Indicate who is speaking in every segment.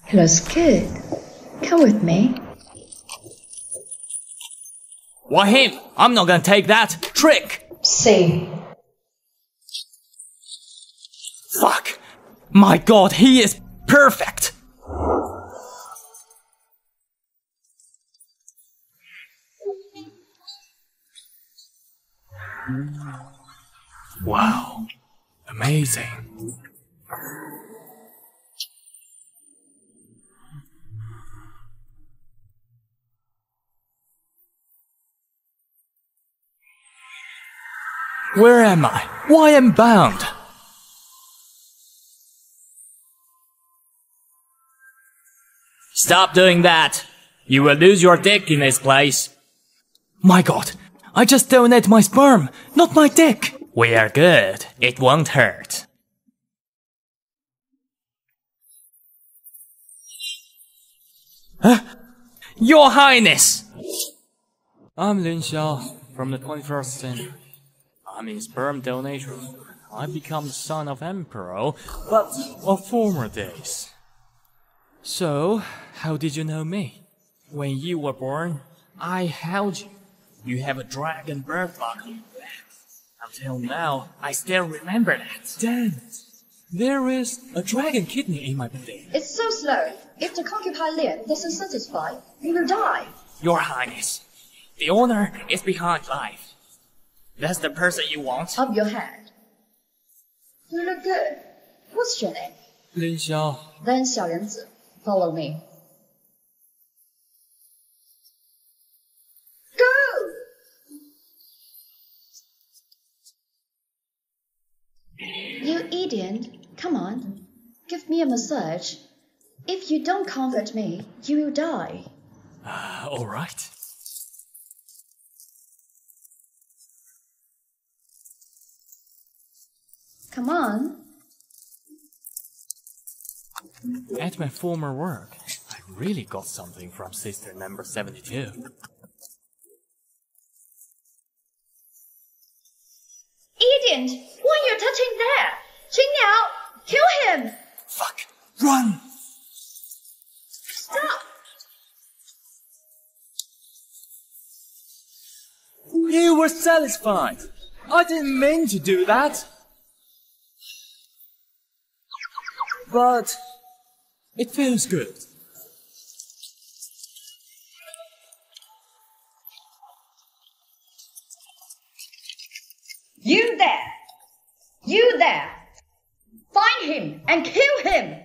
Speaker 1: Hello, skit. Come with me.
Speaker 2: Why him? I'm not gonna take that trick!
Speaker 1: See.
Speaker 2: Fuck! My god, he is perfect! Wow. Amazing. Where am I? Why am I bound? Stop doing that! You will lose your dick in this place. My god, I just donated my sperm, not my dick! We are good, it won't hurt. Huh? Your Highness! I'm Lin Xiao, from the 21st century. I'm in sperm donation. I become the son of Emperor, but of former days. So, how did you know me? When you were born, I held you. You have a dragon birthmark on your back. Until now, I still remember that. Damn it. There is a dragon kidney in my body.
Speaker 1: It's so slow. If the concubine Lian doesn't satisfy, you will die.
Speaker 2: Your Highness, the owner is behind life. That's the person you want?
Speaker 1: Up your head. You look good. What's your name?
Speaker 2: Lin Xiao.
Speaker 1: Then Xiaoyanzi. Follow me. Go! You idiot. Come on. Give me a massage. If you don't comfort me, you will die.
Speaker 2: Alright.
Speaker 1: Come on.
Speaker 2: At my former work, I really got something from sister number 72.
Speaker 1: Idiot! What are you touching there? Qing Niao! Kill him!
Speaker 2: Fuck! Run!
Speaker 1: Stop!
Speaker 2: You were satisfied! I didn't mean to do that! But it feels good.
Speaker 1: You there! You there! Find him and kill him!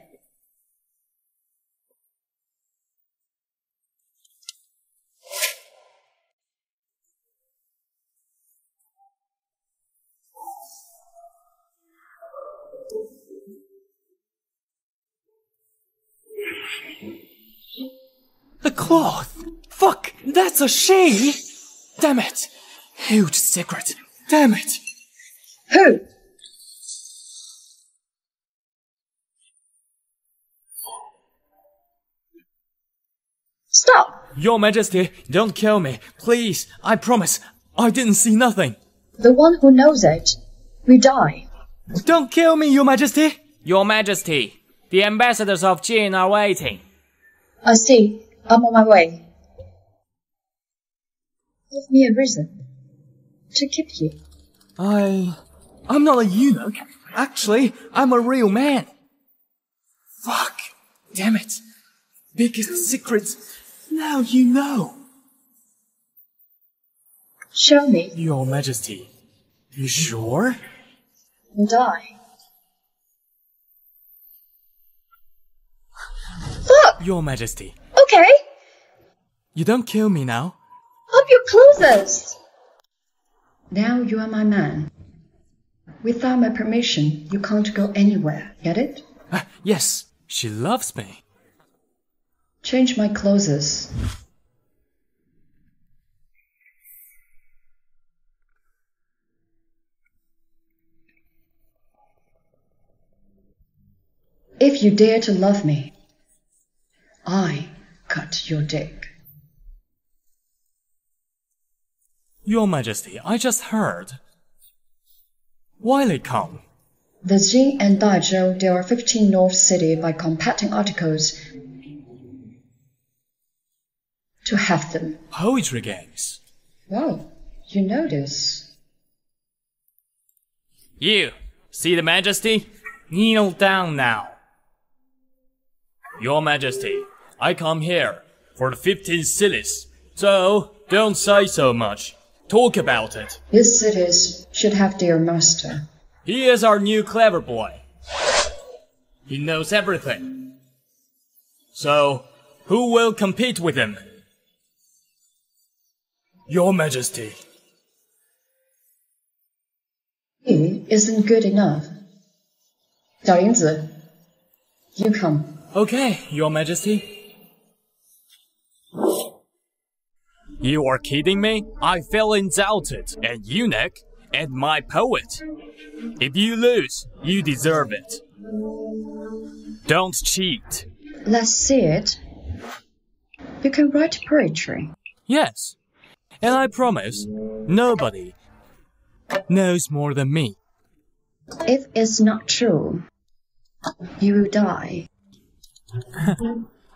Speaker 2: The cloth! Fuck! That's a she! Damn it! Huge secret! Damn it!
Speaker 1: Who? Stop!
Speaker 2: Your Majesty, don't kill me, please! I promise, I didn't see nothing!
Speaker 1: The one who knows it will die.
Speaker 2: Don't kill me, Your Majesty! Your Majesty, the ambassadors of Jin are waiting.
Speaker 1: I see. I'm on my way. Give me a reason to keep you.
Speaker 2: I'm not a eunuch. Actually, I'm a real man. Fuck. Damn it. Biggest secrets. Now you know.
Speaker 1: Show me.
Speaker 2: Your Majesty. You sure?
Speaker 1: And die. Fuck!
Speaker 2: Your Majesty.
Speaker 1: Okay.
Speaker 2: You don't kill me now.
Speaker 1: Up your closest. Now you are my man. Without my permission, you can't go anywhere. Get it?
Speaker 2: Yes, she loves me.
Speaker 1: Change my clothes. If you dare to love me, I cut your dick.
Speaker 2: Your Majesty, I just heard. Why they come?
Speaker 1: The Jin and Daizhou, there are 15 North City by compacting articles to have them.
Speaker 2: Poetry games.
Speaker 1: Wow, you know this.
Speaker 2: You, see the Majesty? Kneel down now. Your Majesty, I come here for the 15 cities, so don't say so much. Talk about it.
Speaker 1: These cities should have their master.
Speaker 2: He is our new clever boy. He knows everything. So, who will compete with him? Your Majesty.
Speaker 1: He isn't good enough. 小林子, you come.
Speaker 2: Okay, Your Majesty. You are kidding me? I feel insulted, and Eunuch, and my poet. If you lose, you deserve it. Don't cheat.
Speaker 1: Let's see it. You can write poetry.
Speaker 2: Yes, and I promise, nobody knows more than me.
Speaker 1: If it's not true, you will die.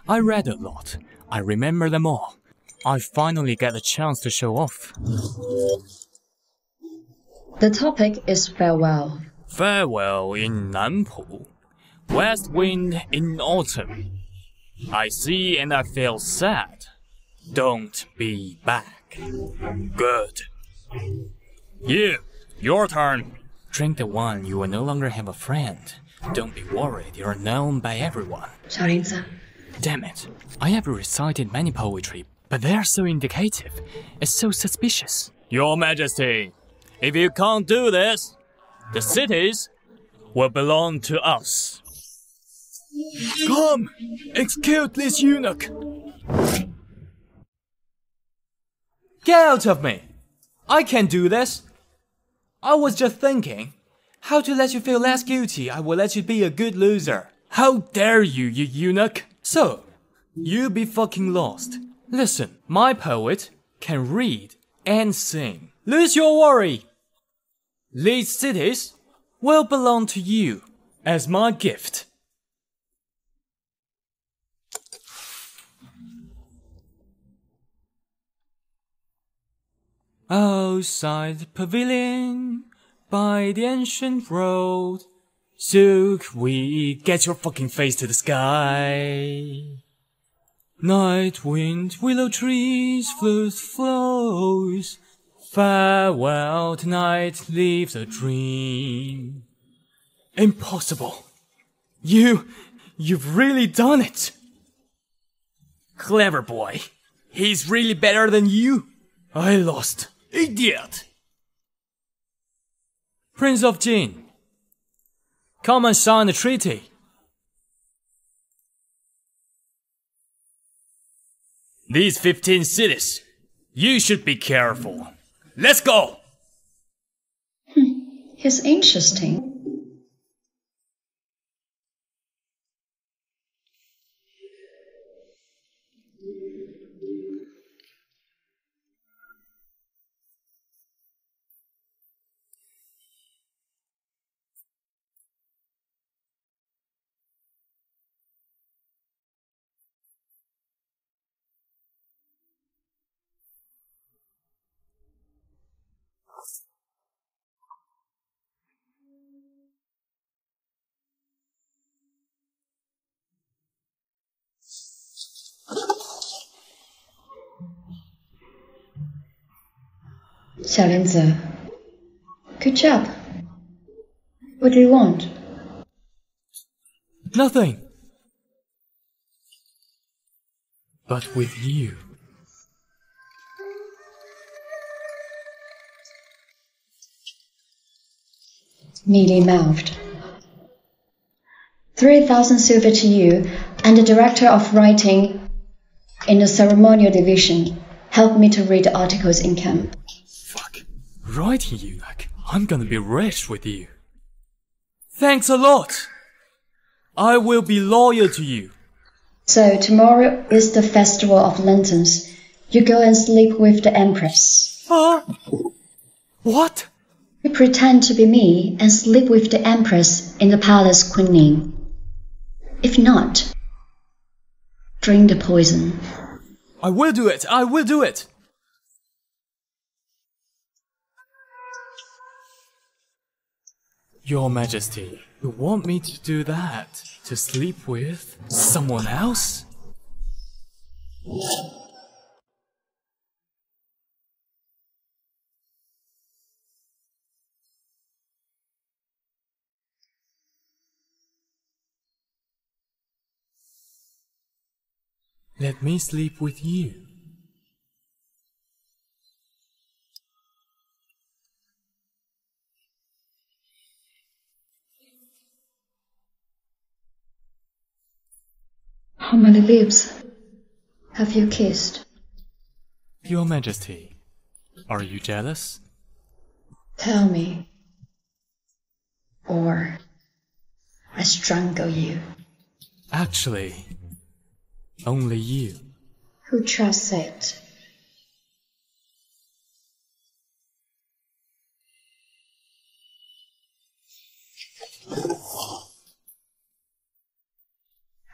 Speaker 2: I read a lot. I remember them all. I finally get a chance to show off.
Speaker 1: The topic is farewell.
Speaker 2: Farewell in Nanpu. West wind in autumn. I see and I feel sad. Don't be back. Good. You, your turn. Drink the wine, you will no longer have a friend. Don't be worried, you're known by everyone.
Speaker 1: 小林子,
Speaker 2: Damn it. I have recited many poetry, but they are so indicative. It's so suspicious. Your Majesty, if you can't do this, the cities will belong to us. Come! Execute this eunuch! Get out of me! I can't do this! I was just thinking, how to let you feel less guilty. I will let you be a good loser. How dare you, you eunuch! So, you be fucking lost. Listen, my poet can read and sing. Lose your worry! These cities will belong to you as my gift. Outside the pavilion, by the ancient road, Zook, we get your fucking face to the sky. Night wind, willow trees, flute flows. Farewell, tonight leaves a dream. Impossible. You've really done it. Clever boy. He's really better than you. I lost. Idiot. Prince of Jin, come and sign the treaty. These 15 cities, you should be careful. Let's go!
Speaker 1: He's interesting. Xiaolinzi, good job. What do you want?
Speaker 2: Nothing. But with you.
Speaker 1: Mealy-mouthed. 3,000 silver to you, and the director of writing in the ceremonial division. Help me to read the articles in camp.
Speaker 2: Fuck. Writing eunuch. I'm gonna be rich with you. Thanks a lot. I will be loyal to you.
Speaker 1: So tomorrow is the festival of lanterns. You go and sleep with the empress.
Speaker 2: Huh? What?
Speaker 1: You pretend to be me and sleep with the Empress in the palace queening. If not, drink the poison.
Speaker 2: I will do it! I will do it! Your Majesty, you want me to do that? To sleep with someone else? Let me sleep with you.
Speaker 1: How many lips have you kissed?
Speaker 2: Your Majesty, are you jealous?
Speaker 1: Tell me, or I strangle you.
Speaker 2: Actually, only you.
Speaker 1: Who trusts it?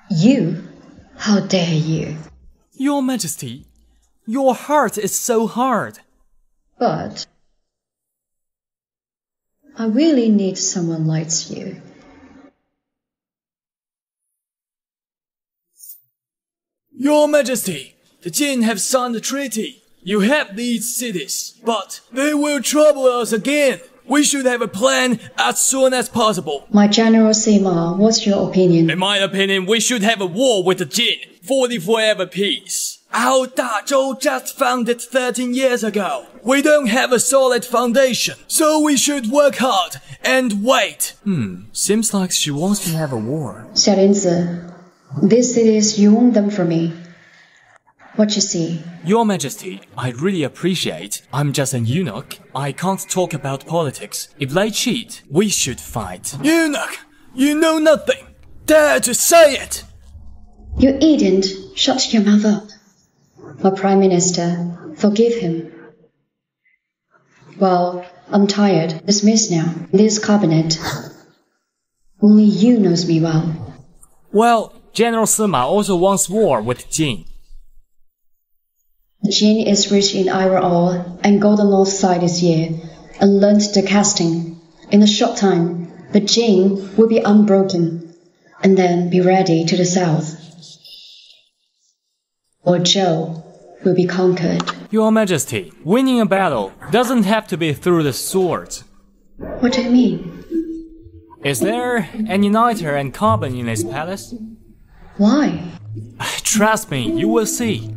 Speaker 1: You? How dare you?
Speaker 2: Your Majesty, your heart is so hard.
Speaker 1: But I really need someone like you.
Speaker 2: Your Majesty, the Jin have signed a treaty. You have these cities, but they will trouble us again. We should have a plan as soon as possible.
Speaker 1: My General Sima, what's your opinion?
Speaker 2: In my opinion, we should have a war with the Jin for the forever peace. Our Dazhou just founded 13 years ago. We don't have a solid foundation, so we should work hard and wait. Seems like she wants to have a war.
Speaker 1: Xiaolinzi, these cities, you own them for me. What you see?
Speaker 2: Your Majesty, I really appreciate. I'm just an eunuch. I can't talk about politics. If they cheat, we should fight. Eunuch! You know nothing! Dare to say it!
Speaker 1: You idiot! Shut your mouth up. My Prime Minister, forgive him. Well, I'm tired. Dismissed now. This cabinet. Only you knows me well.
Speaker 2: Well, General Sima also wants war with Jin.
Speaker 1: Jin is rich in iron ore and go the north side this year and learned the casting. In a short time, the Jin will be unbroken and then be ready to the south. Or Zhou will be conquered.
Speaker 2: Your Majesty, winning a battle doesn't have to be through the sword.
Speaker 1: What do you mean?
Speaker 2: Is there any niter and carbon in this palace?
Speaker 1: Why?
Speaker 2: Trust me, you will see.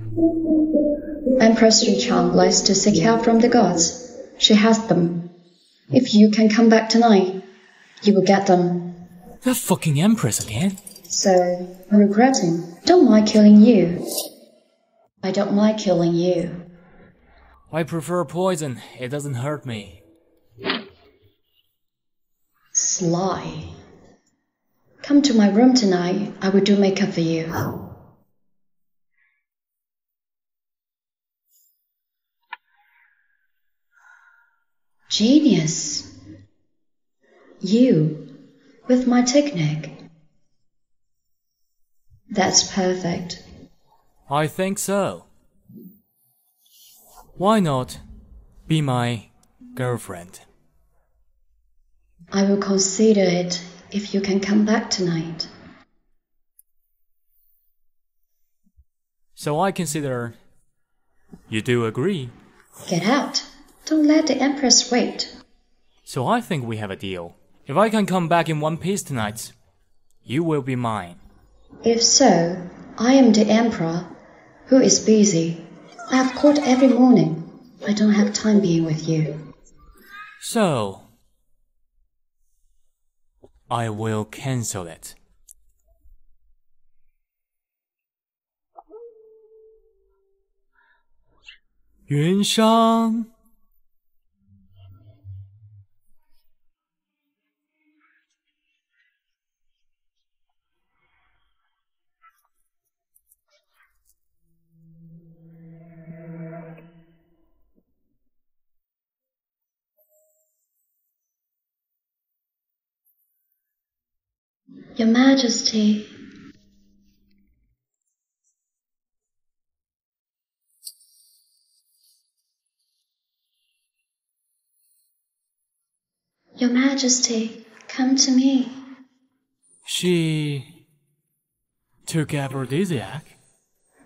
Speaker 1: Empress Yuchang likes to seek help from the gods. She has them. If you can come back tonight, you will get them.
Speaker 2: The fucking Empress again?
Speaker 1: So, I'm regretting. Don't mind killing you. I don't mind killing you.
Speaker 2: I prefer poison. It doesn't hurt me.
Speaker 1: Sly. Come to my room tonight. I will do makeup for you. Genius. You, with my technique. That's perfect.
Speaker 2: I think so. Why not be my girlfriend?
Speaker 1: I will consider it if you can come back tonight.
Speaker 2: So I consider you do agree.
Speaker 1: Get out. Don't let the Empress wait.
Speaker 2: So I think we have a deal. If I can come back in one piece tonight, you will be mine.
Speaker 1: If so, I am the Emperor, who is busy. I have court every morning. I don't have time being with you.
Speaker 2: So, I will cancel it. Yuan Shang.
Speaker 1: Your Majesty. Your Majesty, come to me.
Speaker 2: She took aphrodisiac?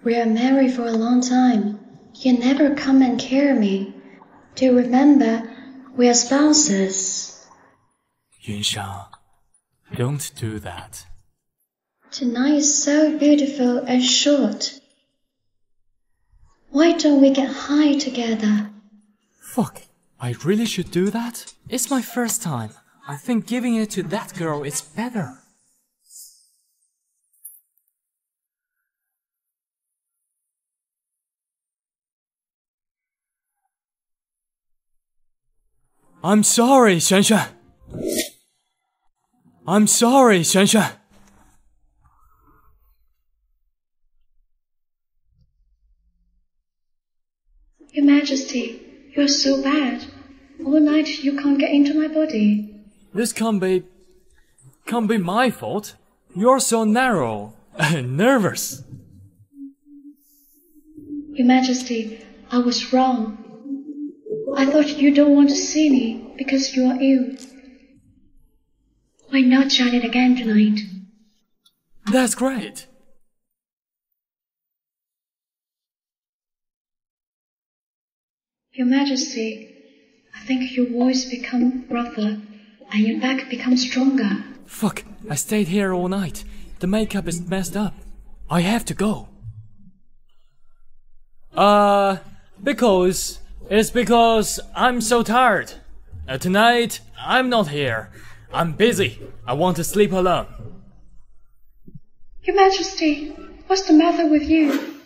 Speaker 1: We are married for a long time. You never come and carry me. Do you remember? We are spouses.
Speaker 2: Yunshan, don't do that.
Speaker 1: Tonight is so beautiful and short. Why don't we get high together?
Speaker 2: Fuck, I really should do that? It's my first time. I think giving it to that girl is better. I'm sorry, Shuangwen. I'm sorry, Shuangwen.
Speaker 1: Your Majesty, you're so bad. All night you can't get into my body.
Speaker 2: This can't be my fault. You're so narrow and nervous.
Speaker 1: Your Majesty, I was wrong. I thought you don't want to see me because you are ill. Why not try it again tonight?
Speaker 2: That's great.
Speaker 1: Your Majesty, I think your voice become rougher and your back becomes stronger.
Speaker 2: Fuck, I stayed here all night. The makeup is messed up. I have to go. Because I'm so tired. Tonight, I'm not here. I'm busy. I want to sleep alone.
Speaker 1: Your Majesty, what's the matter with you?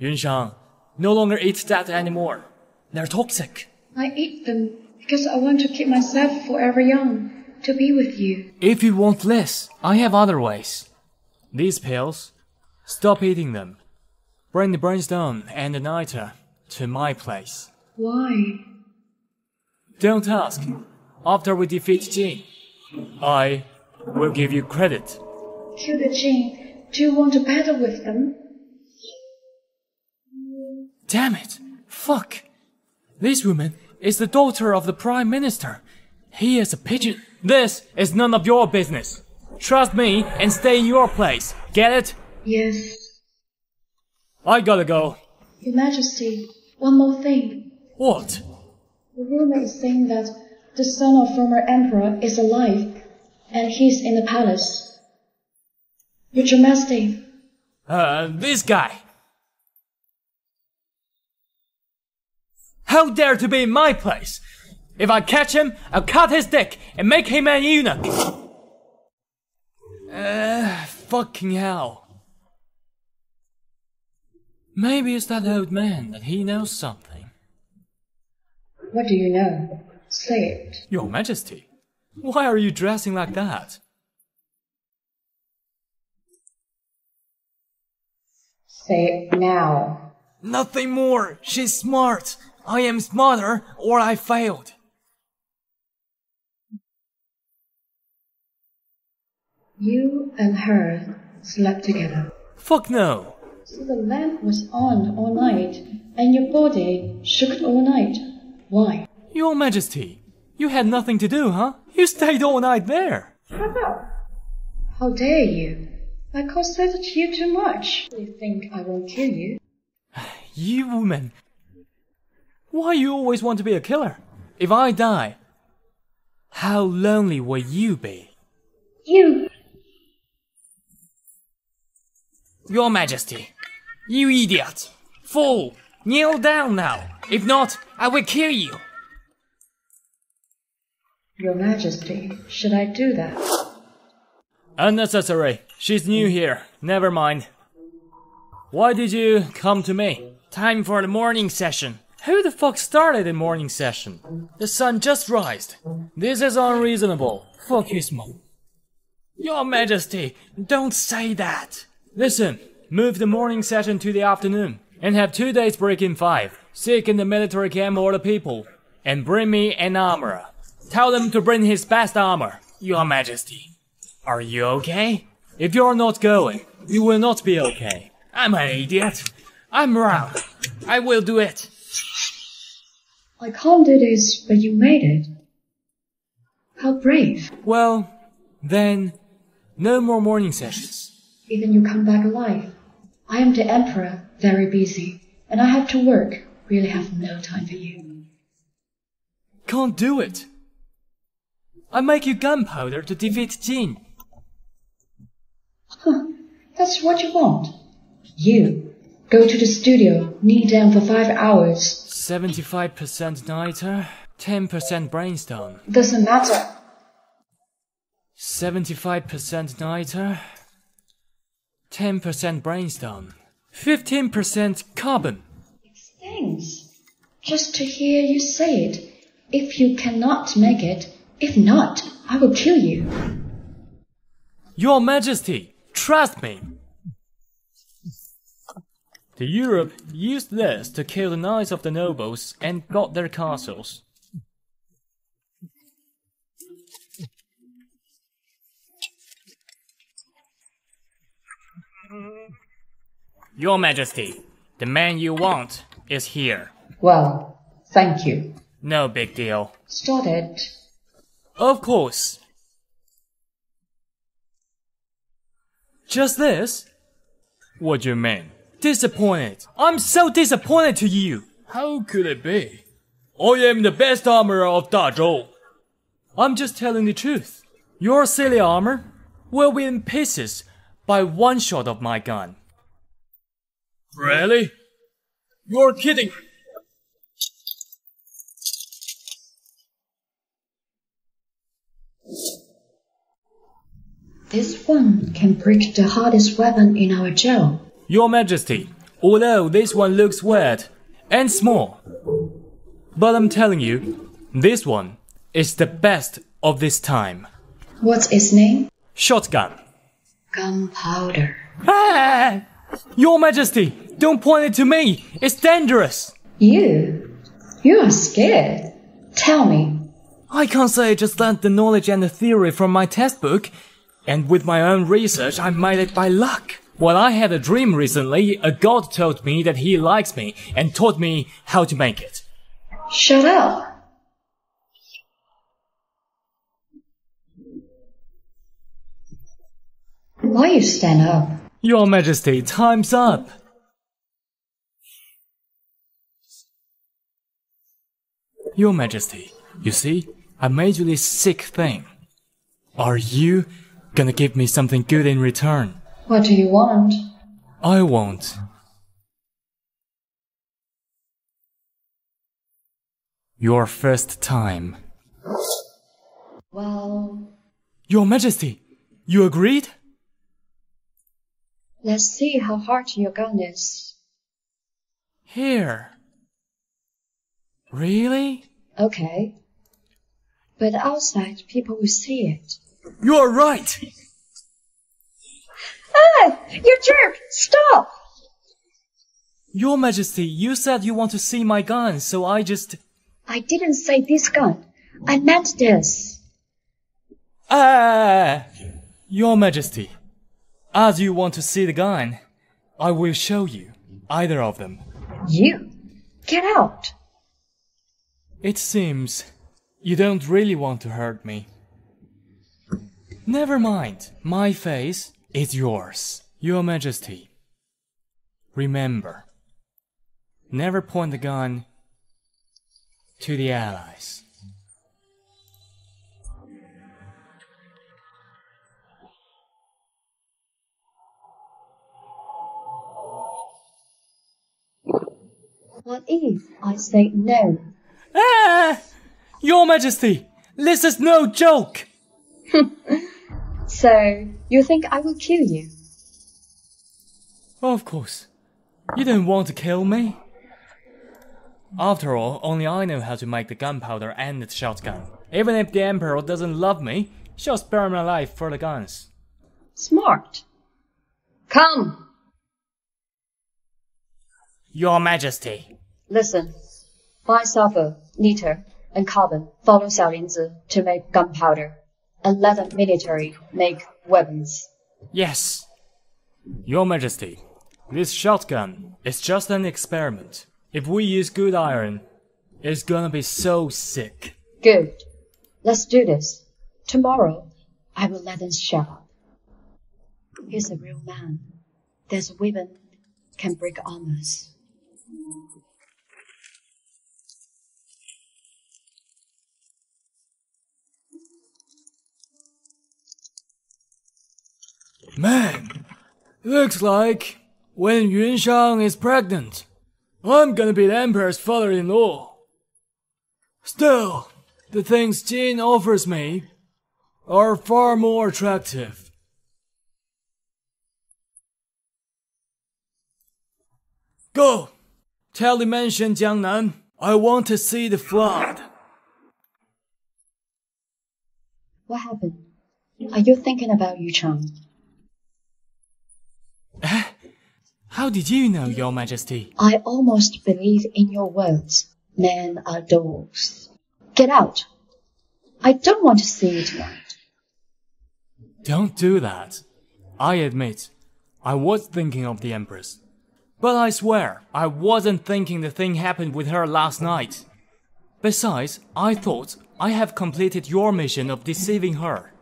Speaker 2: Yunshan, no longer eat that anymore. They're toxic.
Speaker 1: I eat them because I want to keep myself forever young, to be with you.
Speaker 2: If you want less, I have other ways. These pills, stop eating them. Bring the Brimstone and the Niter to my place.
Speaker 1: Why?
Speaker 2: Don't ask. After we defeat Jin, I will give you credit.
Speaker 1: Kill the Jin. Do you want to battle with them?
Speaker 2: Damn it! Fuck! This woman is the daughter of the Prime Minister. He is a pigeon. This is none of your business. Trust me and stay in your place. Get it?
Speaker 1: Yes.
Speaker 2: I gotta go.
Speaker 1: Your Majesty, one more thing.
Speaker 2: What?
Speaker 1: The rumor is saying that the son of former emperor is alive, and he's in the palace. Your Majesty.
Speaker 2: This guy. How dare to be in my place? If I catch him, I'll cut his dick and make him an eunuch. Fucking hell. Maybe it's that old man that he knows something.
Speaker 1: What do you know? Say it.
Speaker 2: Your Majesty, why are you dressing like that?
Speaker 1: Say it now.
Speaker 2: Nothing more. She's smart. I am smarter, or I failed.
Speaker 1: You and her slept together.
Speaker 2: Fuck no.
Speaker 1: So the lamp was on all night, and your body shook all night. Why?
Speaker 2: Your Majesty, you had nothing to do, huh? You stayed all night there.
Speaker 1: Shut up! How dare you? I considered you too much. You think I won't kill you?
Speaker 2: You woman. Why you always want to be a killer? If I die, how lonely will you be?
Speaker 1: You!
Speaker 2: Your Majesty, you idiot! Fool! Kneel down now! If not, I will kill you!
Speaker 1: Your Majesty, should I do that?
Speaker 2: Unnecessary. She's new here. Never mind. Why did you come to me? Time for the morning session. Who the fuck started the morning session? The sun just rised. This is unreasonable. Fuck his mom. Your Majesty, don't say that. Listen, move the morning session to the afternoon and have 2 days break in 5. Seek in the military camp all the people and bring me an armorer. Tell them to bring his best armor. Your Majesty, are you okay? If you're not going, you will not be okay. I'm an idiot. I'm wrong. I will do it.
Speaker 1: I can't do this, but you made it. How brave.
Speaker 2: Well, then, no more morning sessions.
Speaker 1: Even you come back alive. I am the Emperor, very busy, and I have to work. Really have no time for you.
Speaker 2: Can't do it. I make you gunpowder to defeat Jin.
Speaker 1: Huh, that's what you want. You, go to the studio, kneel down for 5 hours.
Speaker 2: 75% niter, 10% brainstorm.
Speaker 1: Doesn't matter.
Speaker 2: 75% niter, 10% brainstorm, 15% carbon.
Speaker 1: It stings. Just to hear you say it. If you cannot make it, if not, I will kill you.
Speaker 2: Your Majesty, trust me. The Europe used this to kill the knights of the nobles and got their castles. Your Majesty, the man you want is here.
Speaker 1: Well, thank you.
Speaker 2: No big deal.
Speaker 1: Start it.
Speaker 2: Of course. Just this? What do you mean? Disappointed. I'm so disappointed to you. How could it be? I am the best armorer of Dazhou. I'm just telling the truth. Your silly armor will be in pieces by one shot of my gun. Really? You're kidding.
Speaker 1: This one can break the hardest weapon in our jail.
Speaker 2: Your Majesty, although this one looks weird and small, but I'm telling you, this one is the best of this time.
Speaker 1: What's its name?
Speaker 2: Shotgun.
Speaker 1: Gunpowder.
Speaker 2: Ah! Your Majesty, don't point it to me. It's dangerous.
Speaker 1: You are scared. Tell me.
Speaker 2: I can't say I just learned the knowledge and the theory from my textbook, and with my own research I made it by luck. Well, I had a dream recently. A god told me that he likes me and taught me how to make it.
Speaker 1: Shut up. Why you stand up?
Speaker 2: Your Majesty, time's up. Your Majesty, you see, I made you this sick thing. Are you gonna give me something good in return?
Speaker 1: What do you want?
Speaker 2: I won't. Your first time.
Speaker 1: Well...
Speaker 2: Your Majesty, you agreed?
Speaker 1: Let's see how hard your gun is.
Speaker 2: Here. Really?
Speaker 1: Okay. But outside, people will see it.
Speaker 2: You're right!
Speaker 1: Ah! You jerk! Stop!
Speaker 2: Your Majesty, you said you want to see my gun, so I
Speaker 1: didn't say this gun. I meant this.
Speaker 2: Ah! Your Majesty, as you want to see the gun, I will show you either of them.
Speaker 1: You? Get out!
Speaker 2: It seems you don't really want to hurt me. Never mind, my face is yours. Your Majesty, remember, never point the gun to the Allies.
Speaker 1: What if I say no?
Speaker 2: Ah! Your Majesty, this is no joke!
Speaker 1: So, you think I will kill you?
Speaker 2: Of course. You don't want to kill me? After all, only I know how to make the gunpowder and the shotgun. Even if the Emperor doesn't love me, she'll spare my life for the guns.
Speaker 1: Smart. Come!
Speaker 2: Your Majesty.
Speaker 1: Listen. Buy sulfur, niter, and carbon. Follow Xiaolinzi to make gunpowder. and let the military make weapons.
Speaker 2: Yes. Your Majesty, this shotgun is just an experiment. If we use good iron, it's gonna be so sick.
Speaker 1: Good. Let's do this. Tomorrow, I will let them shut up. He's a real man. There's a weapon can break armors.
Speaker 2: Man, looks like when Yunshan is pregnant, I'm gonna be the Emperor's father-in-law. Still, the things Jin offers me are far more attractive. Go! Tell the mansion Jiangnan I want to see the flood.
Speaker 1: What happened? Are you thinking about Yuchang?
Speaker 2: How did you know, Your Majesty?
Speaker 1: I almost believe in your words. Men are dogs. Get out. I don't want to see you tonight.
Speaker 2: Don't do that. I admit, I was thinking of the Empress. But I swear, I wasn't thinking the thing happened with her last night. Besides, I thought I have completed your mission of deceiving her.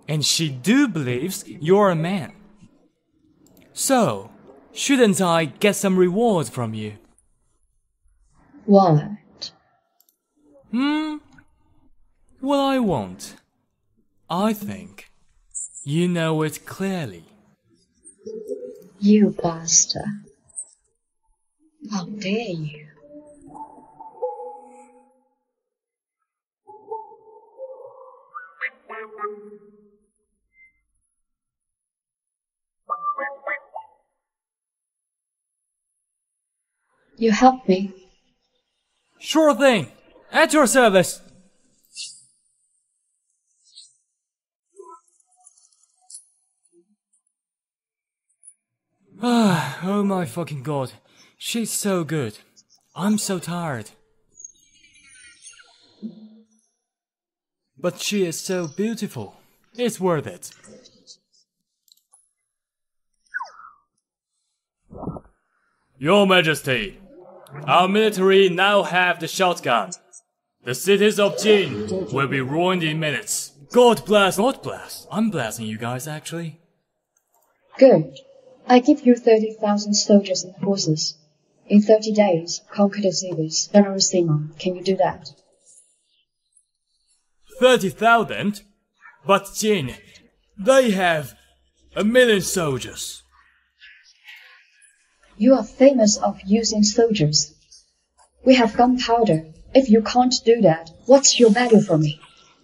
Speaker 2: And she do believes you're a man. So, shouldn't I get some rewards from you?
Speaker 1: What?
Speaker 2: Well, I won't. I think you know it clearly.
Speaker 1: You bastard. How dare you? You help me.
Speaker 2: Sure thing. At your service. Oh my fucking god. She's so good. I'm so tired. But she is so beautiful. It's worth it. Your Majesty, our military now have the shotgun. The cities of Jin will be ruined in minutes. God bless. God bless. I'm blessing you guys, actually.
Speaker 1: Good. I give you 30,000 soldiers and horses. In 30 days, conquer the cities. Benaresima, can you do that?
Speaker 2: 30,000? But Jin, they have 1,000,000 soldiers.
Speaker 1: You are famous of using soldiers. We have gunpowder. If you can't do that, what's your value for me?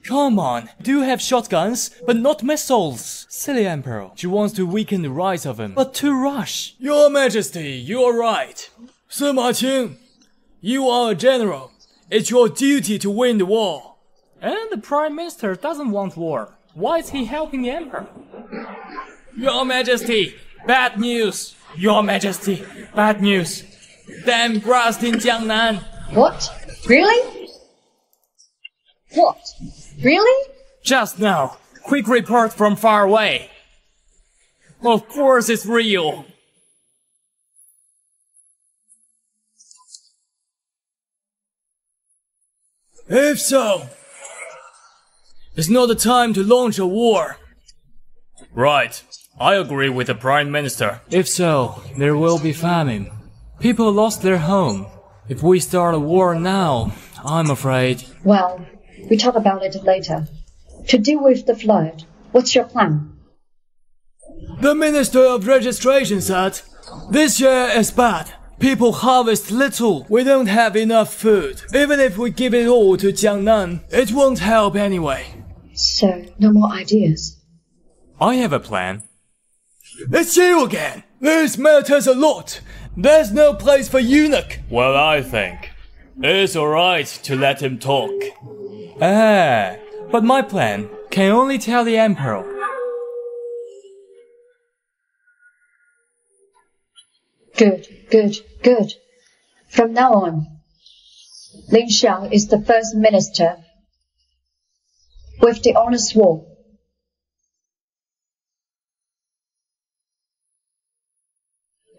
Speaker 2: Come on, do have shotguns, but not missiles. Silly Emperor. She wants to weaken the rise of him, but to rush. Your Majesty, you are right. Sima Qing, you are a general. It's your duty to win the war. And the Prime Minister doesn't want war. Why is he helping the Emperor? Your Majesty, bad news. Your Majesty, bad news. Dam burst in Jiangnan.
Speaker 1: What? Really? What? Really?
Speaker 2: Just now. Quick report from far away. Of course it's real. If so, it's not the time to launch a war. Right. I agree with the Prime Minister. If so, there will be famine. People lost their home. If we start a war now, I'm afraid.
Speaker 1: Well, we talk about it later. To deal with the flood, what's your plan?
Speaker 2: The Minister of Registration said, this year is bad. People harvest little. We don't have enough food. Even if we give it all to Jiangnan, it won't help anyway.
Speaker 1: So, no more ideas?
Speaker 2: I have a plan. It's you again! This matters a lot! There's no place for Eunuch! Well, I think it's alright to let him talk. But my plan can only tell the Emperor.
Speaker 1: Good, good, good. From now on, Lin Xiang is the first minister. With the honest war,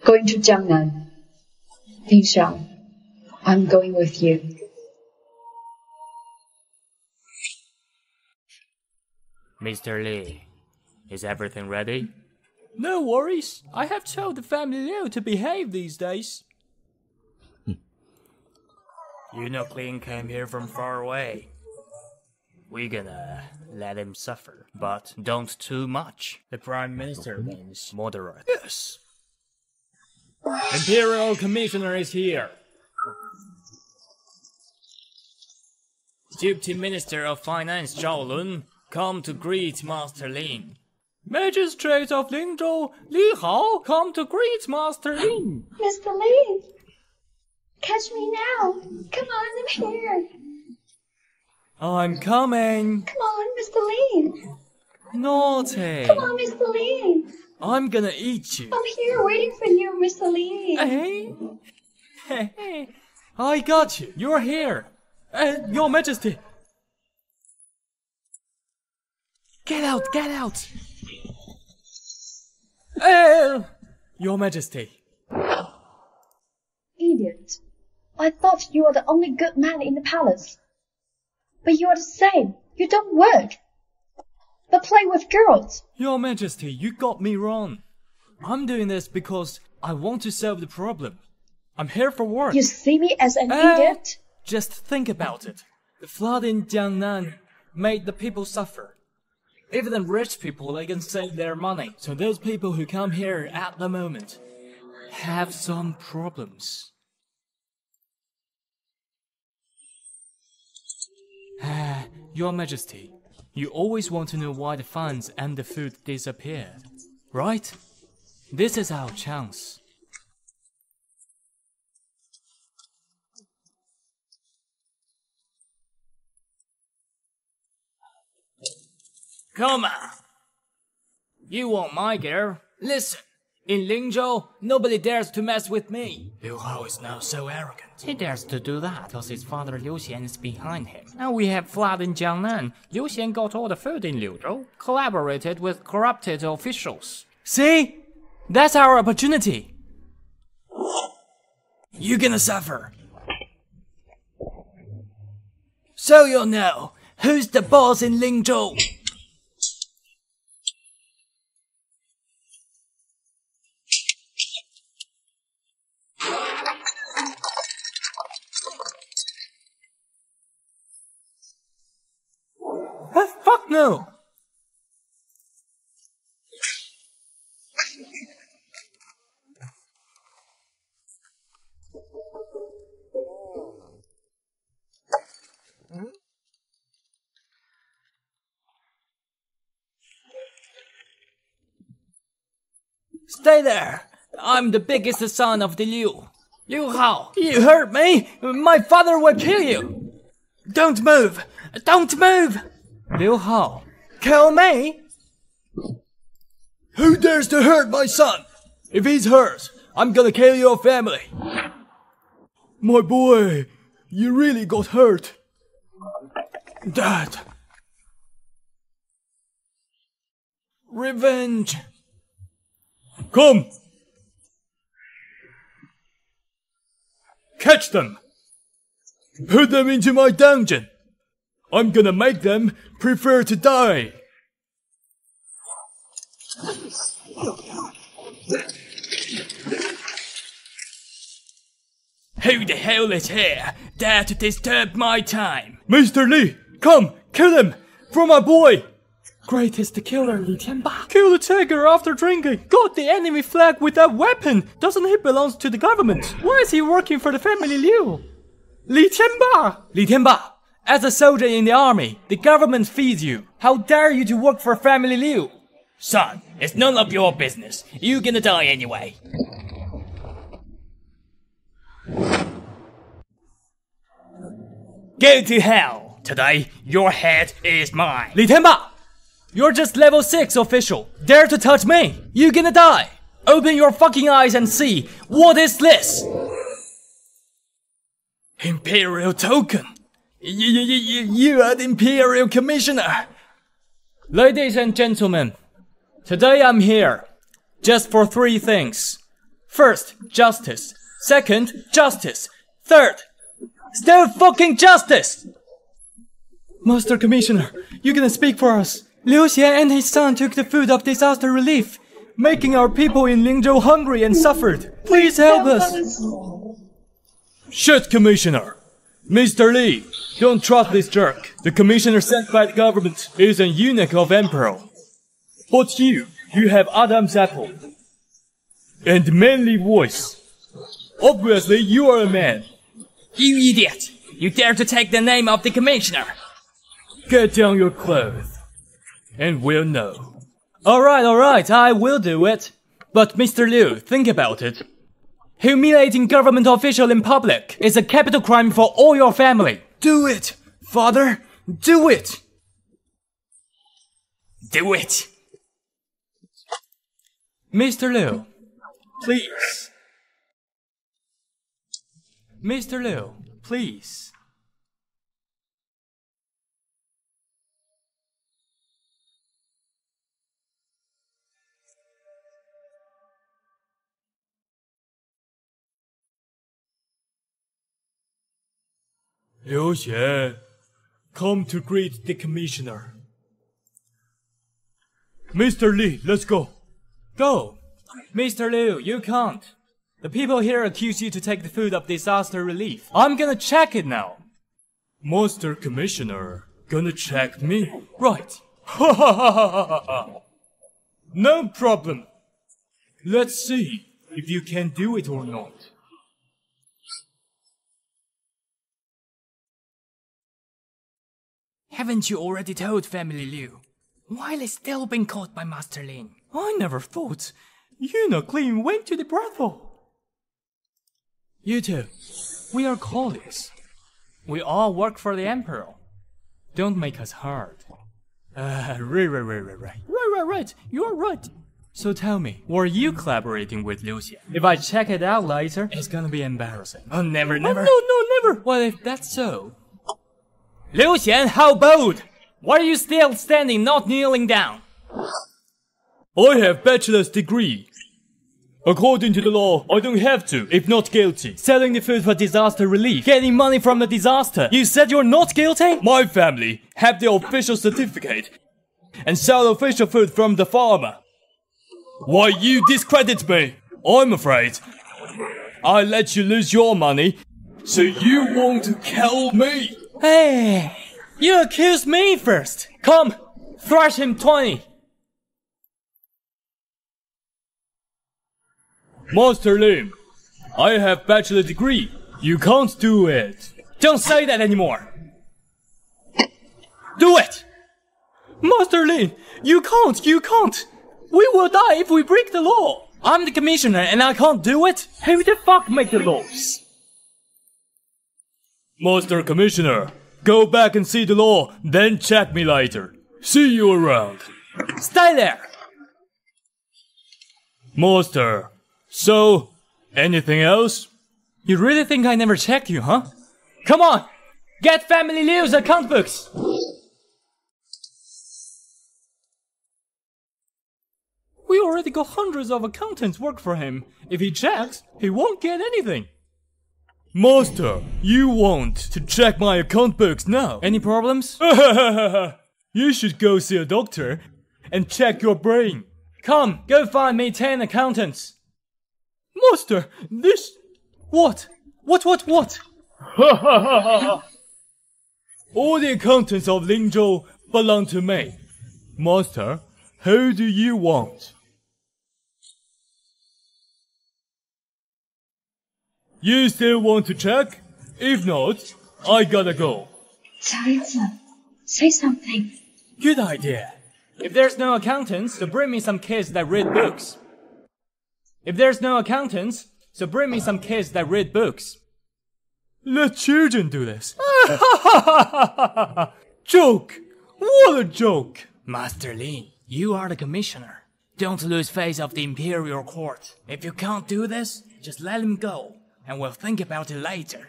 Speaker 1: Going to Jiangnan. Lin Xiao, I'm going with you.
Speaker 2: Mr. Li, is everything ready? No worries. I have told the family Liu to behave these days. Eunuch Lin came here from far away. We're gonna let him suffer, but don't too much. The Prime Minister means moderate. Yes. Imperial Commissioner is here. Deputy Minister of Finance Zhao Lun, come to greet Master Lin. Magistrate of Lingzhou, Li Hao, come to greet Master Lin.
Speaker 1: Mr. Lin, catch me now. Come on, I'm here.
Speaker 2: I'm coming.
Speaker 1: Come on, Mr. Lin.
Speaker 2: Naughty.
Speaker 1: Come on, Mr. Lin.
Speaker 2: I'm gonna eat you.
Speaker 1: I'm here waiting for you, Mr. Lin.
Speaker 2: Hey? I got you. You're here. Your Majesty. Get out, get out. Your Majesty.
Speaker 1: Idiot. I thought you were the only good man in the palace. But you are the same. You don't work. But play with girls.
Speaker 2: Your Majesty, you got me wrong. I'm doing this because I want to solve the problem. I'm here for work.
Speaker 1: You see me as an idiot?
Speaker 2: Just think about it. The flood in Jiangnan made the people suffer. Even the rich people, they can save their money. So those people who come here at the moment have some problems. Your Majesty, you always want to know why the funds and the food disappeared, right? This is our chance. Come on! You want my girl? Listen, in Lingzhou, nobody dares to mess with me. Liu Hao is now so arrogant. He dares to do that because his father Liu Xian is behind him. Now we have flood in Jiangnan. Liu Xian got all the food in Liuzhou, collaborated with corrupted officials. See? That's our opportunity. You're gonna suffer. So you'll know who's the boss in Lingzhou. Fuck no! Stay there! I'm the biggest son of the Liu. Liu Hao, you hurt me! My father will kill you! Don't move! Don't move! Liu Hao, kill me? Who dares to hurt my son? If he's hurt, I'm gonna kill your family. My boy, you really got hurt. Dad. Revenge. Come. Catch them. Put them into my dungeon. I'm gonna make them prefer to die. Who the hell is here? Dare to disturb my time? Mr. Li, come, kill him! For my boy! Greatest killer, Li Tianba. Kill the tiger after drinking. Got the enemy flag with that weapon. Doesn't he belong to the government? Why is he working for the family Liu? Li Tianba! Li Tianba, as a soldier in the army, the government feeds you. How dare you to work for family Liu? Son, it's none of your business. You're gonna die anyway. Go to hell. Today, your head is mine. Li Tianba! You're just level 6 official. Dare to touch me? You're gonna die. Open your fucking eyes and see. What is this? Imperial token. You are the Imperial Commissioner. Ladies and gentlemen, today I'm here just for 3 things. First, justice. Second, justice. Third, still fucking justice! Master Commissioner, you can speak for us. Liu Xian and his son took the food of disaster relief, making our people in Lingzhou hungry and suffered. Please help us. Shit, Commissioner. Mr. Li, don't trust this jerk. The commissioner sent by the government is an eunuch of Emperor. But you have Adam's apple. And manly voice. Obviously, you are a man.
Speaker 3: You idiot! You dare to take the name of the commissioner!
Speaker 2: Get down your clothes, and we'll know. Alright, I will do it. But Mr. Liu, think about it. Humiliating government official in public is a capital crime for all your family. Do it, father! Do it!
Speaker 3: Do it!
Speaker 2: Mr. Liu, please. Mr. Liu, please. Liu Xian, come to greet the commissioner. Mr. Li, let's go. Go. Mr. Liu, you can't. The people here accuse you to take the food of disaster relief. I'm gonna check it now. Master Commissioner, gonna check me? Right. Ha ha ha ha ha ha. No problem. Let's see if you can do it or not.
Speaker 3: Haven't you already told Family Liu? While it's still being caught by Master Lin.
Speaker 2: I never thought Eunuch Lin went to the brothel. You two, we are colleagues. We all work for the Emperor. Don't make us hard. Right. You're right. So tell me, were you collaborating with Liu Xian? If I check it out later, it's gonna be embarrassing.
Speaker 3: Oh, never.
Speaker 2: Oh, no, never. Well, if that's so... Liu Xian, how bold! Why are you still standing, not kneeling down? I have bachelor's degree. According to the law, I don't have to, if not guilty. Selling the food for disaster relief, getting money from the disaster. You said you're not guilty? My family have the official certificate and sell official food from the farmer. Why you discredit me? I'm afraid I let you lose your money, so you want to kill me? Hey, you accused me first. Come, thrash him 20. Master Lim, I have bachelor degree. You can't do it. Don't say that anymore. Do it! Master Lin, you can't. We will die if we break the law. I'm the commissioner and I can't do it. Who the fuck make the laws? Master Commissioner, go back and see the law, then check me later. See you around. Stay there! Master, so, anything else? You really think I never checked you, huh? Come on! Get Family Liu's account books! We already got hundreds of accountants work for him. If he checks, he won't get anything. Master, you want to check my account books now? Any problems? You should go see a doctor and check your brain. Come, go find me 10 accountants. Master, this... What? What? All the accountants of Lingzhou belong to me. Master, who do you want? You still want to check? If not, I gotta go.
Speaker 4: Caesar, say something.
Speaker 2: Good idea. If there's no accountants, so bring me some kids that read books. If there's no accountants, so bring me some kids that read books. Let children do this. Joke! What a joke!
Speaker 3: Master Lin, you are the commissioner. Don't lose face of the Imperial Court. If you can't do this, just let him go, and we'll think about it later.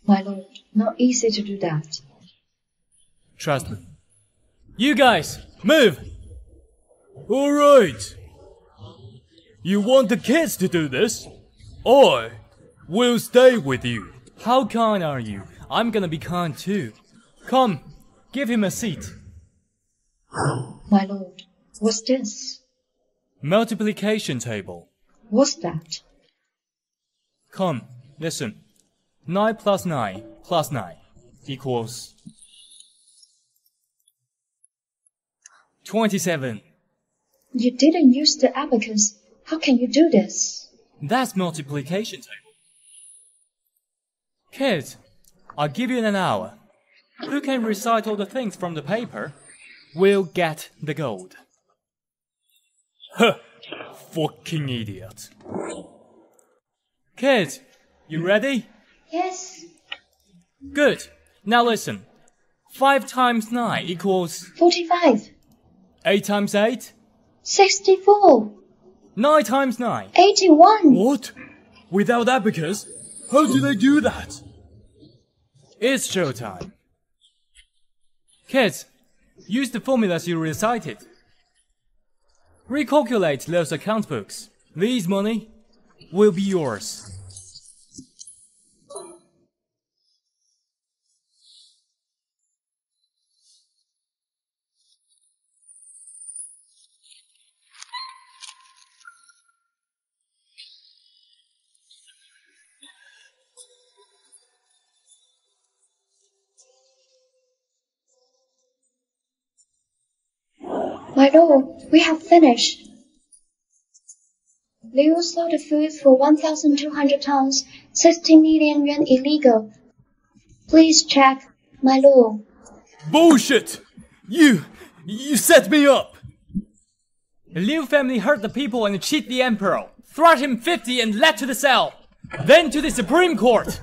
Speaker 4: My lord, not easy to do that.
Speaker 2: Trust me. You guys, move! Alright, You want the kids to do this? I will stay with you. How kind are you? I'm gonna be kind too. Come, give him a seat.
Speaker 4: My lord, what's this?
Speaker 2: Multiplication table.
Speaker 4: What's that?
Speaker 2: Come, listen. 9 plus 9 plus 9 equals 27.
Speaker 4: You didn't use the abacus. How can you do this?
Speaker 2: That's multiplication table. Kids, I'll give you an hour. Who can recite all the things from the paper will get the gold. Huh, fucking idiot. Kids, you ready?
Speaker 4: Yes.
Speaker 2: Good. Now listen. 5 times 9 equals
Speaker 4: 45.
Speaker 2: 8 times 8?
Speaker 4: 64.
Speaker 2: 9 times 9?
Speaker 4: 81.
Speaker 2: What? Without abacus? How do they do that? It's showtime. Kids, use the formulas you recited. Recalculate those account books. This money will be yours.
Speaker 4: My lord, we have finished. Liu sold the food for 1,200 tons, 60 million yuan illegal. Please check, my lord.
Speaker 2: Bullshit! You set me up! The Liu family hurt the people and cheat the emperor. Thrust him 50 and led to the cell. Then to the Supreme Court.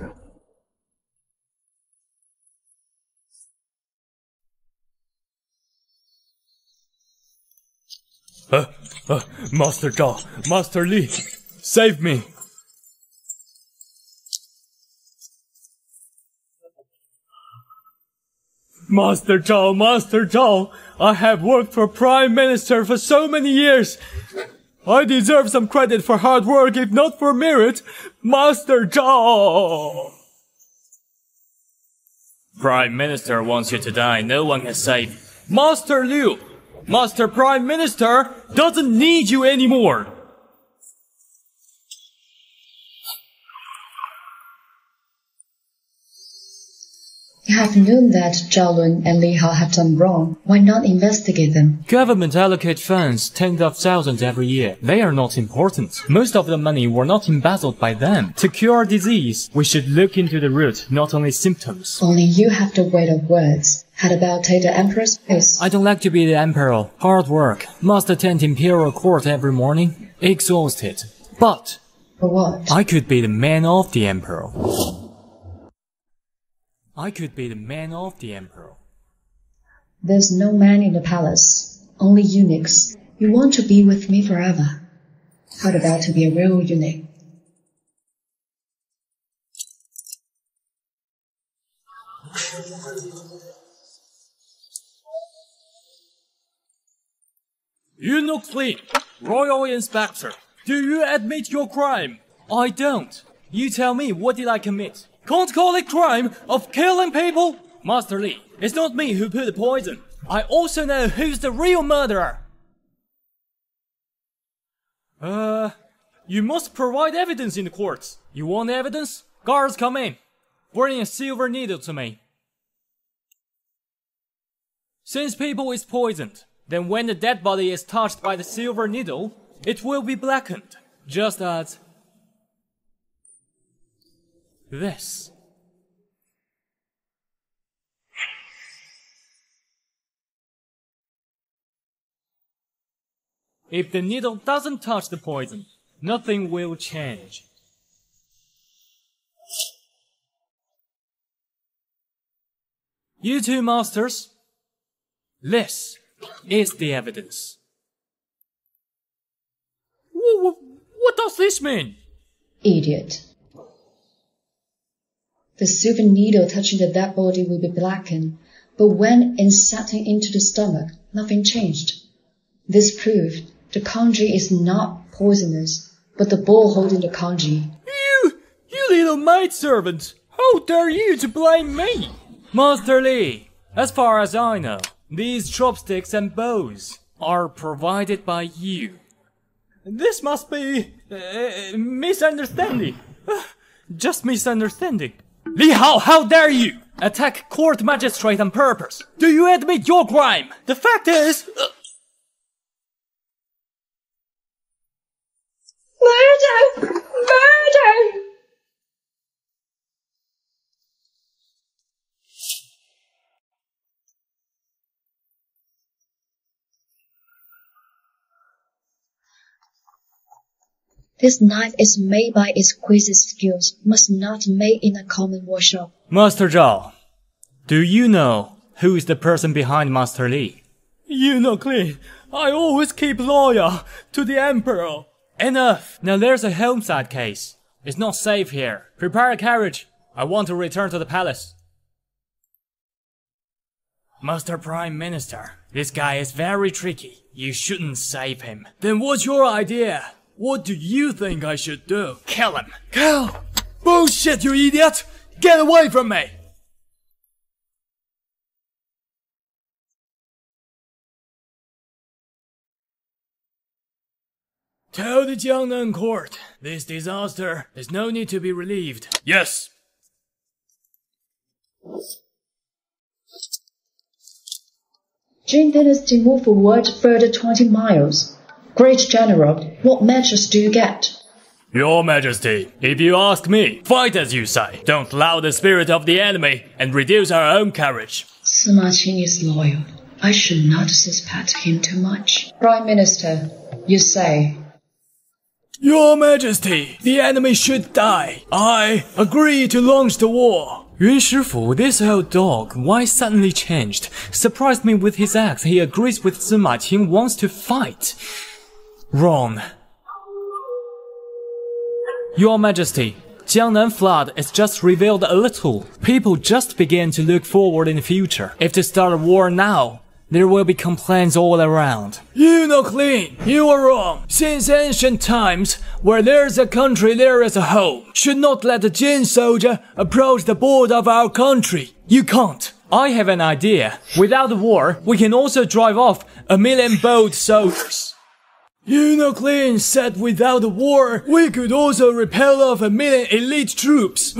Speaker 2: Master Zhao, Master Li, save me. Master Zhao, I have worked for Prime Minister for so many years. I deserve some credit for hard work, if not for merit. Master Zhao! Prime Minister wants you to die, no one can save. Master Liu! Master Prime Minister doesn't need you anymore!
Speaker 1: You have known that Zhao Lun and Li Hao have done wrong. Why not investigate them?
Speaker 2: Government allocate funds, tens of thousands every year. They are not important. Most of the money were not embezzled by them. To cure disease, we should look into the root, not only symptoms.
Speaker 1: Only you have the weight of words. How about take the emperor's place?
Speaker 2: I don't like to be the emperor. Hard work. Must attend imperial court every morning. Exhausted. But
Speaker 1: For what?
Speaker 2: I could be the man of the emperor. I could be the man of the emperor.
Speaker 1: There's no man in the palace. Only eunuchs. You want to be with me forever. How about to be a real eunuch?
Speaker 2: Eunuch Li, Royal Inspector, do you admit your crime? I don't. You tell me, what did I commit? Can't call it crime of killing people? Master Li, it's not me who put the poison. I also know who's the real murderer. You must provide evidence in the courts. You want evidence? Guards, come in. Bring a silver needle to me. Since people is poisoned, then when the dead body is touched by the silver needle, it will be blackened, just as this. If the needle doesn't touch the poison, nothing will change. You two masters, this is the evidence. What does this mean?
Speaker 1: Idiot. The silver needle touching the dead body will be blackened, but when inserting into the stomach, nothing changed. This proved The kanji is not poisonous, but the bull holding the kanji.
Speaker 2: You little maidservant! How dare you to blame me? Master Li, as far as I know, these chopsticks and bows are provided by you. This must be misunderstanding. Just misunderstanding. Li Hao, how dare you attack court magistrate on purpose? Do you admit your crime? The fact is...
Speaker 4: Murder! Murder! This knife is made by exquisite skills, must not made in a common workshop.
Speaker 2: Master Zhao, do you know who is the person behind Master Li? Eunuch Li, I always keep loyal to the Emperor. Enough! Now there's a homicide case. It's not safe here. Prepare a carriage. I want to return to the palace.
Speaker 3: Master Prime Minister, this guy is very tricky. You shouldn't save him. Then what's your idea? What do you think I should do? Kill him. Kill! Bullshit, you idiot! Get away from me! Tell the Jiangnan court, this disaster, there's no need to be relieved. Yes!
Speaker 1: Jin Dynasty move forward further 20 miles. Great General, what measures do you get?
Speaker 2: Your Majesty, if you ask me, fight as you say. Don't allow the spirit of the enemy and reduce our own courage.
Speaker 1: Sima Qing is loyal. I should not suspect him too much. Prime Minister, you say.
Speaker 3: Your Majesty, the enemy should die. I agree to launch the war.
Speaker 2: Yuan Shifu, this old dog, why suddenly changed? Surprised me with his act. He agrees with Sima Qing, wants to fight. Wrong. Your Majesty, Jiangnan flood is just revealed a little. People just begin to look forward in the future. If to start a war now, there will be complaints all around.
Speaker 3: Eunuch Li, you are wrong. Since ancient times, where there's a country there is a home. Should not let a Jin soldier approach the border of our country. You can't.
Speaker 2: I have an idea. Without the war, we can also drive off 1,000,000 bold soldiers.
Speaker 3: Eunuch Li said without the war, we could also repel off 1,000,000 elite troops.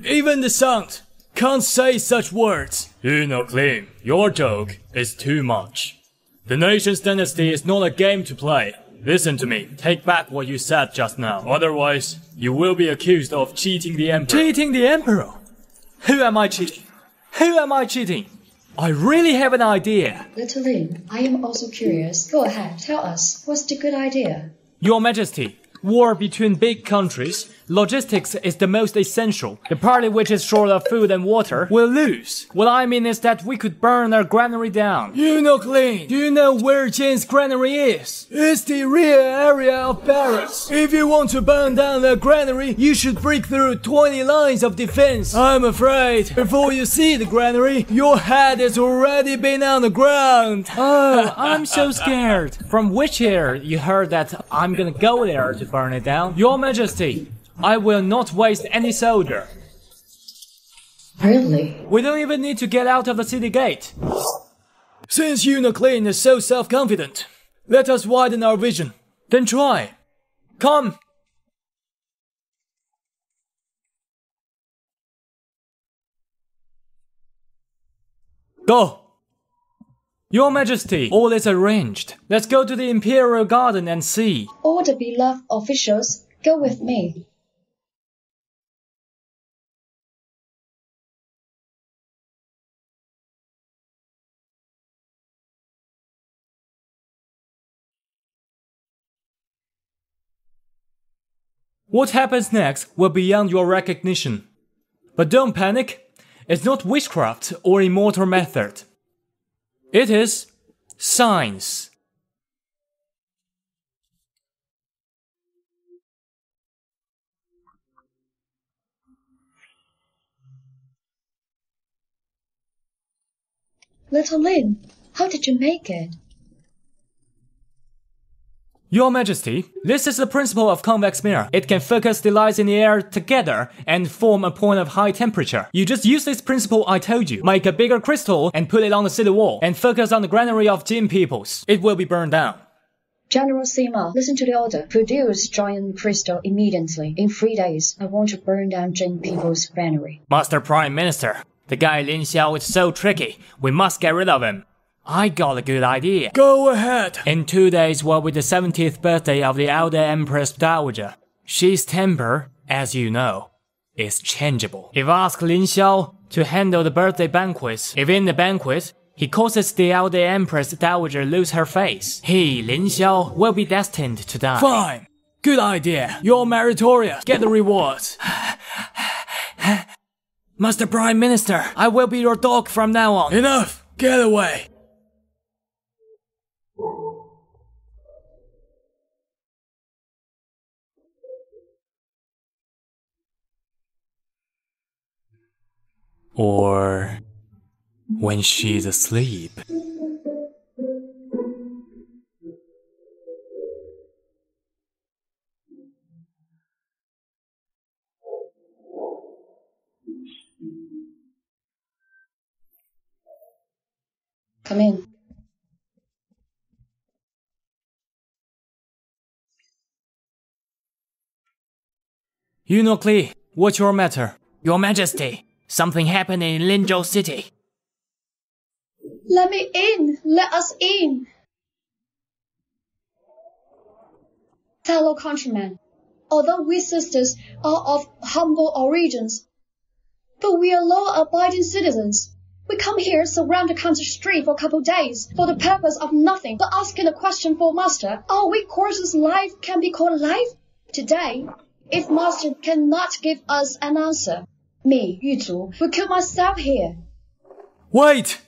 Speaker 3: Even the sound can't say such words.
Speaker 2: Eunuch Li, your joke is too much. The nation's dynasty is not a game to play. Listen to me, take back what you said just now. Otherwise, you will be accused of cheating the Emperor.
Speaker 3: Cheating the Emperor?
Speaker 2: Who am I cheating? Who am I cheating? I really have an idea.
Speaker 1: Little Lin, I am also curious. Go ahead, tell us. What's the good idea?
Speaker 2: Your Majesty, war between big countries, logistics is the most essential. The party which is short of food and water will lose. What I mean is that we could burn their granary down.
Speaker 3: Eunuch Li, do you know where Jin's granary is? It's the rear area of Paris. If you want to burn down their granary, you should break through 20 lines of defense. I'm afraid, before you see the granary, your head has already been on the ground.
Speaker 2: Oh, I'm so scared. From which ear you heard that I'm gonna go there to burn it down? Your Majesty, I will not waste any soldier.
Speaker 1: Really?
Speaker 2: We don't even need to get out of the city gate.
Speaker 3: Since Eunuch Li is so self-confident, let us widen our vision.
Speaker 2: Then try. Come. Go. Your Majesty, all is arranged. Let's go to the Imperial Garden and see.
Speaker 1: All the beloved officials, go with me.
Speaker 2: What happens next will be beyond your recognition. But don't panic. It's not witchcraft or immortal method. It is science.
Speaker 1: Little Lin, how did you make it?
Speaker 2: Your Majesty, this is the principle of convex mirror. It can focus the lights in the air together and form a point of high temperature. You just use this principle I told you. Make a bigger crystal and put it on the city wall and focus on the granary of Jin peoples. It will be burned down.
Speaker 1: General Sima, listen to the order. Produce giant crystal immediately. In 3 days, I want to burn down Jin people's granary.
Speaker 2: Master Prime Minister, the guy Lin Xiao is so tricky. We must get rid of him. I got a good idea.
Speaker 3: Go ahead.
Speaker 2: In 2 days will be the 70th birthday of the elder Empress Dowager. She's temper, as you know, is changeable. If ask Lin Xiao to handle the birthday banquet, if in the banquet, he causes the elder Empress Dowager lose her face, he, Lin Xiao, will be destined to die.
Speaker 3: Fine. Good idea. You're meritorious. Get the reward.
Speaker 2: Master Prime Minister, I will be your dog from now on.
Speaker 3: Enough. Get away.
Speaker 2: Or when she's asleep.
Speaker 1: Come in.
Speaker 2: Eunuch Li, what's your matter? Your Majesty, something happened in Linzhou City.
Speaker 4: Let me in! Let us in! Fellow countrymen, although we sisters are of humble origins, but we are law-abiding citizens. We come here, surround the country street for a couple days, for the purpose of nothing but asking a question for Master. Our weak horse's life can be called life? Today, if Master cannot give us an answer, me, Yuzu, will kill myself here.
Speaker 3: Wait!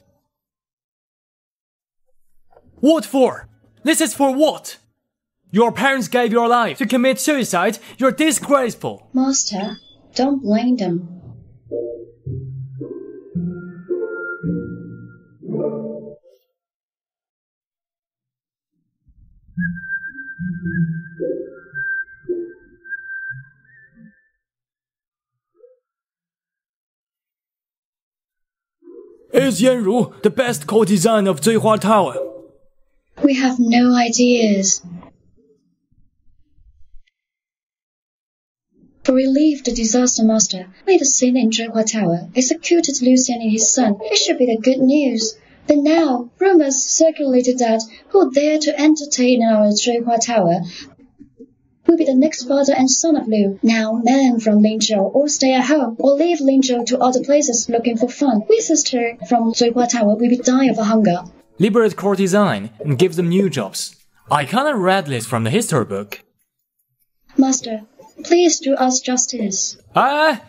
Speaker 3: What for? This is for what? Your parents gave your life to commit suicide. You're disgraceful.
Speaker 1: Master, don't blame them.
Speaker 3: Is Yanru the best courtesan of Zuihua Tower?
Speaker 1: We have no ideas. For relief, the disaster master made a scene in Zhuihua Tower, executed Lucian and his son. It should be the good news. But now, rumors circulated that who dare to entertain in our Zhuihua Tower will be the next father and son of Liu. Now, men from Linzhou all stay at home or leave Linzhou to other places looking for fun. We sister from Zhuihua Tower will be dying of hunger.
Speaker 2: Liberate courtesan and give them new jobs. I kinda read this from the history book.
Speaker 1: Master, please do us justice.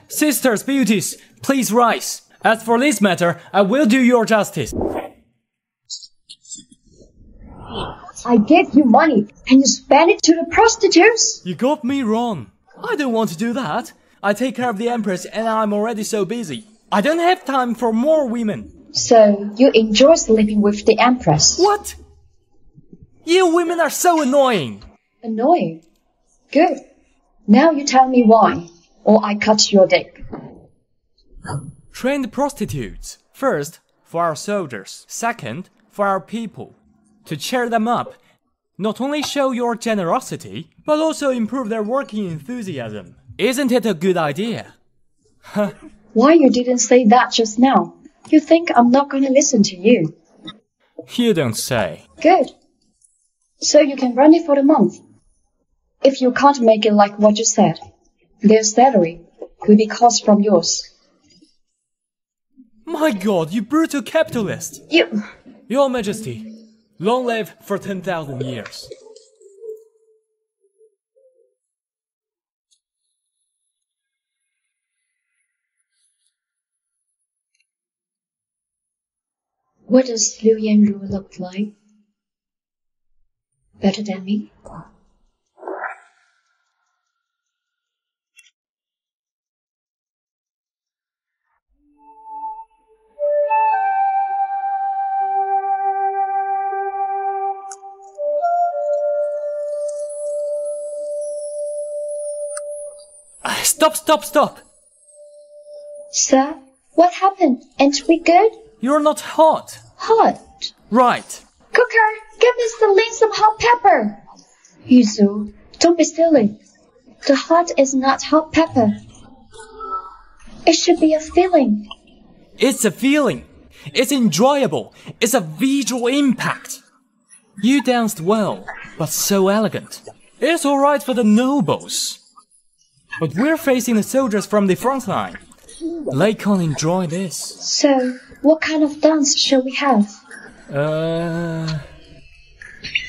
Speaker 2: Sisters, beauties, please rise. As for this matter, I will do your justice.
Speaker 4: I gave you money, and you spent it to the prostitutes?
Speaker 3: You got me wrong. I don't want to do that. I take care of the Empress and I'm already so busy. I don't have time for more women.
Speaker 4: So, you enjoy sleeping with the Empress?
Speaker 3: What? You women are so annoying.
Speaker 4: Annoying? Good. Now you tell me why, or I cut your dick.
Speaker 2: Trained prostitutes. First, for our soldiers. Second, for our people. To cheer them up. Not only show your generosity, but also improve their working enthusiasm. Isn't it a good idea?
Speaker 4: Why you didn't say that just now? You think I'm not gonna listen to you?
Speaker 2: You don't say.
Speaker 4: Good. So you can run it for the month. If you can't make it like what you said, their salary will be cut from yours.
Speaker 3: My god, you brutal capitalist! Your Majesty, long live for 10,000 years.
Speaker 1: What does Liu Yanru look like? Better than me?
Speaker 2: Stop!
Speaker 4: Sir, what happened? Ain't we good?
Speaker 2: You're not hot.
Speaker 4: Hot.
Speaker 2: Right.
Speaker 4: Cooker, give Mr. Lin some hot pepper. Yuzu, don't be silly. The hot is not hot pepper. It should be a feeling.
Speaker 2: It's a feeling. It's enjoyable. It's a visual impact. You danced well, but so elegant. It's alright for the nobles. But we're facing the soldiers from the front line. They can't enjoy this.
Speaker 4: So, what kind of dance shall we have?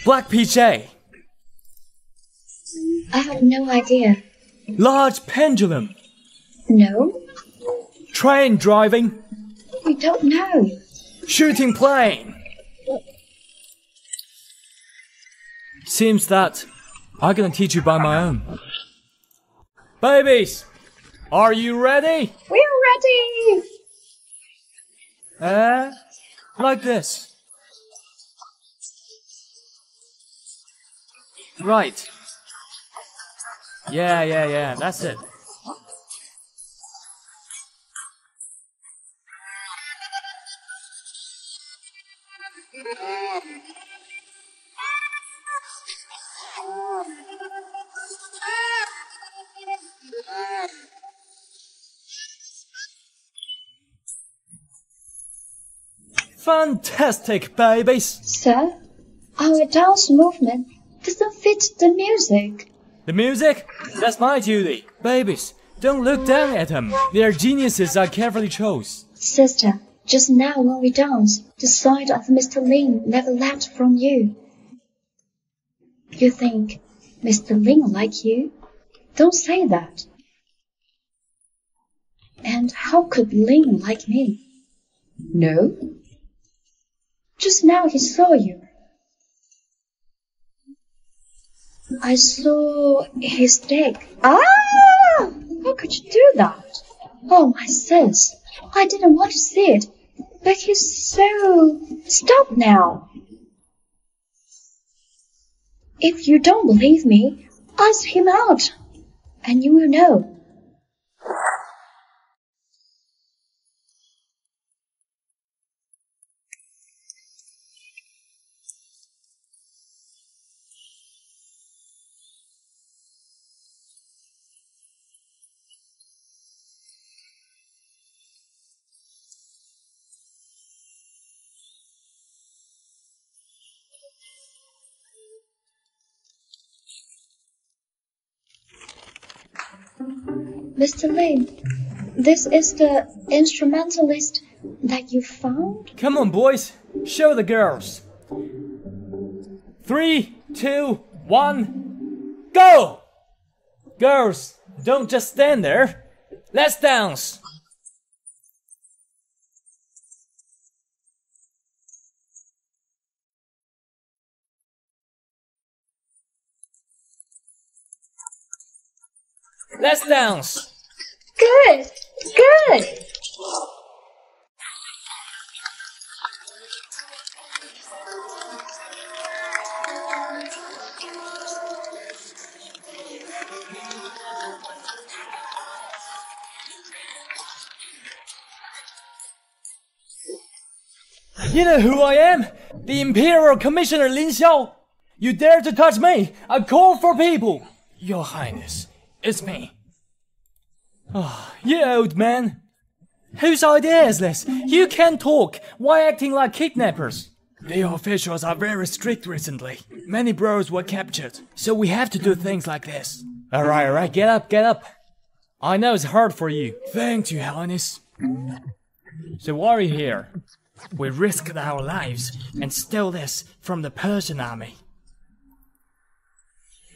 Speaker 2: Black PJ.
Speaker 4: I have no idea.
Speaker 2: Large pendulum.
Speaker 4: No?
Speaker 2: Train driving.
Speaker 4: We don't know.
Speaker 2: Shooting plane. Seems that I'm gonna teach you by my own. Babies, are you ready?
Speaker 4: We're ready!
Speaker 2: Like this. Right. Yeah, that's it. Fantastic, babies!
Speaker 4: Sir, our dance movement doesn't fit the music.
Speaker 2: The music? That's my duty. Babies, don't look down at them. Their geniuses I carefully chose.
Speaker 4: Sister, just now when we danced, the sight of Mr. Lin never left from you. You think Mr. Lin like you? Don't say that. And how could Lin like me? No? Just now he saw you. I saw his dick. Ah! How could you do that? Oh, my sis. I didn't want to see it. But he's so... Stop now. If you don't believe me, ask him out. And you will know. Mr. Lin, this is the instrumentalist that you found?
Speaker 2: Come on, boys. Show the girls. 3, 2, 1, go! Girls, don't just stand there. Let's dance. Let's dance.
Speaker 4: Good, good.
Speaker 2: You know who I am? The Imperial Commissioner Lin Xiao. You dare to touch me? I call for people. Your Highness, it's me. Oh, you old man. Whose idea is this? You can't talk. Why acting like kidnappers? The officials are very strict recently. Many bros were captured, so we have to do things like this. Alright, get up. I know it's hard for you. Thank you, Highness. So why are you here? We risked our lives and stole this from the Persian army.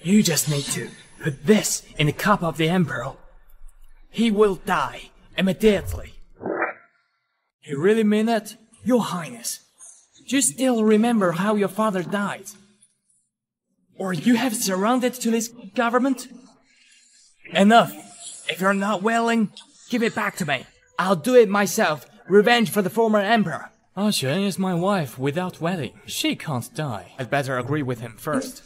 Speaker 2: You just need to put this in the cup of the Emperor. He will die immediately. You really mean it? Your Highness, do you still remember how your father died? Or you have surrendered to this government? Enough! If you're not willing, give it back to me. I'll do it myself. Revenge for the former emperor. Xuan is my wife without wedding. She can't die. I'd better agree with him first.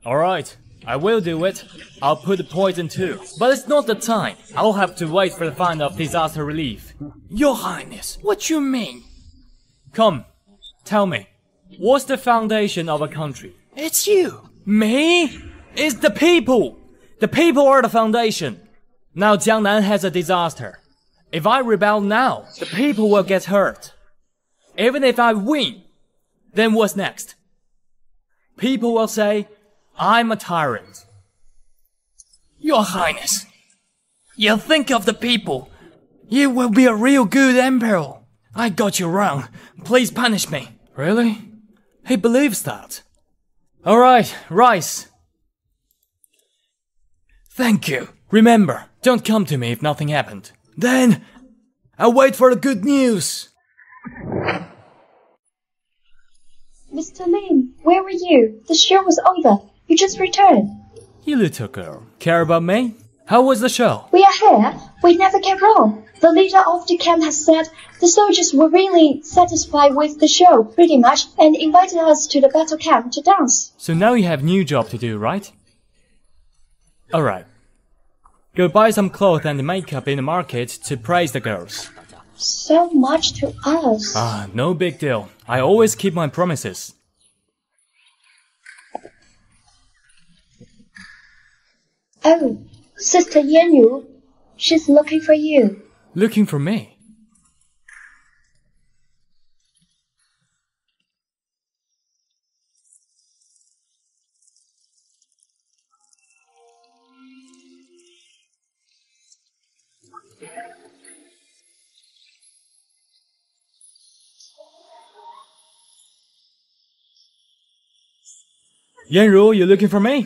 Speaker 2: Alright, I will do it. I'll put the poison too. But it's not the time. I'll have to wait for the fund of disaster relief. Your Highness, what you mean? Come, tell me. What's the foundation of a country? It's you. Me? It's the people. The people are the foundation. Now Jiangnan has a disaster. If I rebel now, the people will get hurt. Even if I win, then what's next? People will say, I'm a tyrant. Your Highness, you think of the people. You will be a real good emperor. I got you wrong. Please punish me. Really? He believes that. Alright, rice. Thank you. Remember, don't come to me if nothing happened. Then, I'll wait for the good news.
Speaker 4: Mr. Lin, where were you? The show was over. You just returned.
Speaker 2: You little girl, care about me? How was the show?
Speaker 4: We are here. We never get wrong. The leader of the camp has said the soldiers were really satisfied with the show, pretty much, and invited us to the battle camp to dance.
Speaker 2: So now you have new job to do, right? Alright. Go buy some clothes and makeup in the market to praise the girls.
Speaker 4: So much to us.
Speaker 2: No big deal. I always keep my promises.
Speaker 4: Oh, Sister Eunuch. She's looking for you.
Speaker 2: Looking for me? Yanru, you looking for me?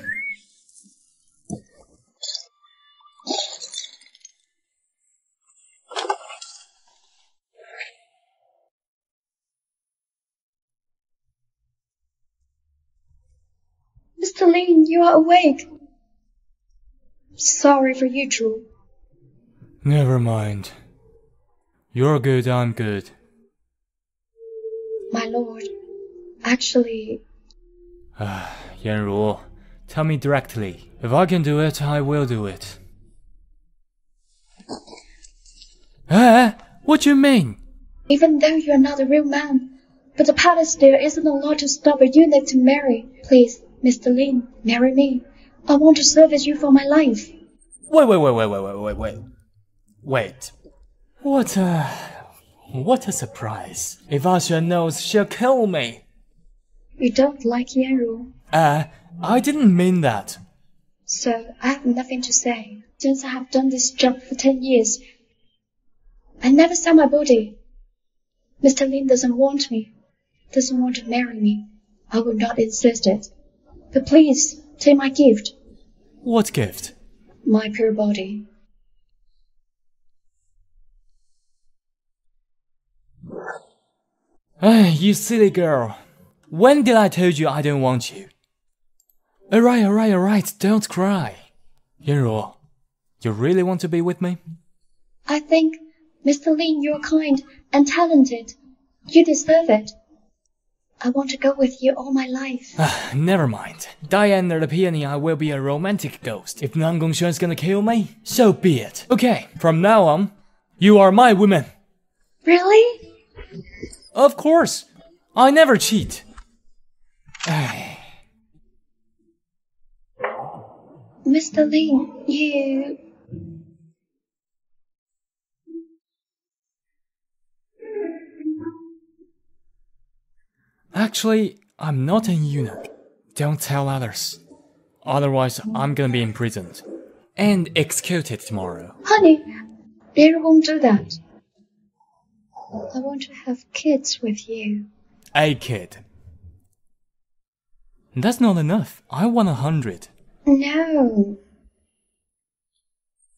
Speaker 4: Mr. Lin, you are awake. Sorry for you, Drew.
Speaker 2: Never mind. You're good, I'm good.
Speaker 4: My lord, actually...
Speaker 2: Yanru, tell me directly. If I can do it, I will do it. What you mean?
Speaker 4: Even though you're not a real man, but the palace there isn't a law to stop a eunuch to marry. Please, Mr. Lin, marry me. I want to serve as you for my life.
Speaker 2: Wait. What a surprise. If Asha knows, she'll kill me.
Speaker 4: You don't like Yanru?
Speaker 2: I didn't mean that.
Speaker 4: So, I have nothing to say. Since I have done this job for 10 years, I never sell my body. Mr. Lin doesn't want me, doesn't want to marry me. I will not insist it. But please, take my gift.
Speaker 2: What gift?
Speaker 4: My pure body.
Speaker 2: You silly girl. When did I tell you I don't want you? Alright, don't cry. Yanru, you really want to be with me?
Speaker 4: I think, Mr. Lin, you're kind and talented. You deserve it. I want to go with you all my life.
Speaker 2: Never mind. Die under the peony, I will be a romantic ghost. If Nan Gongxuan's gonna kill me, so be it. Okay, from now on, you are my woman.
Speaker 4: Really?
Speaker 2: Of course. I never cheat.
Speaker 4: Mr. Lin, you...
Speaker 2: Actually, I'm not an eunuch. Don't tell others. Otherwise, I'm gonna be imprisoned. And executed tomorrow.
Speaker 4: Honey, Dear won't do that. I want to have kids with you.
Speaker 2: A kid. That's not enough. I want 100.
Speaker 4: No.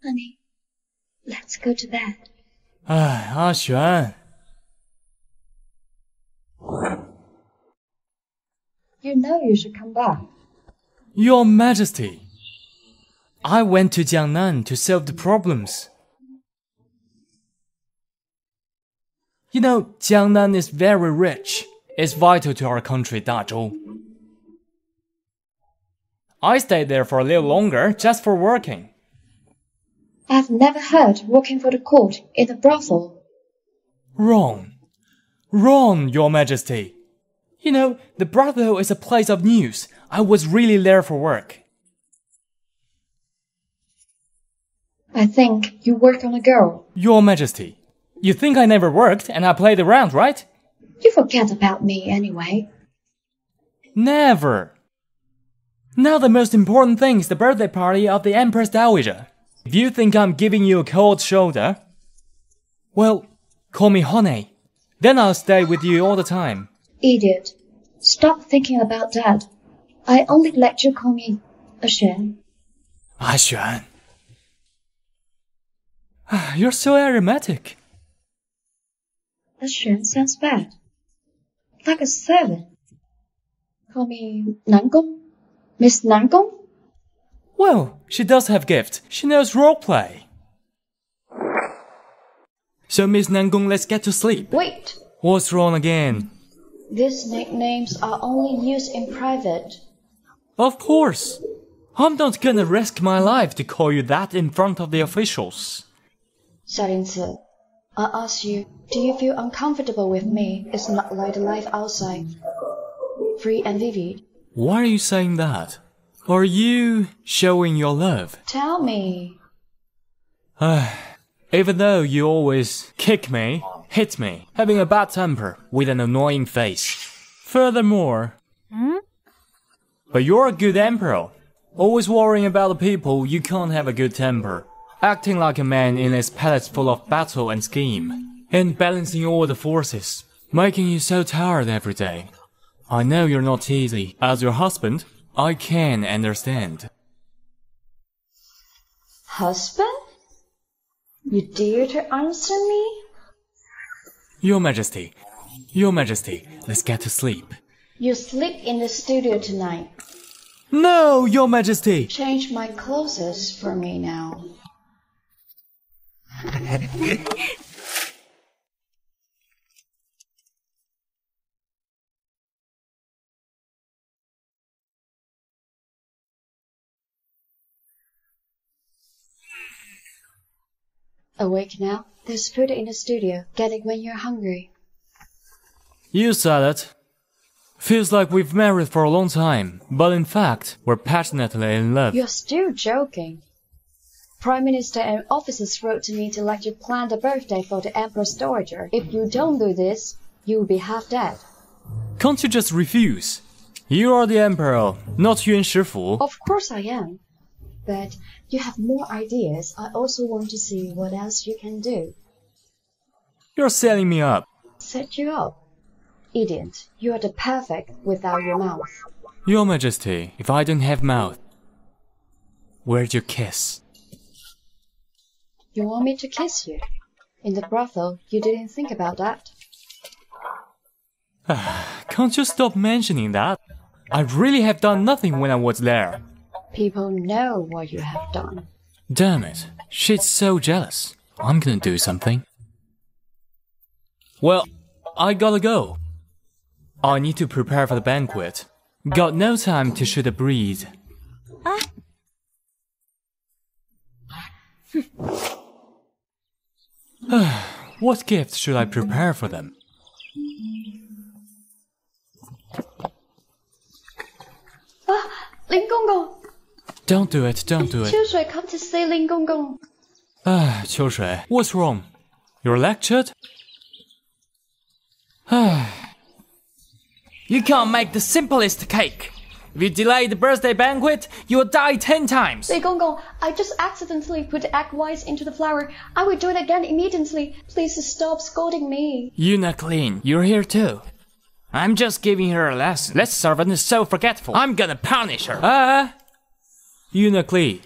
Speaker 4: Honey, let's go to bed.
Speaker 2: Xuan.
Speaker 4: You know you should come back.
Speaker 2: Your Majesty. I went to Jiangnan to solve the problems. You know, Jiangnan is very rich. It's vital to our country, Dazhou. I stayed there for a little longer just for working.
Speaker 4: I've never heard working for the court in a brothel.
Speaker 2: Wrong. Wrong, Your Majesty. You know, the brothel is a place of news. I was really there for work.
Speaker 4: I think you work on a girl.
Speaker 2: Your Majesty, you think I never worked and I played around, right?
Speaker 4: You forget about me anyway.
Speaker 2: Never. Now the most important thing is the birthday party of the Empress Dowager. If you think I'm giving you a cold shoulder, well, call me honey. Then I'll stay with you all the time.
Speaker 4: Idiot. Stop thinking about that. I only let you call me a Xuan.
Speaker 2: Xuan. You're so aromatic.
Speaker 4: A Xuan sounds bad. Like a servant. Call me Nangong. Miss Nangong?
Speaker 2: Well, she does have gift. She knows roleplay. So Miss Nangong, let's get to sleep.
Speaker 4: Wait.
Speaker 2: What's wrong again?
Speaker 4: These nicknames are only used in private.
Speaker 2: Of course. I'm not gonna risk my life to call you that in front of the officials.
Speaker 4: Xiaolinci, I ask you, do you feel uncomfortable with me? It's not like the life outside. Free and vivid.
Speaker 2: Why are you saying that? Are you showing your love?
Speaker 4: Tell me.
Speaker 2: Even though you always kick me, hit me, having a bad temper with an annoying face. Furthermore, but you're a good emperor. Always worrying about the people, you can't have a good temper. Acting like a man in his palace full of battle and scheme. And balancing all the forces, making you so tired every day. I know you're not easy. As your husband, I can understand.
Speaker 4: Husband? You dare to answer me?
Speaker 2: Your Majesty, let's get to sleep.
Speaker 4: You sleep in the studio tonight.
Speaker 2: No, Your Majesty!
Speaker 4: Change my clothes for me now. Awake now? There's food in the studio. Get it when you're hungry.
Speaker 2: You said it. Feels like we've married for a long time, but in fact, we're passionately in love.
Speaker 4: You're still joking. Prime Minister and officers wrote to me to let you plan the birthday for the Empress Dowager. If you don't do this, you'll be half dead.
Speaker 2: Can't you just refuse? You are the emperor, not Yuan Shifu.
Speaker 4: Of course I am. But you have more ideas. I also want to see what else you can do.
Speaker 2: You're setting me up.
Speaker 4: Set you up? Idiot, you are the perfect without your mouth.
Speaker 2: Your Majesty, if I don't have mouth, where'd you kiss?
Speaker 4: You want me to kiss you? In the brothel, you didn't think about that.
Speaker 2: Can't you stop mentioning that? I really have done nothing when I was there.
Speaker 4: People know what you have done.
Speaker 2: Damn it, she's so jealous. I'm gonna do something. Well, I gotta go. I need to prepare for the banquet. Got no time to shoot a breeze. What gift should I prepare for them?
Speaker 4: Lin Gong.
Speaker 2: Don't do it, don't do it.
Speaker 4: Qiushui come to see Lin Gong.
Speaker 2: Qiushui, what's wrong? You're lectured? You can't make the simplest cake. If you delay the birthday banquet, you'll die 10 times.
Speaker 4: Lin Gong, I just accidentally put egg whites into the flour. I will do it again immediately. Please stop scolding me.
Speaker 2: Eunuch, you're here too. I'm just giving her a lesson. This servant is so forgetful. I'm gonna punish her. Eunuch,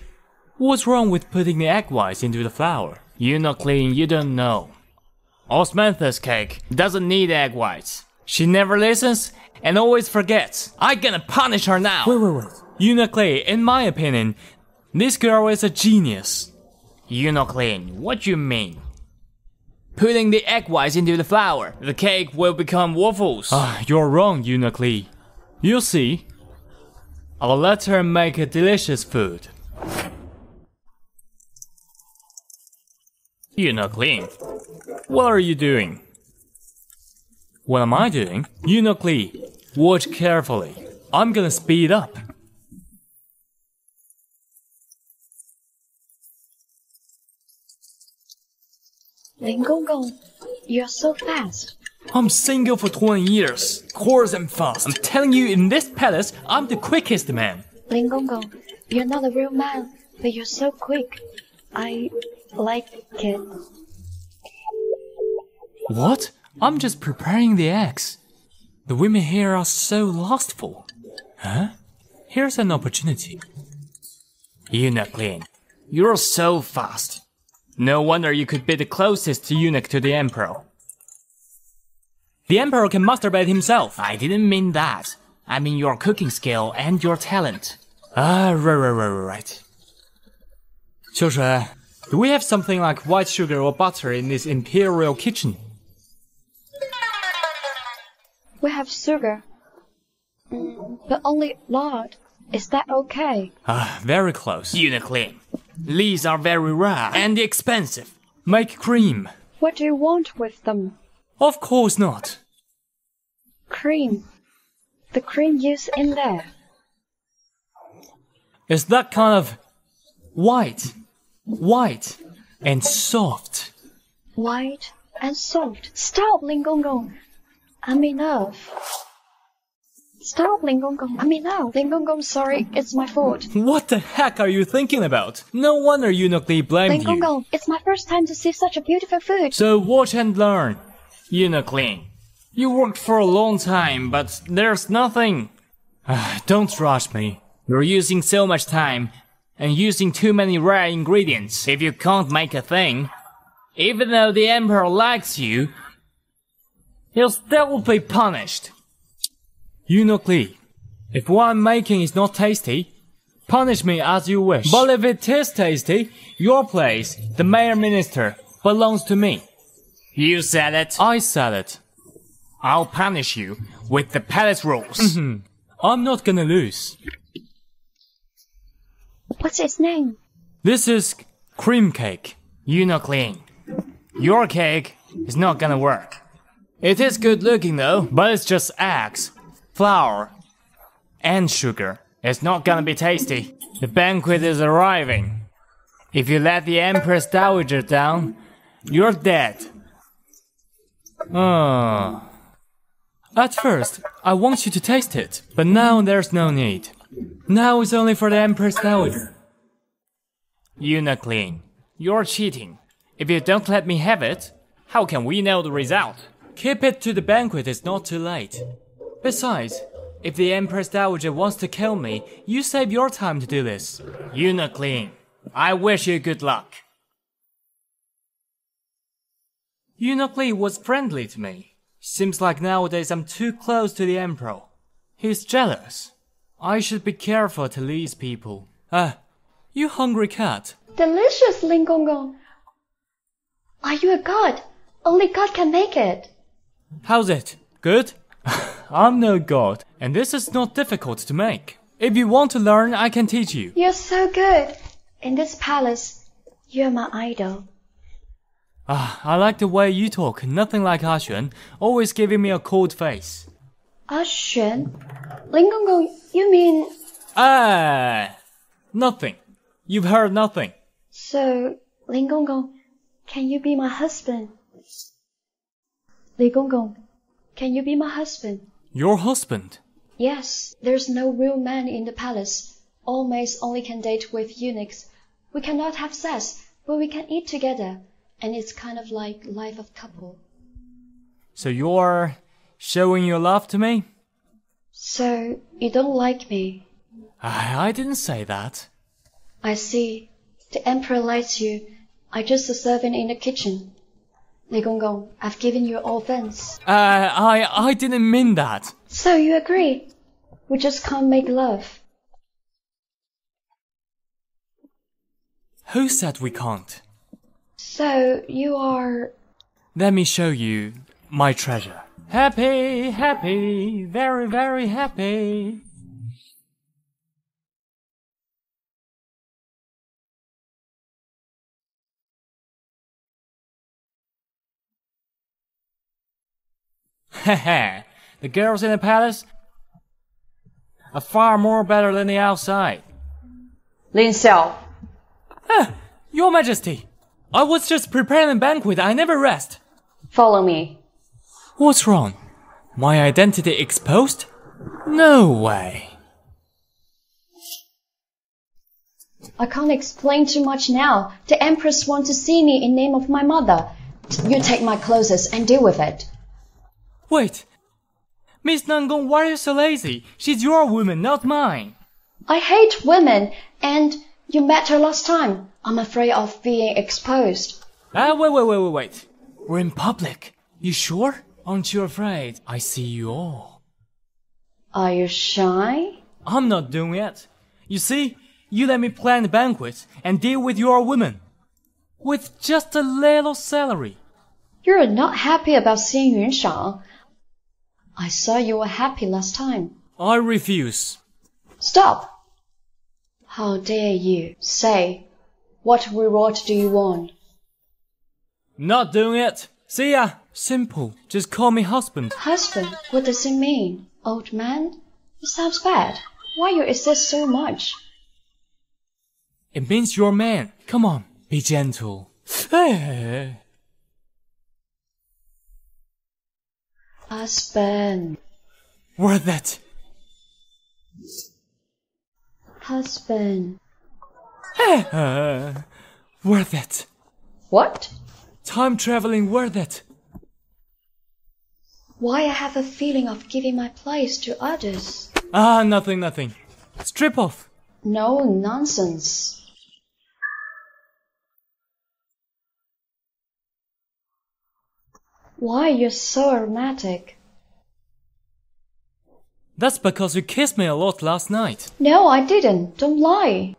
Speaker 2: what's wrong with putting the egg whites into the flour? Eunuch, you don't know. Osmantha's cake doesn't need egg whites. She never listens and always forgets. I'm gonna punish her now. Wait. Eunuch, in my opinion, this girl is a genius. Eunuch, what do you mean? Putting the egg whites into the flour, the cake will become waffles. You're wrong, Eunuch. You'll see. I'll let her make a delicious food. Eunuch Lee, what are you doing? What am I doing? Eunuch Lee, watch carefully. I'm gonna speed up.
Speaker 4: Lin Gongong, you're so fast.
Speaker 2: I'm single for 20 years. Of course I'm fast. I'm telling you, in this palace, I'm the quickest man.
Speaker 4: Lin Gongong, you're not a real man, but you're so quick. I like it.
Speaker 2: What? I'm just preparing the eggs. The women here are so lustful. Huh? Here's an opportunity. Eunuch Lee, you're so fast. No wonder you could be the closest eunuch to the emperor. The emperor can masturbate himself. I didn't mean that. I mean your cooking skill and your talent. Right. 秋水, do we have something like white sugar or butter in this imperial kitchen?
Speaker 4: We have sugar, but only lard. Is that okay?
Speaker 2: Very close. Eunuch Lee. These are very rare and expensive. Make cream.
Speaker 4: What do you want with them?
Speaker 2: Of course not.
Speaker 4: Cream. The cream used in there.
Speaker 2: It's that kind of white and soft.
Speaker 4: White and soft. Stop, Lin Gongong. I'm enough. Stop, Lin Gongong. I'm enough. Lin Gongong, sorry, it's my fault.
Speaker 2: What the heck are you thinking about? No wonder Eunuch Lee blamed
Speaker 4: Lin
Speaker 2: you.
Speaker 4: Gongong, it's my first time to see such a beautiful food.
Speaker 2: So watch and learn. Eunuch Lee, you worked for a long time, but there's nothing. Don't rush me. You're using so much time and using too many rare ingredients. If you can't make a thing, even though the emperor likes you, he'll still be punished. Eunuch Lee, if what I'm making is not tasty, punish me as you wish. But if it is tasty, your place, the mayor minister, belongs to me. You said it. I said it. I'll punish you with the palace rules. I'm not gonna lose.
Speaker 4: What's its name?
Speaker 2: This is cream cake. Eunuch Lee, your cake is not gonna work. It is good looking though, but it's just eggs, flour, and sugar. It's not gonna be tasty. The banquet is arriving. If you let the Empress Dowager down, you're dead. At first, I want you to taste it, but now there's no need. Now it's only for the Empress Dowager. Eunuch Lee, you're cheating. If you don't let me have it, how can we know the result? Keep it to the banquet, it's not too late. Besides, if the Empress Dowager wants to kill me, you save your time to do this. Eunuch Lee, I wish you good luck. Eunuch Lee was friendly to me. Seems like nowadays I'm too close to the Emperor. He's jealous. I should be careful to these people. You hungry cat.
Speaker 4: Delicious, Lin Gongong. Are you a god? Only God can make it.
Speaker 2: How's it? Good? I'm no god, and this is not difficult to make. If you want to learn, I can teach you.
Speaker 4: You're so good. In this palace, you're my idol.
Speaker 2: I like the way you talk, nothing like Xuan, always giving me a cold face.
Speaker 4: Xuan? Lin Gongong, you mean...
Speaker 2: Nothing. You've heard nothing.
Speaker 4: So, Lin Gongong, can you be my husband? Lin Gongong, can you be my husband?
Speaker 2: Your husband?
Speaker 4: Yes, there's no real man in the palace. All maids only can date with eunuchs. We cannot have sex, but we can eat together. And it's kind of like life of couple.
Speaker 2: So you're showing your love to me?
Speaker 4: So, you don't like me?
Speaker 2: I didn't say that.
Speaker 4: I see. The emperor likes you. I just a servant in the kitchen. Lin Gongong, I've given you all offense.
Speaker 2: I didn't mean that.
Speaker 4: So you agree? We just can't make love.
Speaker 2: Who said we can't?
Speaker 4: So you are...
Speaker 2: Let me show you my treasure. Happy, happy, very, very happy. Heh, the girls in the palace are far more better than the outside.
Speaker 5: Lin Xiao.
Speaker 2: Your Majesty, I was just preparing a banquet, I never rest.
Speaker 5: Follow me.
Speaker 2: What's wrong? My identity exposed? No way.
Speaker 4: I can't explain too much now. The Empress wants to see me in name of my mother. You take my clothes and deal with it.
Speaker 2: Wait. Miss Nangong, why are you so lazy? She's your woman, not mine.
Speaker 4: I hate women, and you met her last time. I'm afraid of being exposed.
Speaker 2: Wait. We're in public. You sure? Aren't you afraid? I see you all.
Speaker 4: Are you shy?
Speaker 2: I'm not doing it. You see, you let me plan the banquet and deal with your woman. With just a little salary.
Speaker 4: You're not happy about seeing Yunshan. I saw you were happy last time.
Speaker 2: I refuse.
Speaker 4: Stop! How dare you? Say, what reward do you want?
Speaker 2: Not doing it. See ya. Simple. Just call me husband.
Speaker 4: Husband? What does it mean? Old man? It sounds bad. Why you insist so much?
Speaker 2: It means you're man. Come on. Be gentle.
Speaker 4: Husband.
Speaker 2: Worth it.
Speaker 4: Husband.
Speaker 2: Worth it.
Speaker 4: What?
Speaker 2: Time traveling worth it.
Speaker 4: Why I have a feeling of giving my place to others?
Speaker 2: Nothing. Strip off.
Speaker 4: No nonsense. Why you're so aromatic?
Speaker 2: That's because you kissed me a lot last night.
Speaker 4: No, I didn't. Don't lie.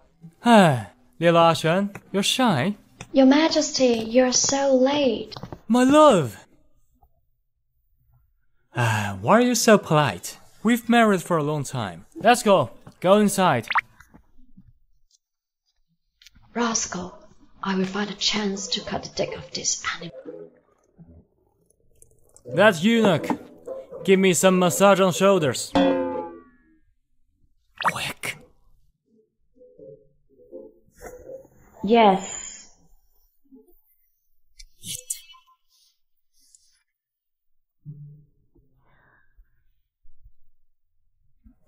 Speaker 2: Little Ashen, you're shy.
Speaker 4: Your Majesty, you're so late.
Speaker 2: My love. Why are you so polite? We've married for a long time. Let's go. Go inside.
Speaker 4: Rascal, I will find a chance to cut the dick of this animal.
Speaker 2: That's Eunuch. Give me some massage on shoulders. Quick.
Speaker 5: Yes.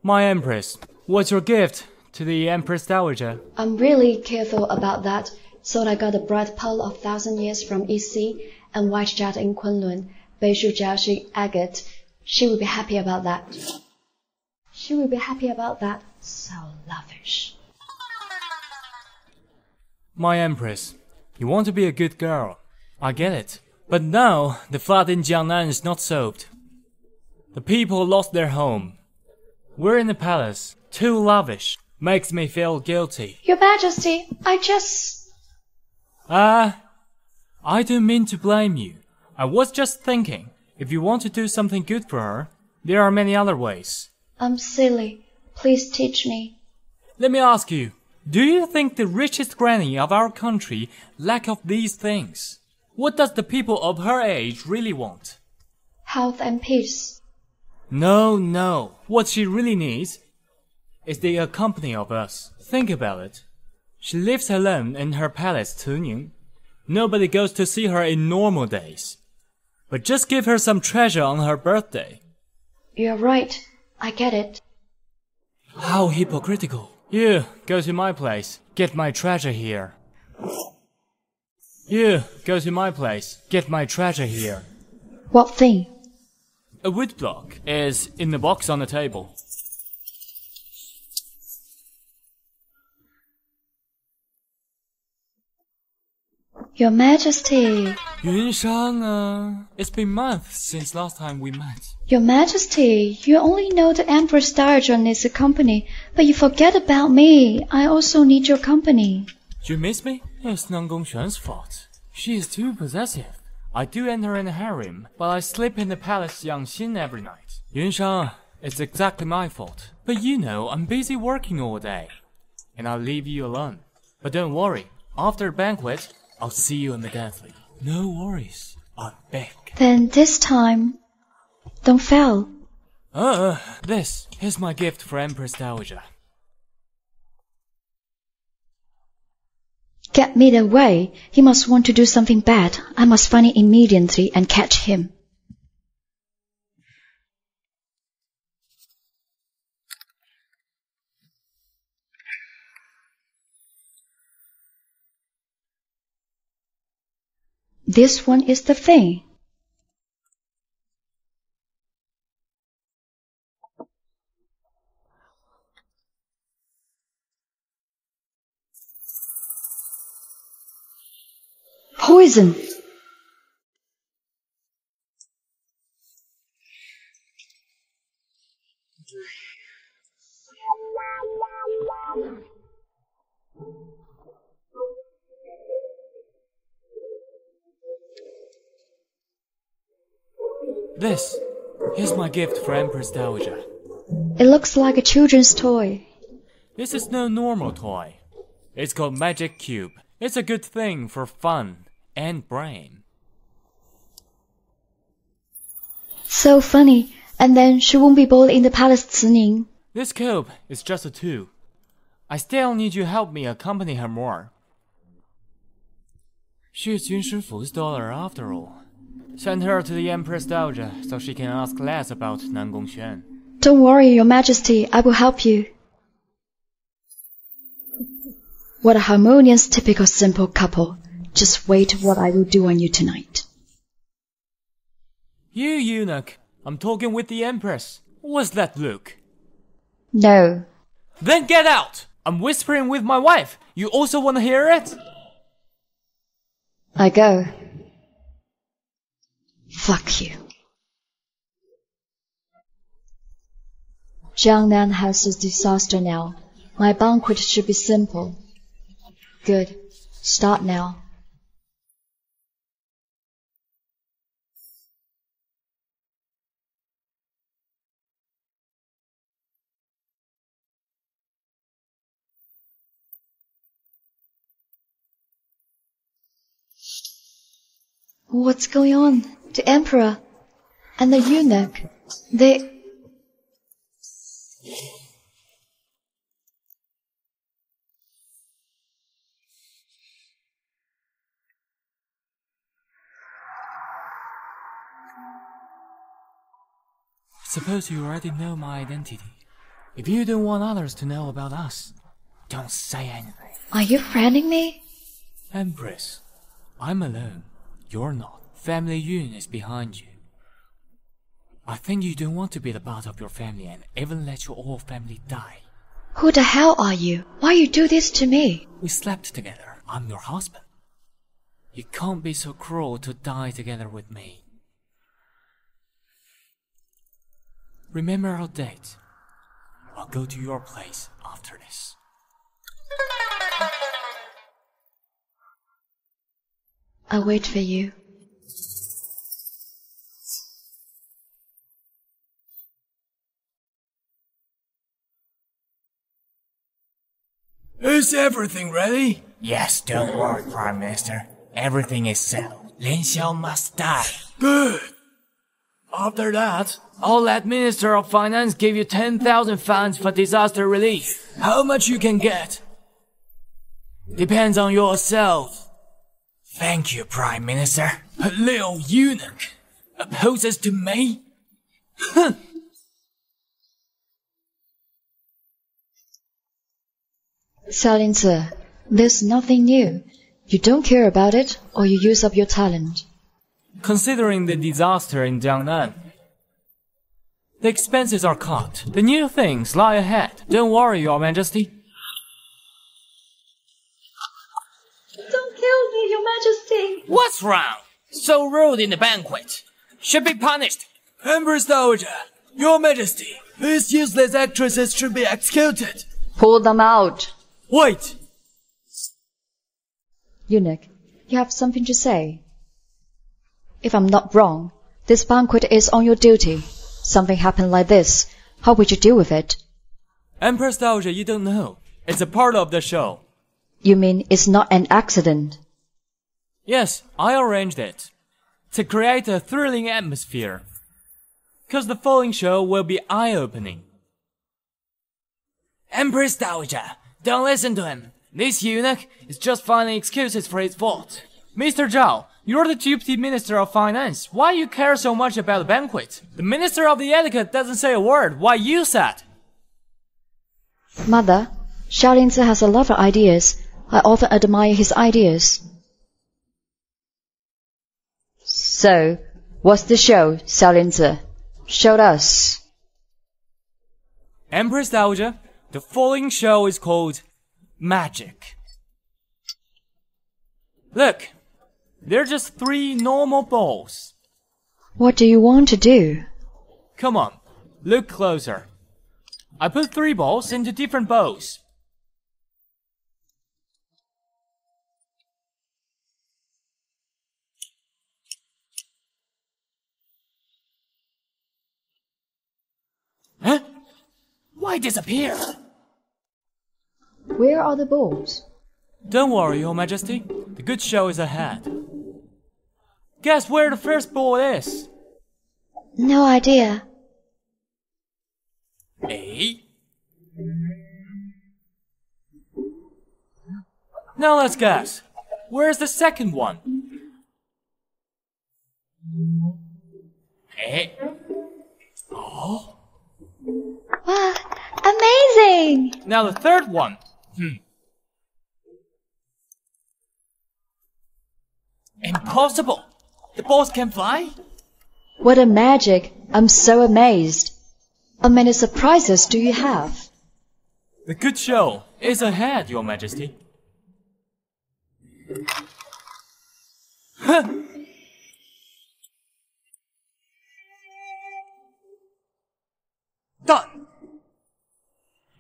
Speaker 2: My Empress, what's your gift to the Empress Dowager?
Speaker 4: I'm really careful about that, so I got a bright pearl of 1,000 years from EC and white jet in Kunlun, Beishu Jiaoxi agate. She will be happy about that. She will be happy about that. So lavish.
Speaker 2: My Empress, you want to be a good girl. I get it. But now, the flood in Jiangnan is not solved. The people lost their home. We're in the palace. Too lavish. Makes me feel guilty.
Speaker 4: Your Majesty, I just...
Speaker 2: I don't mean to blame you. I was just thinking, if you want to do something good for her, there are many other ways.
Speaker 4: I'm silly. Please teach me.
Speaker 2: Let me ask you, do you think the richest granny of our country lack of these things? What does the people of her age really want?
Speaker 4: Health and peace.
Speaker 2: No. What she really needs is the company of us. Think about it. She lives alone in her palace, Tuning. Nobody goes to see her in normal days. But just give her some treasure on her birthday.
Speaker 4: You're right. I get it.
Speaker 2: How hypocritical. You, go to my place. Get my treasure here. You, go to my place. Get my treasure here.
Speaker 4: What thing?
Speaker 2: A wood block is in the box on the table.
Speaker 4: Your Majesty.
Speaker 2: Yunshan, it's been months since last time we met.
Speaker 4: Your Majesty, you only know the Empress Dowager needs a company, but you forget about me. I also need your company.
Speaker 2: You miss me? It's Nang Gongxuan's fault. She is too possessive. I do enter in the harem, but I sleep in the palace Yangxin every night. Yunshan, it's exactly my fault. But you know, I'm busy working all day. And I'll leave you alone. But don't worry, after the banquet, I'll see you immediately. No worries, I beg.
Speaker 4: Then this time,
Speaker 6: Don't fail.
Speaker 2: This is my gift for Empress Dowager.
Speaker 6: Get me away. He must want to do something bad. I must find it immediately and catch him. This one is the thing. Poison!
Speaker 2: This is my gift for Empress Dowager.
Speaker 6: It looks like a children's toy.
Speaker 2: This is no normal toy. It's called Magic Cube. It's a good thing for fun and brain.
Speaker 6: So funny. And then she won't be bored in the palace singing.
Speaker 2: This cube is just a tool. I still need you to help me accompany her more. She is Yun Shifu's daughter after all. Send her to the Empress Dowager so she can ask less about Nan Gongxuan.
Speaker 6: Don't worry, Your Majesty, I will help you. What a harmonious, typical, simple couple. Just wait what I will do on you tonight.
Speaker 2: You, Eunuch, I'm talking with the Empress. What's that look?
Speaker 6: No.
Speaker 2: Then get out! I'm whispering with my wife. You also want to hear it?
Speaker 6: I go. Fuck you. Jiangnan has a disaster now. My banquet should be simple. Good. Start now. What's going on? The Emperor and the Eunuch, they...
Speaker 2: Suppose you already know my identity. If you don't want others to know about us, don't say anything.
Speaker 6: Are you threatening me?
Speaker 2: Empress, I'm alone. You're not. Family Yun is behind you. I think you don't want to be the part of your family and even let your whole family die.
Speaker 6: Who the hell are you? Why you do this to me?
Speaker 2: We slept together. I'm your husband. You can't be so cruel to die together with me. Remember our date. I'll go to your place after this.
Speaker 6: I'll wait for you.
Speaker 3: Is everything ready?
Speaker 2: Yes, don't worry, Prime Minister. Everything is settled. Lin Xiao must die.
Speaker 3: Good. After that,
Speaker 2: I'll let Minister of Finance give you 10,000 funds for disaster relief.
Speaker 3: how much you can get?
Speaker 2: Depends on yourself. Thank you, Prime Minister.
Speaker 3: A little eunuch opposes to me?
Speaker 6: Xiaolinzi, there's nothing new. You don't care about it, or you use up your talent.
Speaker 2: Considering the disaster in Jiangnan, the expenses are cut. The new things lie ahead. Don't worry, Your Majesty.
Speaker 6: Don't kill me, Your Majesty!
Speaker 2: What's wrong? So rude in the banquet. Should be punished.
Speaker 3: Empress Dowager, Your Majesty, these useless actresses should be executed.
Speaker 5: Pull them out.
Speaker 3: Wait!
Speaker 6: Eunuch, you have something to say? If I'm not wrong, this banquet is on your duty. Something happened like this. How would you deal with it?
Speaker 2: Empress Dowager, you don't know. It's a part of the show.
Speaker 6: You mean it's not an accident?
Speaker 2: Yes, I arranged it. To create a thrilling atmosphere. cause the following show will be eye-opening. Empress Dowager, don't listen to him. This eunuch is just finding excuses for his fault. Mr. Zhao, you're the Deputy Minister of Finance. Why you care so much about the banquet? The Minister of the Etiquette doesn't say a word. Why you said?
Speaker 6: Mother, Xiaolinzi has a lot of ideas. I often admire his ideas. So, what's the show, Xiaolinzi? Show us.
Speaker 2: Empress Dowager, the following show is called Magic. Look, they're just 3 normal balls.
Speaker 6: What do you want to do?
Speaker 2: Come on, look closer. I put 3 balls into different bowls. Huh? Why disappear?
Speaker 6: Where are the balls?
Speaker 2: Don't worry, Your Majesty. The good show is ahead. Guess where the first ball is?
Speaker 6: No idea.
Speaker 2: A. Now let's guess. Where's the second one? A. Oh.
Speaker 6: Wow, amazing!
Speaker 2: Now the third one. Impossible! The balls can fly?
Speaker 6: What a magic! I'm so amazed. How many surprises do you have?
Speaker 2: The good show is ahead, Your Majesty. Done!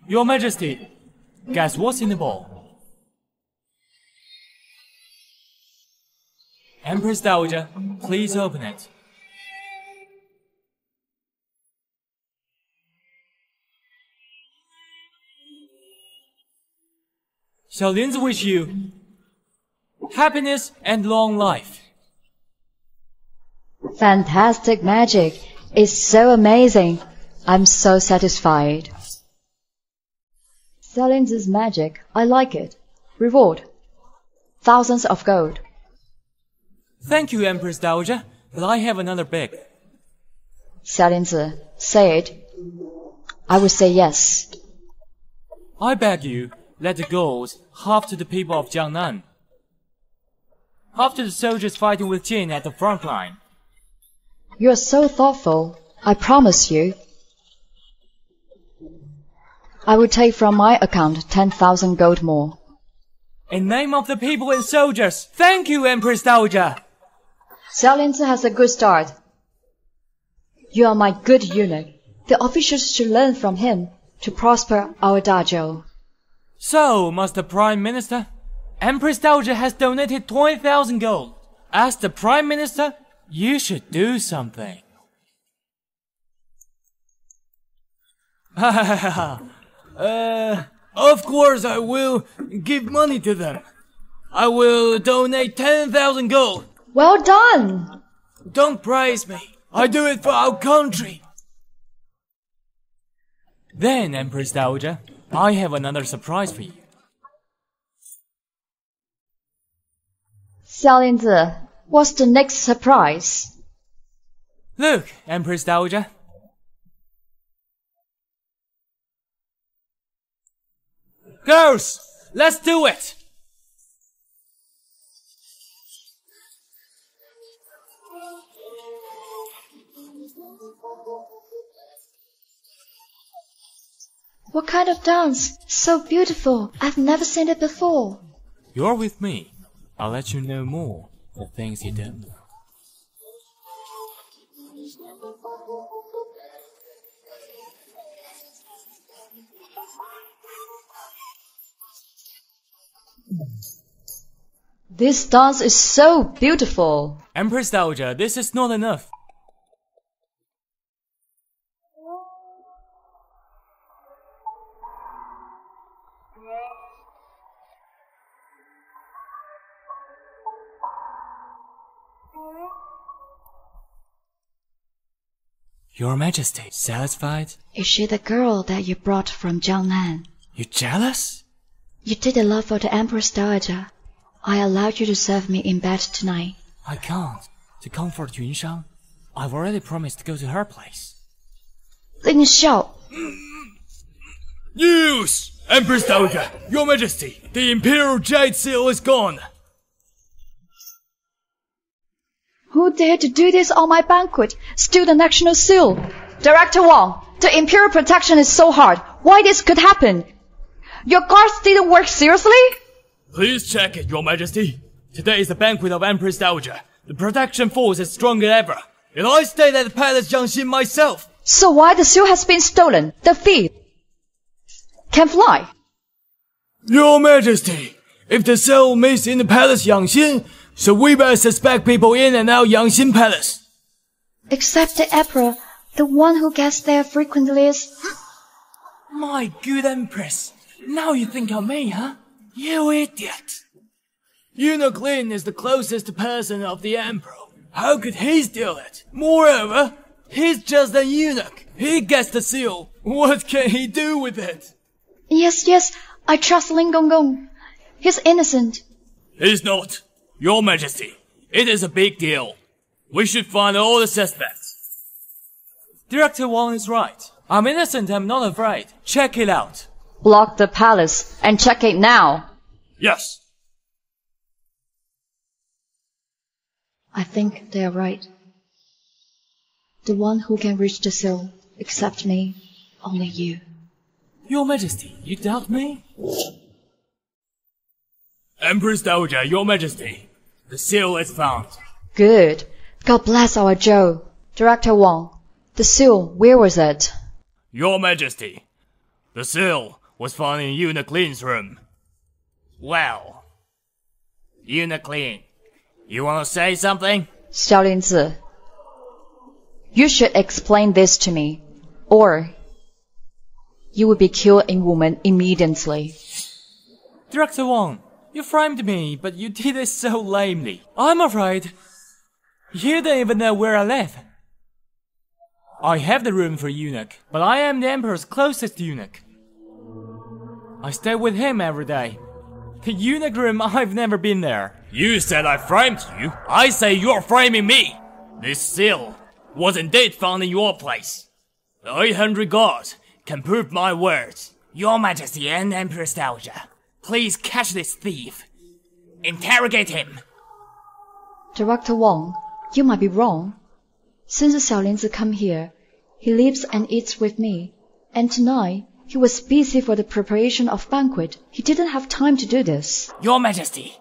Speaker 2: Your Majesty, guess what's in the ball? Empress Dowager, please open it. Xiaolinzi wish you happiness and long life.
Speaker 6: Fantastic magic! It's so amazing. I'm so satisfied. Xiaolinzi's magic, I like it. Reward: thousands of gold.
Speaker 2: Thank you, Empress Dowager, but I have another beg.
Speaker 6: Xiaolinzi, say it. I will say yes.
Speaker 2: I beg you, let the gold half to the people of Jiangnan, half to the soldiers fighting with Jin at the front line.
Speaker 6: You are so thoughtful. I promise you. I will take from my account 10,000 gold more.
Speaker 2: In name of the people and soldiers, thank you, Empress Dowager!
Speaker 6: Xiaolinzi has a good start. You are my good eunuch. The officials should learn from him to prosper our dajo.
Speaker 2: So, Master Prime Minister, Empress Dowager has donated 20,000 gold. As the Prime Minister, you should do something.
Speaker 3: Of course I will give money to them. I will donate 10,000 gold.
Speaker 6: Well done!
Speaker 3: Don't praise me. I do it for our country.
Speaker 2: Then, Empress Dowager, I have another surprise for you.
Speaker 6: Xiaolinzi, what's the next surprise?
Speaker 2: Look, Empress Dowager. Girls, let's do it!
Speaker 6: What kind of dance? So beautiful. I've never seen it before.
Speaker 2: You're with me. I'll let you know more, the things you don't know.
Speaker 6: This dance is so beautiful.
Speaker 2: Empress Dowager, this is not enough. Your Majesty, satisfied?
Speaker 6: Is she the girl that you brought from Jiangnan?
Speaker 2: You jealous?
Speaker 6: You did a lot for the Empress Dowager. I allowed you to serve me in bed tonight.
Speaker 2: I can't. To comfort Yunshan, I've already promised to go to her place.
Speaker 6: Lin Xiao!
Speaker 3: News! Empress Dowager, Your Majesty, the Imperial Jade Seal is gone.
Speaker 6: Who dared to do this on my banquet? Steal the national seal! Director Wang, the Imperial protection is so hard. Why this could happen? Your guards didn't work seriously?
Speaker 3: Please check it, Your Majesty. Today is the banquet of Empress Dowager. The protection force is stronger than ever. And I stayed at the Palace Yangxin myself.
Speaker 6: So why the seal has been stolen? The thief can fly.
Speaker 3: Your Majesty, if the seal missed in the Palace Yangxin, so we better suspect people in and out Yangxin Palace.
Speaker 6: Except the Emperor, the one who gets there frequently is...
Speaker 2: My good Empress, now you think of me, huh? You idiot!
Speaker 3: Eunuch Lin is the closest person of the Emperor. How could he steal it? Moreover, he's just a eunuch. He gets the seal. What can he do with it?
Speaker 6: Yes, I trust Lin Gongong. He's innocent.
Speaker 3: He's not. Your Majesty, it is a big deal. We should find all the suspects.
Speaker 2: Director Wang is right. I'm innocent, I'm not afraid. Check it out.
Speaker 5: Block the palace and check it now.
Speaker 3: Yes.
Speaker 6: I think they are right. The one who can reach the seal, except me, only you.
Speaker 2: Your Majesty, you doubt me?
Speaker 3: Empress Dowager, Your Majesty, the seal is found.
Speaker 6: Good. God bless our Zhou. Director Wang, the seal, where was it?
Speaker 3: Your Majesty, the seal was found in Eunuch Lin's room.
Speaker 2: Well, Eunuch Lin, you want to say something?
Speaker 5: Xiao Linzi, you should explain this to me, or you will be killed in woman immediately.
Speaker 2: Director Wang, you framed me, but you did it so lamely. I'm afraid you don't even know where I live. I have the room for Eunuch, but I am the Emperor's closest eunuch. I stay with him every day. The eunuch room, I've never been there.
Speaker 3: You said I framed you. I say you're framing me. This seal was indeed found in your place. The 800 guards can prove my words.
Speaker 2: Your Majesty and Empress Dowager, please catch this thief. Interrogate him.
Speaker 6: Director Wang, you might be wrong. Since Xiao Linzi come here, he lives and eats with me. And tonight, he was busy for the preparation of banquet. He didn't have time to do this.
Speaker 2: Your Majesty,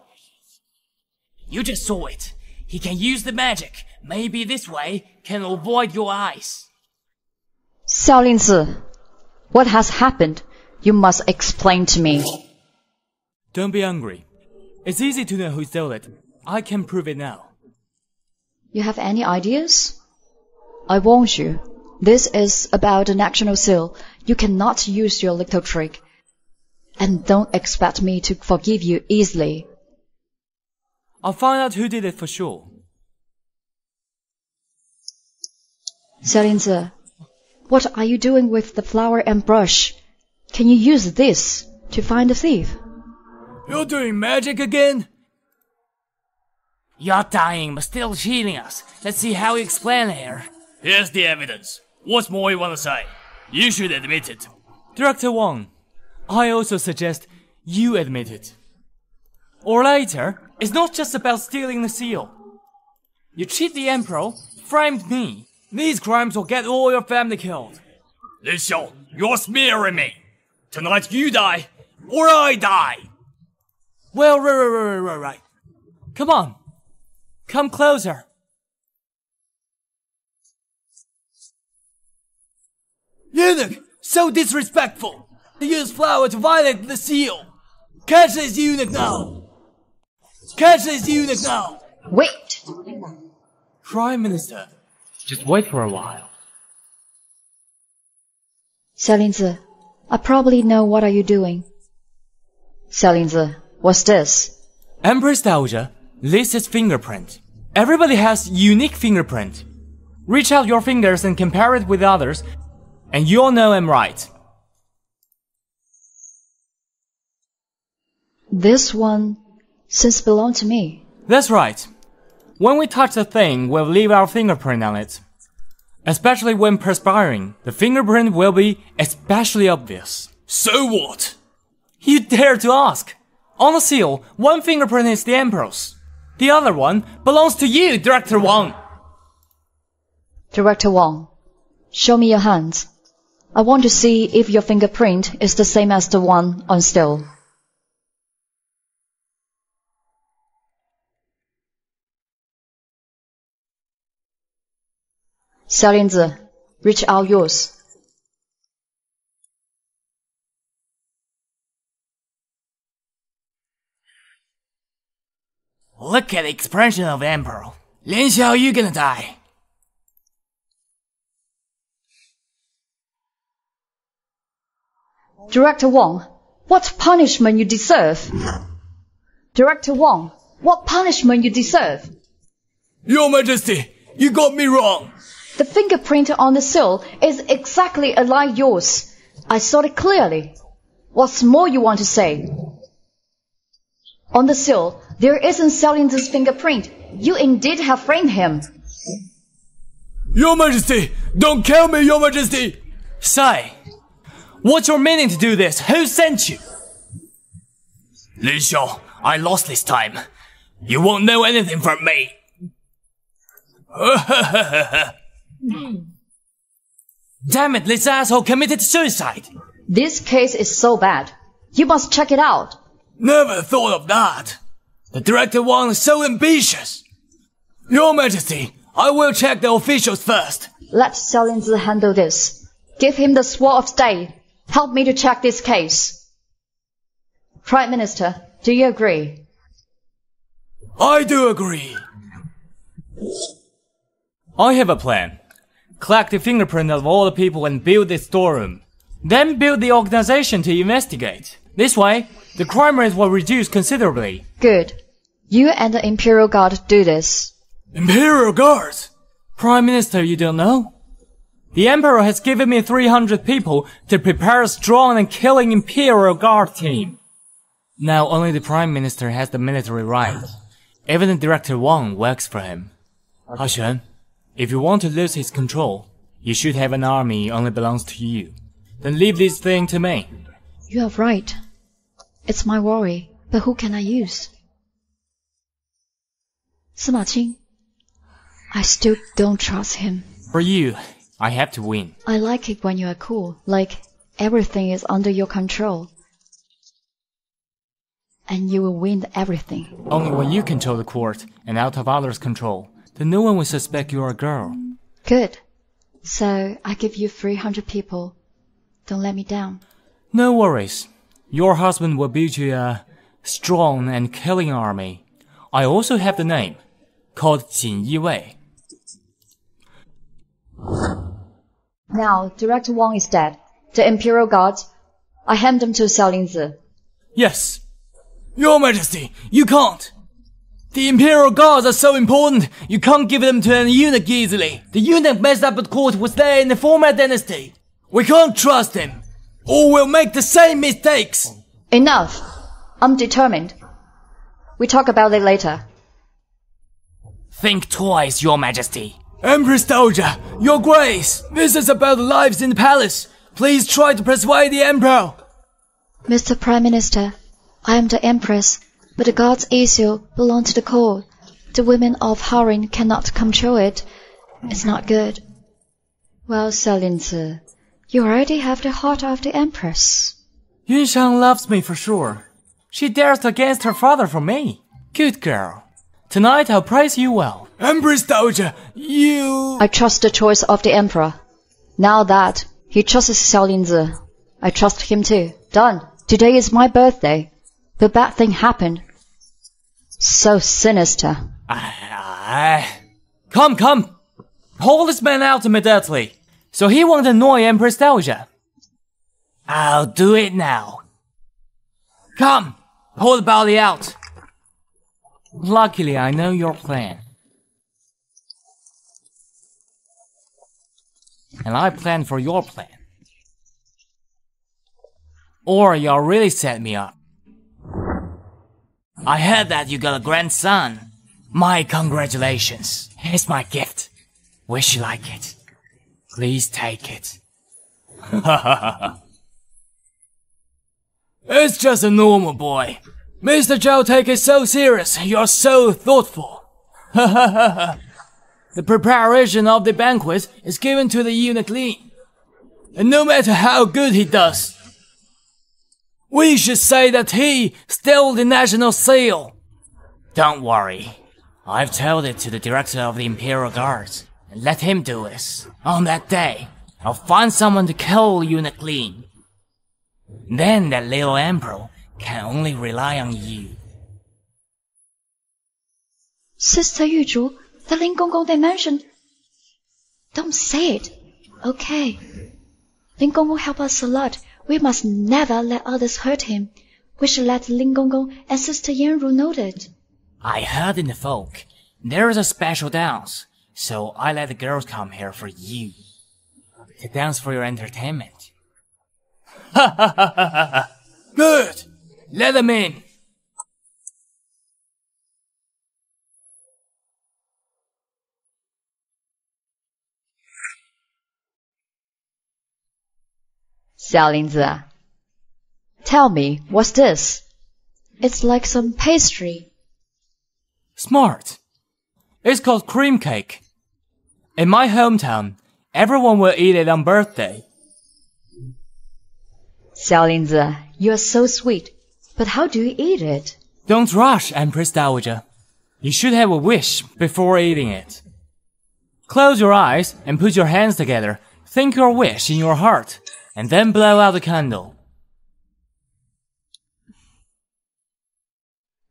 Speaker 2: you just saw it. He can use the magic. Maybe this way can avoid your eyes.
Speaker 5: Xiao Linzi, what has happened? You must explain to me.
Speaker 2: Don't be angry. It's easy to know who stole it. I can prove it now.
Speaker 6: You have any ideas? I warned you. This is about the national seal. You cannot use your little trick. And don't expect me to forgive you easily.
Speaker 2: I'll find out who did it for sure.
Speaker 6: Xiao Linzi, what are you doing with the flower and brush? Can you use this to find the thief?
Speaker 3: You're doing magic again?
Speaker 2: You're dying but still cheating us. Let's see how you explain it here.
Speaker 3: Here's the evidence. What's more you want to say? You should admit it.
Speaker 2: Director Wang, I also suggest you admit it. Or later, it's not just about stealing the seal. You cheat the Emperor, framed me. These crimes will get all your family killed.
Speaker 3: Lin Xiao, you're smearing me. Tonight you die, or I die.
Speaker 2: Well, right. Come on. Come closer.
Speaker 3: Eunuch, so disrespectful. They use flour to violate the seal. Catch this eunuch now. Catch this eunuch now.
Speaker 6: Wait!
Speaker 2: Prime Minister, just wait for a while.
Speaker 6: Xiao Linzi, I probably know what are you doing.
Speaker 5: Xiao Linzi, what's this?
Speaker 2: Empress Dowager, this is fingerprint. Everybody has unique fingerprint. Reach out your fingers and compare it with others, and you'll know I'm right.
Speaker 6: This one seems to belong to me.
Speaker 2: That's right. When we touch the thing, we'll leave our fingerprint on it. Especially when perspiring, the fingerprint will be especially obvious. So what? You dare to ask? On the seal, one fingerprint is the Emperor's. The other one belongs to you, Director Wang.
Speaker 6: Director Wang, show me your hands. I want to see if your fingerprint is the same as the one on still. Xiaolianzi, reach out yours.
Speaker 2: Look at the expression of the Emperor. Lian Xiao, you gonna die.
Speaker 6: Director Wang, what punishment you deserve? Director Wang, what punishment you deserve?
Speaker 3: Your Majesty, you got me wrong.
Speaker 6: The fingerprint on the seal is exactly like yours. I saw it clearly. What's more you want to say? On the seal, there isn't Xiaolianzi's fingerprint. You indeed have framed him.
Speaker 3: Your Majesty, don't kill me, Your Majesty.
Speaker 2: Say, what's your meaning to do this? Who sent you? Lian Xiao, I lost this time. You won't know anything from me. Damn it, this asshole committed suicide.
Speaker 6: This case is so bad. You must check it out.
Speaker 3: Never thought of that. The Director Wang is so ambitious. Your Majesty, I will check the officials first.
Speaker 6: Let Xiaolianzi handle this. Give him the sword of state. Help me to check this case. Prime Minister, do you agree?
Speaker 3: I do agree.
Speaker 2: I have a plan. Collect the fingerprint of all the people and build the storeroom. Then build the organization to investigate. This way, the crime rate will reduce considerably.
Speaker 6: Good. You and the Imperial Guard do this.
Speaker 3: Imperial Guards?
Speaker 2: Prime Minister, you don't know? The Emperor has given me 300 people to prepare a strong and killing Imperial Guard team. Now only the Prime Minister has the military right. Even the Director Wang works for him. Hashan, if you want to lose his control, you should have an army only belongs to you. Then leave this thing to me.
Speaker 6: You are right. It's my worry, but who can I use? Sima Qing, I still don't trust him.
Speaker 2: For you, I have to win.
Speaker 6: I like it when you are cool, like everything is under your control. And you will win everything.
Speaker 2: Only when you control the court and out of others' control, then no one will suspect you're a girl.
Speaker 6: Good. So I give you 300 people. Don't let me down.
Speaker 2: No worries. Your husband will build you a strong and killing army. I also have the name, called Jin Yiwei.
Speaker 6: Now, Director Wang is dead. The Imperial Guards, I hand them to Xiaolianzi.
Speaker 3: Yes. Your Majesty, you can't. The Imperial Guards are so important, you can't give them to an eunuch easily. The eunuch messed up at court was there in the former dynasty. We can't trust him, or we'll make the same mistakes.
Speaker 6: Enough. I'm determined. We talk about it later.
Speaker 2: Think twice, Your Majesty.
Speaker 3: Empress Dowager, Your Grace, this is about the lives in the palace. Please try to persuade the Emperor.
Speaker 6: Mr. Prime Minister, I am the Empress, but the God's issue belongs to the court. The women of harem cannot control it. It's not good. Well, Xiaolianzi, you already have the heart of the Empress.
Speaker 2: Yunshang loves me for sure. She dares against her father for me. Good girl. Tonight I'll praise you well.
Speaker 3: Empress Dowager, you...
Speaker 6: I trust the choice of the Emperor. Now that he trusts Xiaolianzi, I trust him too. Done. Today is my birthday. The bad thing happened. So sinister.
Speaker 2: Come. Pull this man out immediately, so he won't annoy Empress Dowager. I'll do it now. Come, pull the body out. Luckily, I know your plan. and I plan for your plan. Or you'll really set me up. I heard that you got a grandson. My congratulations. Here's my gift. Wish you like it. Please take it.
Speaker 3: It's just a normal boy. Mr. Zhao, take it so serious. You're so thoughtful. The preparation of the banquet is given to the eunuch Lin. And no matter how good he does, we should say that he stole the national seal.
Speaker 2: Don't worry. I've told it to the director of the Imperial Guards, and let him do this. On that day, I'll find someone to kill Eunuch Lin. Then that little emperor can only rely on you.
Speaker 6: Sister Yuzhu, the Lin Gonggong they mentioned. Don't say it. Okay. Lin Gonggong helped us a lot. We must never let others hurt him. We should let Lin Gonggong and Sister Yanru know that.
Speaker 2: I heard in the folk, there is a special dance, so I let the girls come here for you. To dance for your entertainment.
Speaker 3: Ha ha ha ha ha! Good! Let them in!
Speaker 5: Xiaolinzi, tell me, what's this?
Speaker 6: It's like some pastry.
Speaker 2: Smart. It's called cream cake. In my hometown, everyone will eat it on birthday.
Speaker 5: Xiaolinzi, you're so sweet. But how do you eat it?
Speaker 2: Don't rush, Empress Dowager. You should have a wish before eating it. Close your eyes and put your hands together. Think your wish in your heart, and then blow out the candle.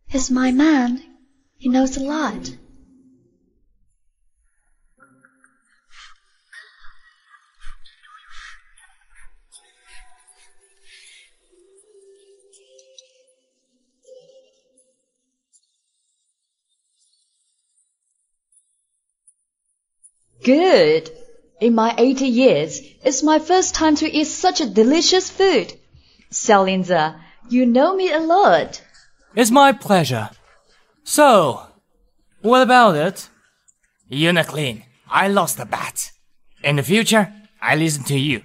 Speaker 6: He's my man. He knows a lot.
Speaker 5: Good. In my 80 years, it's my first time to eat such a delicious food. Xiaolinzi, you know me a lot.
Speaker 2: It's my pleasure. So, what about it? Eunuch Lin, I lost the bet. In the future, I listen to you.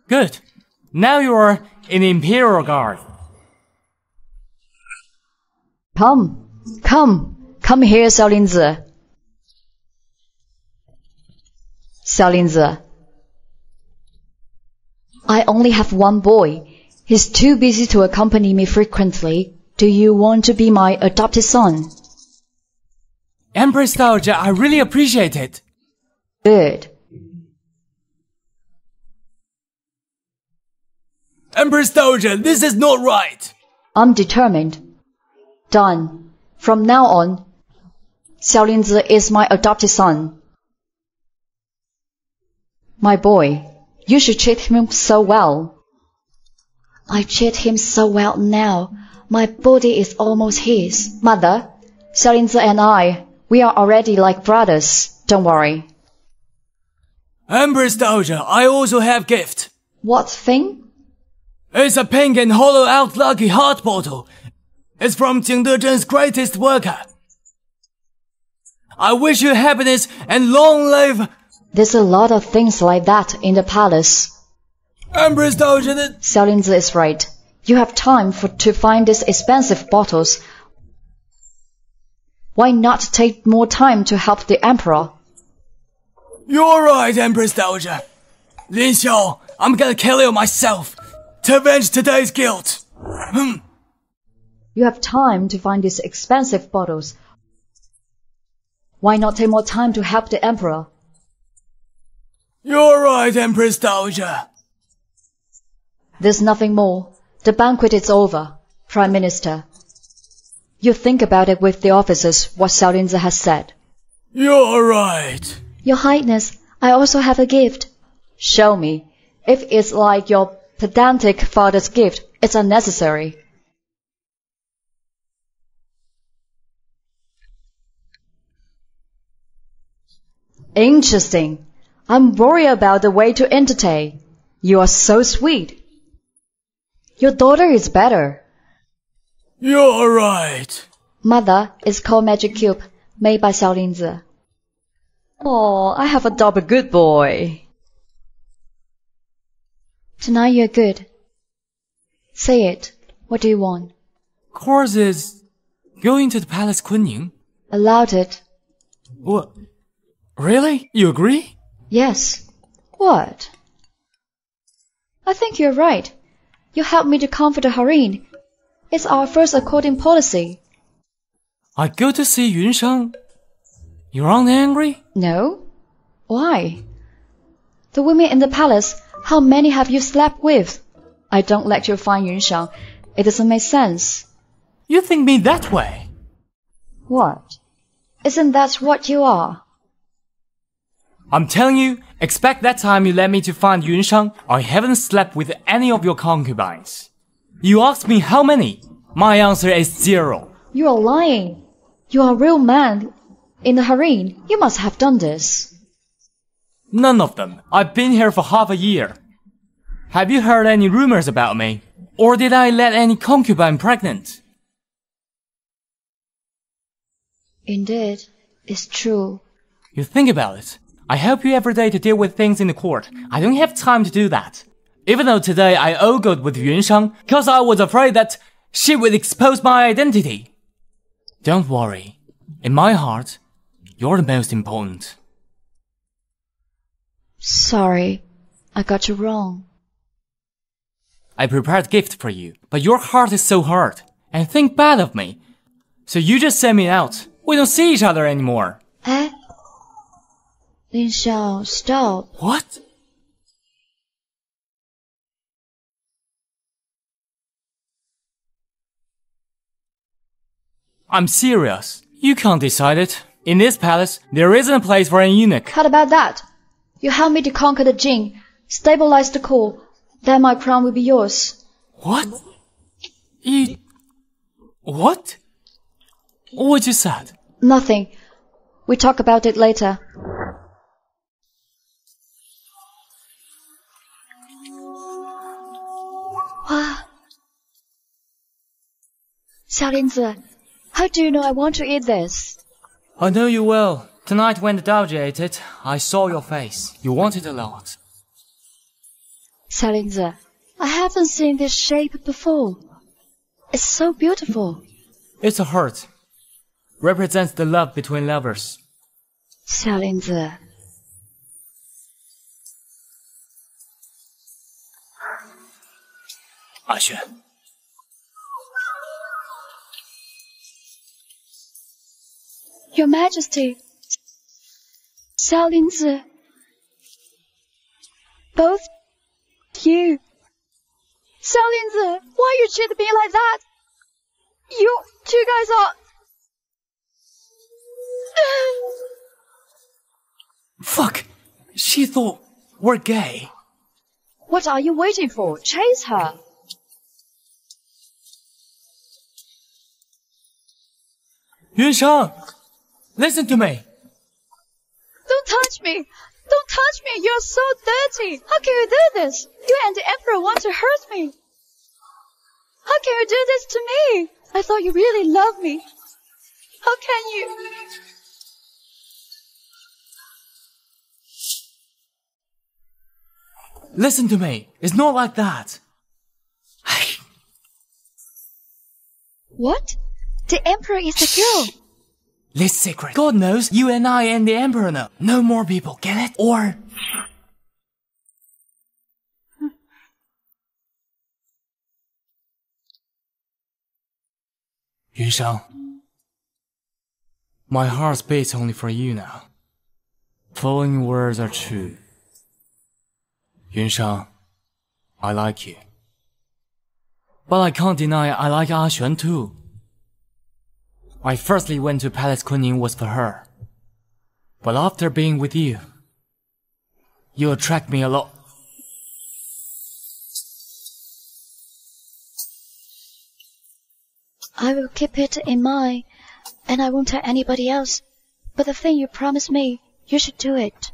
Speaker 2: Good. Now you are in the Imperial Guard.
Speaker 5: Come here, Xiaolinzi. Xiaolinzi, I only have one boy. He's too busy to accompany me frequently. Do you want to be my adopted son?
Speaker 2: Empress Dowager, I really appreciate it.
Speaker 5: Good.
Speaker 3: Empress Dowager, this is not right.
Speaker 5: I'm determined. Done. From now on, Xiaolinzi is my adopted son. My boy, you should treat him so well.
Speaker 6: I treat him so well now. My body is almost his.
Speaker 5: Mother, Xiaolinzi and I, we are already like brothers. Don't worry.
Speaker 3: Empress Dowager, I also have gift.
Speaker 5: What thing?
Speaker 3: It's a pink and hollow out lucky heart bottle. It's from Jing Dezhen's greatest worker. I wish you happiness and long life.
Speaker 5: There's a lot of things like that in the palace.
Speaker 3: Empress Dowager,
Speaker 5: Xiaolinzi is right. You have time to find these expensive bottles. Why not take more time to help the emperor?
Speaker 3: You're right, Empress Dowager. Lin Xiao, I'm gonna kill you myself to avenge today's guilt.
Speaker 5: You have time to find these expensive bottles. Why not take more time to help the emperor?
Speaker 3: You're right, Empress Dowager.
Speaker 5: There's nothing more. The banquet is over. Prime Minister, you think about it with the officers, what Xiaolinzi has said.
Speaker 3: You're right.
Speaker 6: Your Highness, I also have a gift.
Speaker 5: Show me. If it's like your pedantic father's gift, it's unnecessary. Interesting. I'm worried about the way to entertain. You are so sweet. Your daughter is better.
Speaker 3: You're right.
Speaker 5: Mother is called Magic Cube, made by Xiaolinzi. Oh, I have adopted a good boy. Tonight you're good. Say it. What do you want?
Speaker 2: Course is going to the Palace Kunning.
Speaker 5: Allowed it.
Speaker 2: What? Really? You agree?
Speaker 5: Yes. What? I think you're right. You helped me to comfort the harem. It's our first according policy.
Speaker 2: I go to see Yunshang. You aren't angry?
Speaker 5: No? Why? The women in the palace, how many have you slept with? I don't let you find Yunshang. It doesn't make sense.
Speaker 2: You think me that way?
Speaker 5: What? Isn't that what you are?
Speaker 2: I'm telling you, expect that time you let me to find Yunshang, I haven't slept with any of your concubines. You asked me how many? My answer is 0.
Speaker 5: You are lying. You are a real man. In the harem, you must have done this.
Speaker 2: None of them. I've been here for half a year. Have you heard any rumors about me? Or did I let any concubine pregnant?
Speaker 5: Indeed, it's true.
Speaker 2: You think about it. I help you every day to deal with things in the court. I don't have time to do that. Even though today I ogled with Yunshang, cause I was afraid that she would expose my identity. Don't worry. In my heart, you're the most important.
Speaker 5: Sorry, I got you wrong.
Speaker 2: I prepared a gift for you, but your heart is so hard, and think bad of me. So you just send me out. We don't see each other anymore.
Speaker 5: Eh? Lin Xiao, stop.
Speaker 2: What? I'm serious. You can't decide it. In this palace, there isn't a place for an eunuch.
Speaker 5: How about that? You help me to conquer the Jin, stabilize the court, then my crown will be yours.
Speaker 2: What? You... What? What you said?
Speaker 5: Nothing. We talk about it later. Wow. Xiaolinzi, how do you know I want to eat this?
Speaker 2: I know you well. Tonight when the Dowager ate it, I saw your face. You wanted a lot.
Speaker 5: Xiaolinzi, I haven't seen this shape before. It's so beautiful.
Speaker 2: It's a heart. Represents the love between lovers.
Speaker 5: Xiaolinzi.
Speaker 2: Xuan.
Speaker 4: Your Majesty, Xiaolinzi, both you. Xiaolinzi, why you treat me like that? You two guys are...
Speaker 2: Fuck! She thought we're gay.
Speaker 5: What are you waiting for? Chase her.
Speaker 2: Yunshang! Listen to me!
Speaker 4: Don't touch me! Don't touch me! You're so dirty! How can you do this? You and the Emperor want to hurt me! How can you do this to me? I thought you really loved me. How can you?
Speaker 2: Listen to me. It's not like that.
Speaker 4: What? The Emperor is the girl.
Speaker 2: This secret. God knows you and I and the Emperor know. No more people, get it? Or... Yunshang, my heart beats only for you now. Following words are true. Yunshang, I like you. But I can't deny I like Xuan too. I firstly went to Palace Kunning was for her. But after being with you, you attract me a lot.
Speaker 4: I will keep it in mind, and I won't tell anybody else. But the thing you promised me, you should do it.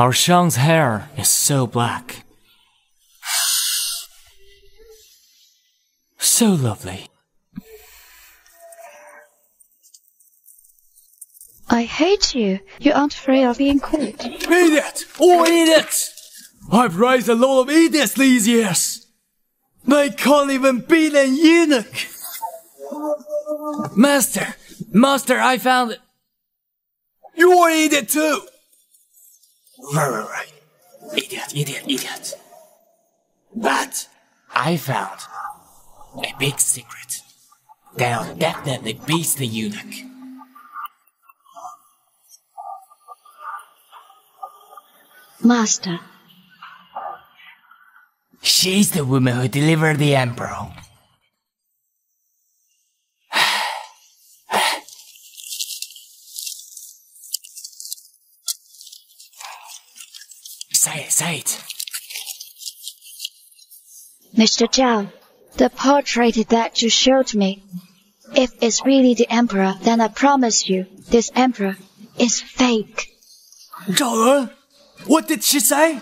Speaker 2: Our Shang's hair is so black. So lovely.
Speaker 6: I hate you. You aren't afraid of being caught.
Speaker 3: Idiot! Oh, idiot! I've raised a lot of idiots these years. They can't even beat an eunuch.
Speaker 2: Master, I found it.
Speaker 3: You're an idiot too.
Speaker 2: Right. Idiot. But I found a big secret that'll definitely beat the eunuch.
Speaker 6: Master.
Speaker 2: She's the woman who delivered the emperor. Say it.
Speaker 6: Mr. Zhao, the portrait that you showed me, if it's really the emperor, then I promise you, this emperor is fake.
Speaker 3: Zhao Ren, what did she say?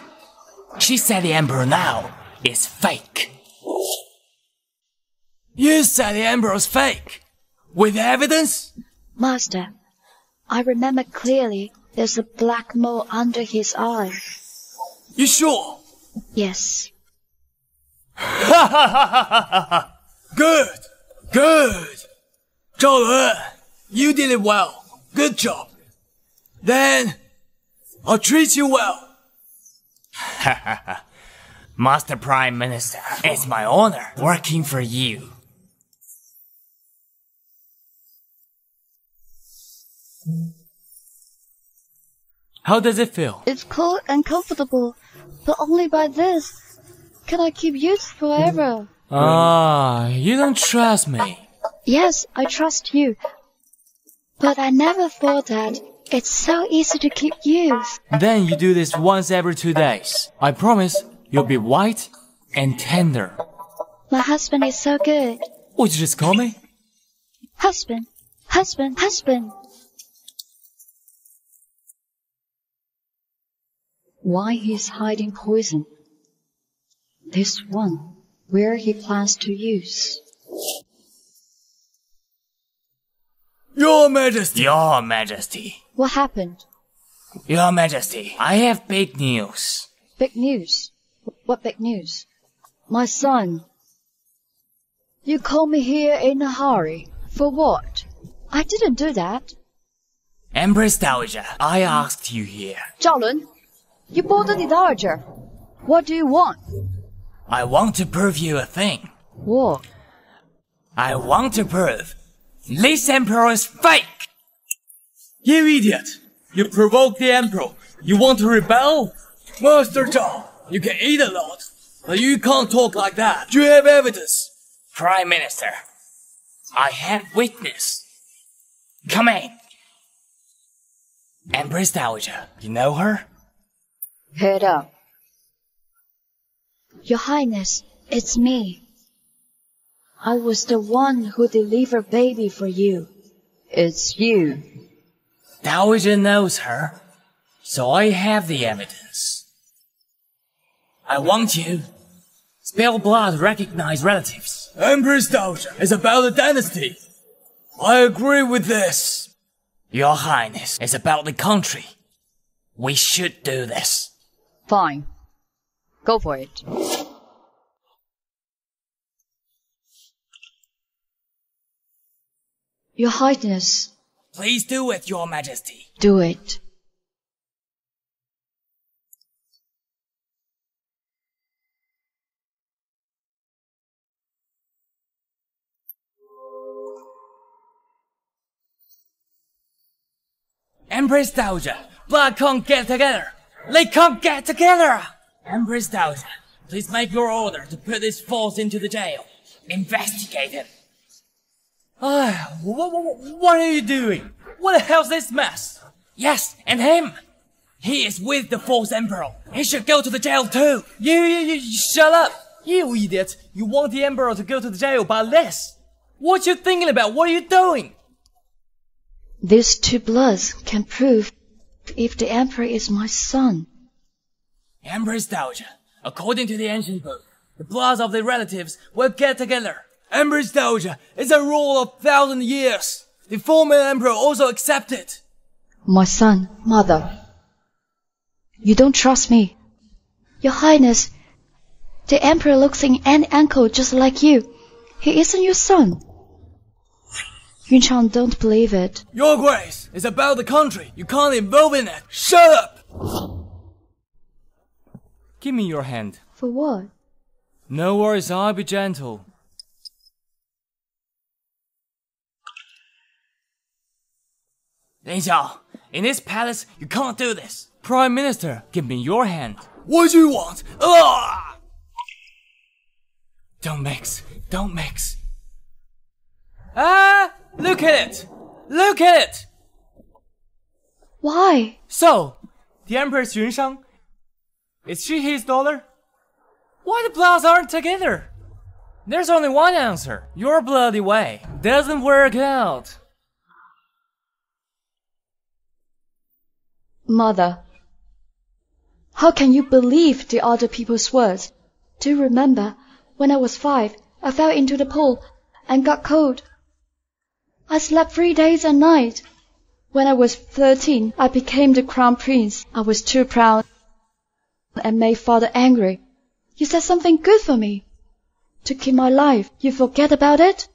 Speaker 2: She said the emperor now is fake.
Speaker 3: You said the emperor's fake? With evidence?
Speaker 6: Master, I remember clearly there's a black mole under his eye.
Speaker 3: You sure?
Speaker 6: Yes.
Speaker 3: Good. Zhao Ren, you did it well. Good job. Then, I'll treat you well.
Speaker 2: Master Prime Minister, it's my honor working for you.
Speaker 3: How does it feel?
Speaker 6: It's cold and comfortable, but only by this can I keep you forever.
Speaker 3: You don't trust me.
Speaker 6: Yes, I trust you. But I never thought that it's so easy to keep youth.
Speaker 3: Then you do this once every 2 days. I promise you'll be white and tender.
Speaker 6: My husband is so good.
Speaker 3: Would you just call me?
Speaker 6: Husband. Why he's hiding poison? This one, where he plans to use.
Speaker 3: Your Majesty!
Speaker 2: Your Majesty.
Speaker 6: What happened?
Speaker 2: Your Majesty, I have big news.
Speaker 6: Big news? What big news? My son. You called me here in a hurry. For what? I didn't do that.
Speaker 2: Empress Dowager, I asked you here.
Speaker 6: Zhao Lun, you bothered the Dowager. What do you want?
Speaker 2: I want to prove you a thing.
Speaker 6: What?
Speaker 2: I want to prove this emperor is fake.
Speaker 3: You idiot! You provoked the emperor. You want to rebel? Master Zhao, you can eat a lot, but you can't talk like that. Do you have evidence?
Speaker 2: Prime Minister, I have witness. Come in. Empress Dowager, you know her?
Speaker 6: Head up. Your Highness, it's me. I was the one who delivered baby for you. It's you.
Speaker 2: Dowager knows her, so I have the evidence. I want you. Spill blood, recognize relatives.
Speaker 3: Empress Dowager is about the dynasty. I agree with this.
Speaker 2: Your Highness is about the country. We should do this.
Speaker 6: Fine. Go for it. Your Highness.
Speaker 2: Please do it, Your Majesty.
Speaker 6: Do it.
Speaker 2: Empress Dowager, blood can't get together. They can't get together. Empress Dowager, please make your order to put this false into the jail. Investigate him.
Speaker 3: What are you doing? What the hell's this mess?
Speaker 2: Yes, and him. He is with the false emperor. He should go to the jail too.
Speaker 3: You shut up. You idiot. You want the emperor to go to the jail by this. What you thinking about? What are you doing?
Speaker 6: These two bloods can prove if the emperor is my son.
Speaker 2: Empress Dowager, according to the ancient book, the bloods of the relatives will get together.
Speaker 3: Empress Dowager is a rule of 1,000 years. The former emperor also accepted.
Speaker 6: My son, mother, you don't trust me. Your Highness, the emperor looks in an ankle just like you. He isn't your son. Yun Chang, don't believe it.
Speaker 3: Your Grace, it's about the country. You can't involve in it. Shut up!
Speaker 2: Give me your hand.
Speaker 6: For what?
Speaker 2: No worries, I'll be gentle. Lin Xiao, in this palace, you can't do this. Prime Minister, give me your hand.
Speaker 3: What do you want? Ah!
Speaker 2: Don't mix, don't mix. Ah! Look at it! Look at it!
Speaker 6: Why?
Speaker 2: So, the Empress Yunshang, is she his daughter? Why the bloods aren't together? There's only one answer. Your bloody way doesn't work out.
Speaker 6: Mother, how can you believe the other people's words? Do you remember, when I was 5, I fell into the pool and got cold. I slept 3 days and nights. When I was 13, I became the crown prince. I was too proud and made father angry. You said something good for me. To keep my life, you forget about it?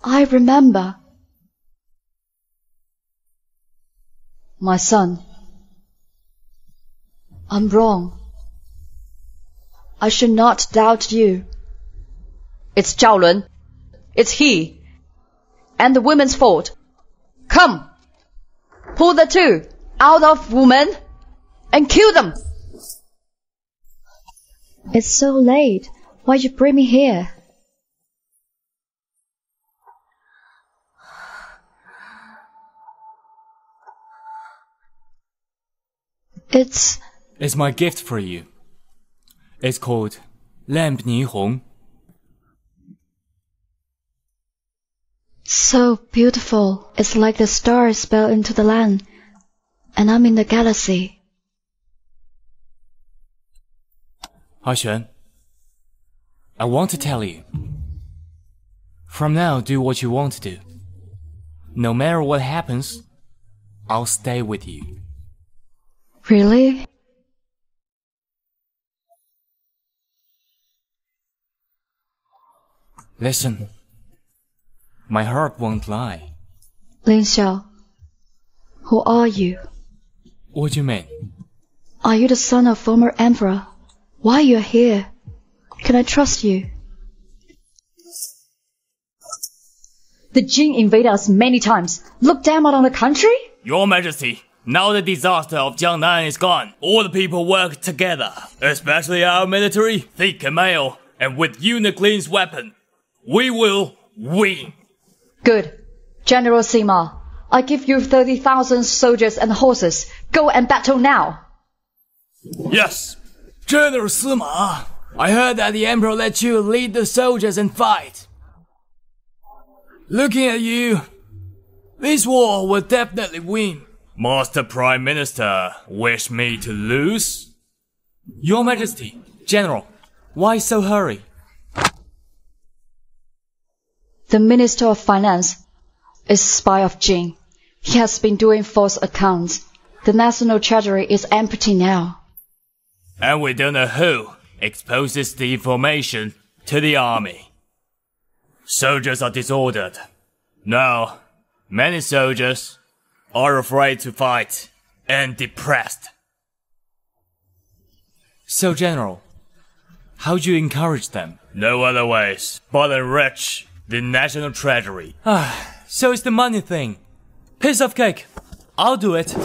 Speaker 6: I remember. My son, I'm wrong. I should not doubt you. It's Zhao Lun. It's he. And the women's fault. Come! Pull the two out of woman and kill them! It's so late. Why'd you bring me here?
Speaker 2: It's my gift for you. It's called Lamp Ni Hong.
Speaker 6: So beautiful. It's like the stars fell into the land, and I'm in the galaxy.
Speaker 2: Xuan, I want to tell you. From now, do what you want to do. No matter what happens, I'll stay with you.
Speaker 6: Really?
Speaker 2: Listen, my heart won't lie.
Speaker 6: Lin Xiao, who are you?
Speaker 2: What do you mean?
Speaker 6: Are you the son of former emperor? Why you're here? Can I trust you? The Jin invaded us many times. Look down on the country?
Speaker 2: Your Majesty, now the disaster of Jiangnan is gone. All the people work together, especially our military, thick and male, and with Eunuch Lin's weapon. We will win.
Speaker 6: Good. General Sima, I give you 30,000 soldiers and horses. Go and battle now.
Speaker 2: Yes.
Speaker 3: General Sima, I heard that the emperor let you lead the soldiers and fight. Looking at you, this war will definitely win.
Speaker 2: Master Prime Minister, wish me to lose? Your Majesty, General, why so hurry?
Speaker 6: The Minister of Finance is a spy of Jin. He has been doing false accounts. The national treasury is empty now.
Speaker 2: And we don't know who exposes the information to the army. Soldiers are disordered. Now, many soldiers are afraid to fight and depressed. So, General, how do you encourage them? No other ways but enrich the national treasury. So it's the money thing. Piece of cake. I'll do it.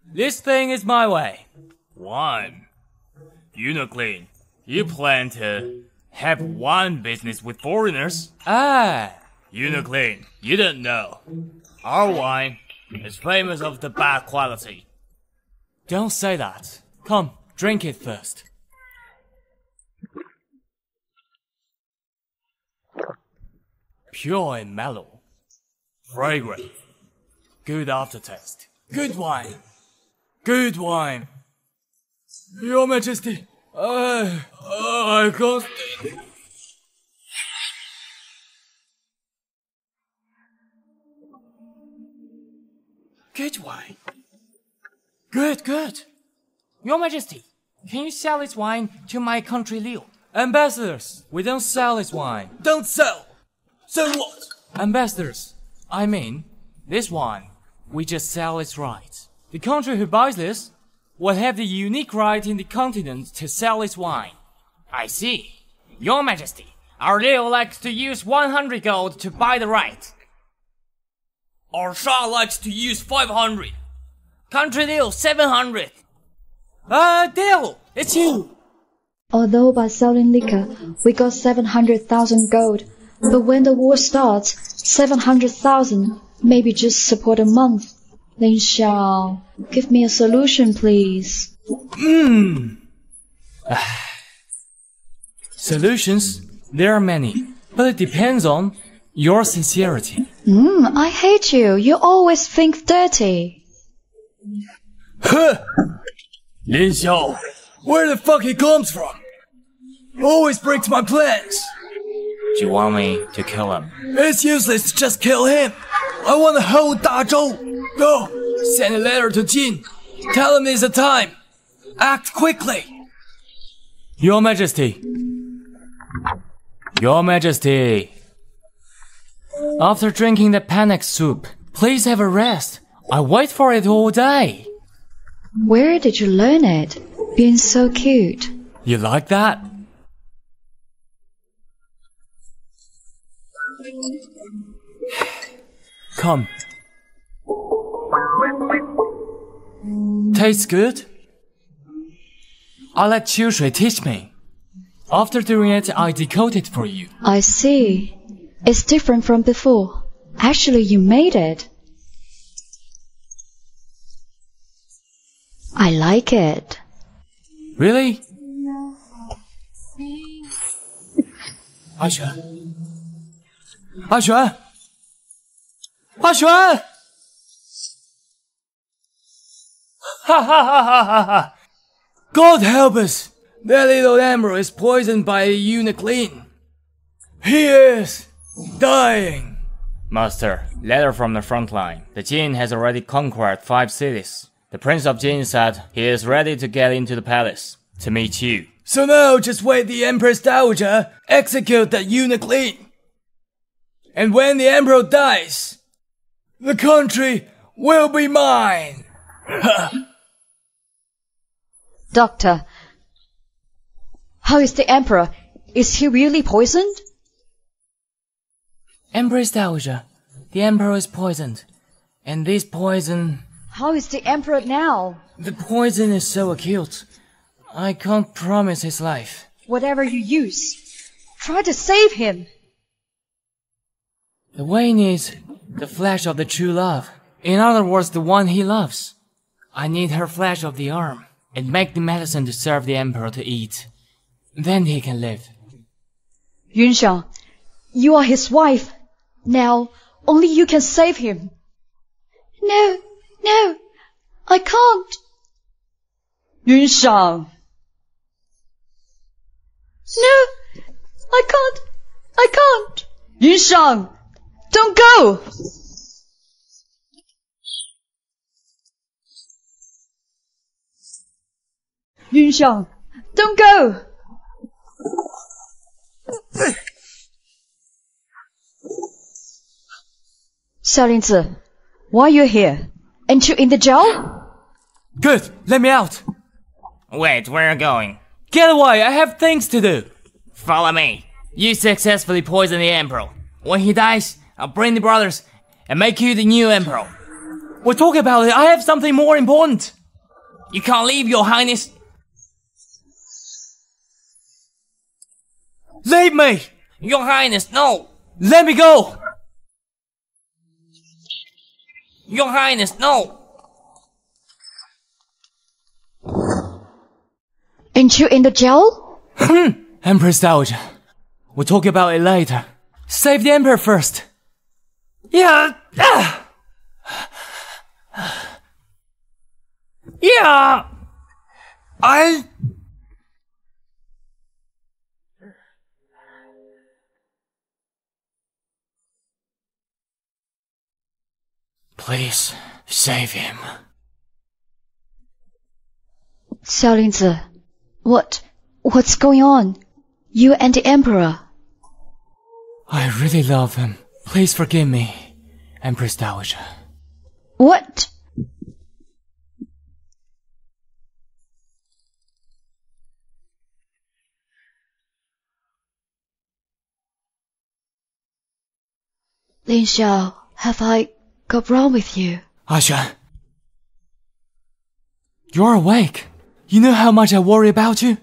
Speaker 2: This thing is my way. One. Eunuch Lin, you plan to have one business with foreigners? Eunuch Lin, you don't know. Our wine is famous of the bad quality. Don't say that. Come, drink it first. Pure and mellow. Fragrant. Good aftertaste. Good wine. Good wine.
Speaker 3: Your Majesty, I can't...
Speaker 2: Good wine.
Speaker 3: Good.
Speaker 2: Your Majesty, can you sell this wine to my country Liu?
Speaker 3: Ambassadors, we don't sell this wine. Don't sell! Sell what? Ambassadors,
Speaker 2: I mean, this wine, we just sell its rights. The country who buys this will have the unique right in the continent to sell its wine. I see. Your Majesty, our Liu likes to use 100 gold to buy the right. Our Shah likes to use 500. Country Liu, 700. Deal! It's you!
Speaker 6: Although by selling liquor, we got 700,000 gold, but when the war starts, 700,000 maybe just support a month. Lin Xiao, give me a solution, please.
Speaker 2: Solutions? There are many, but it depends on your sincerity.
Speaker 6: I hate you. You always think dirty.
Speaker 3: Lin Xiao, where the fuck he comes from? Always breaks my plans.
Speaker 2: Do you want me to kill him?
Speaker 3: It's useless to just kill him. I want the whole Dazhou. Go, send a letter to Jin. Tell him it's the time. Act quickly.
Speaker 2: Your Majesty. Your Majesty. After drinking the panic soup, please have a rest. I wait for it all day.
Speaker 6: Where did you learn it? Being so cute.
Speaker 2: You like that? Come. Tastes good? I'll let Qiushui teach me. After doing it, I decode it for you.
Speaker 6: I see. It's different from before. Actually, you made it. I like it.
Speaker 2: Really? Aisha. Aisha. Aisha. Ha ha ha ha ha ha.
Speaker 3: God help us! That little emperor is poisoned by a eunuch Lin. He is dying.
Speaker 2: Master, letter from the front line. The Jin has already conquered 5 cities. The Prince of Jin said he is ready to get into the palace to meet you.
Speaker 3: So now just wait the Empress Dowager execute that eunuch Lin. And when the emperor dies, the country will be mine.
Speaker 6: Doctor, how is the emperor? Is he really poisoned?
Speaker 2: Empress Dowager, the emperor is poisoned. And this poison...
Speaker 6: How is the emperor now?
Speaker 2: The poison is so acute. I can't promise his life.
Speaker 6: Whatever you use, try to save him.
Speaker 2: The way needs the flesh of the true love. In other words, the one he loves. I need her flesh of the arm. And make the medicine to serve the emperor to eat. Then he can live.
Speaker 6: Yunshan, you are his wife. Now, only you can save him. No, I can't. Yunshan. No, I can't. Yunshan, don't go. Yunshan, don't go. Xiaolinzi, why are you here? Ain't you in the jail?
Speaker 2: Good, let me out. Wait, where are you going? Get away, I have things to do. Follow me. You successfully poisoned the emperor. When he dies, I'll bring the brothers and make you the new emperor. We'll talk about it, I have something more important. You can't leave, your highness. Leave me! Your highness, no! Let me go! Your highness, no!
Speaker 6: Ain't you in the jail?
Speaker 2: Empress Dowager. We'll talk about it later. Save the emperor first. Yeah! Yeah! Please, save him.
Speaker 6: Xiaolinzi, what's going on? You and the Emperor.
Speaker 2: I really love him. Please forgive me, Empress Dowager.
Speaker 6: What? Lin Xiao, have I got wrong with you?
Speaker 2: Asha, you're awake. You know how much I worry about you?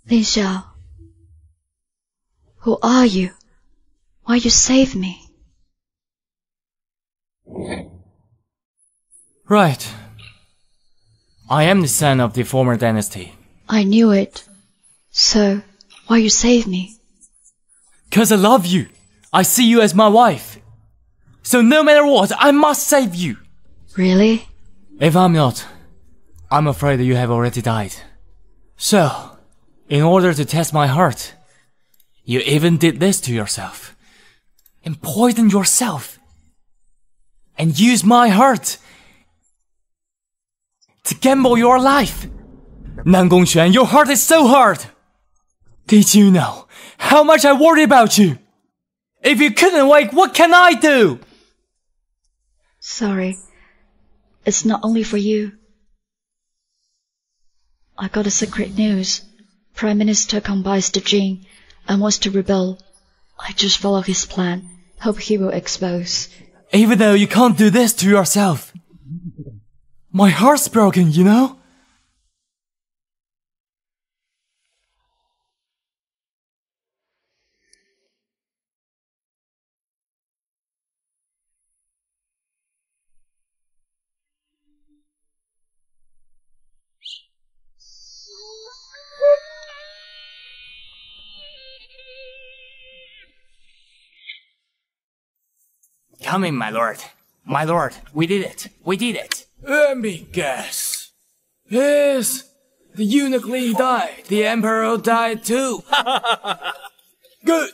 Speaker 6: Lin Xiao, who are you? Why you save me?
Speaker 2: Right. I am the son of the former dynasty.
Speaker 6: I knew it. So, why you save me?
Speaker 2: 'Cause I love you. I see you as my wife. So no matter what, I must save you.
Speaker 6: Really?
Speaker 2: If I'm not, I'm afraid that you have already died. So, in order to test my heart, you even did this to yourself. And poisoned yourself. And used my heart to gamble your life. Nan Gongxuan, your heart is so hard. Did you know how much I worry about you? If you couldn't wake, what can I do?
Speaker 6: Sorry. It's not only for you. I got a secret news. Prime Minister combines the Jin and wants to rebel. I just follow his plan. Hope he will expose.
Speaker 2: Even though you can't do this to yourself. My heart's broken, you know? Come in, my lord. My lord, we did it. We did it.
Speaker 3: Let me guess. Yes, the eunuch Li died.
Speaker 2: The emperor died too.
Speaker 3: Good.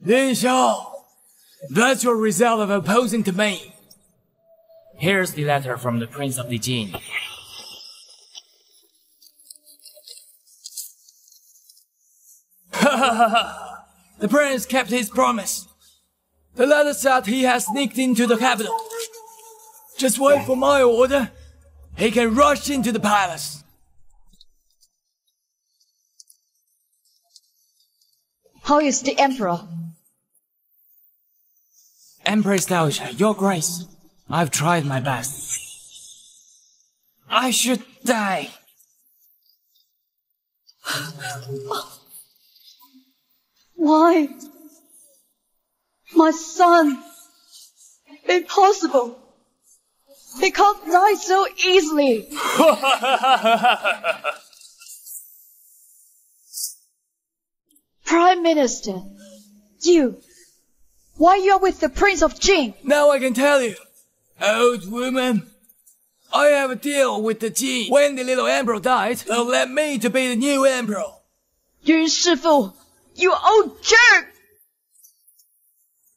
Speaker 3: Lin Xiao, that's your result of opposing to me.
Speaker 2: Here's the letter from the Prince of the Jin.
Speaker 3: The prince kept his promise. The letter said he has sneaked into the capital. Just wait for my order. He can rush into the palace.
Speaker 6: How is the Emperor?
Speaker 2: Empress Dowager, your grace. I've tried my best. I should die.
Speaker 6: Why? My son! Impossible! He can't die so easily! Prime Minister, why you are with the Prince of Jin?
Speaker 3: Now I can tell you, old woman. I have a deal with the Jin. When the little emperor died, they'll let me to be the new emperor.
Speaker 6: Yun Shifu, you old jerk!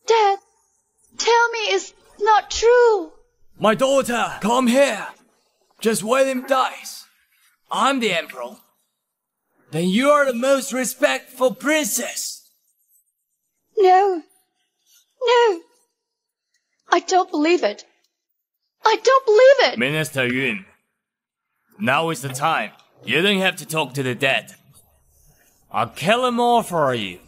Speaker 6: Dad, tell me it's not true.
Speaker 3: My daughter, come here. Just wait him dies. I'm the emperor. Then you are the most respectful princess.
Speaker 6: No. I don't believe it. I don't believe it.
Speaker 2: Minister Yun, now is the time. You don't have to talk to the dead. I'll kill them all for you.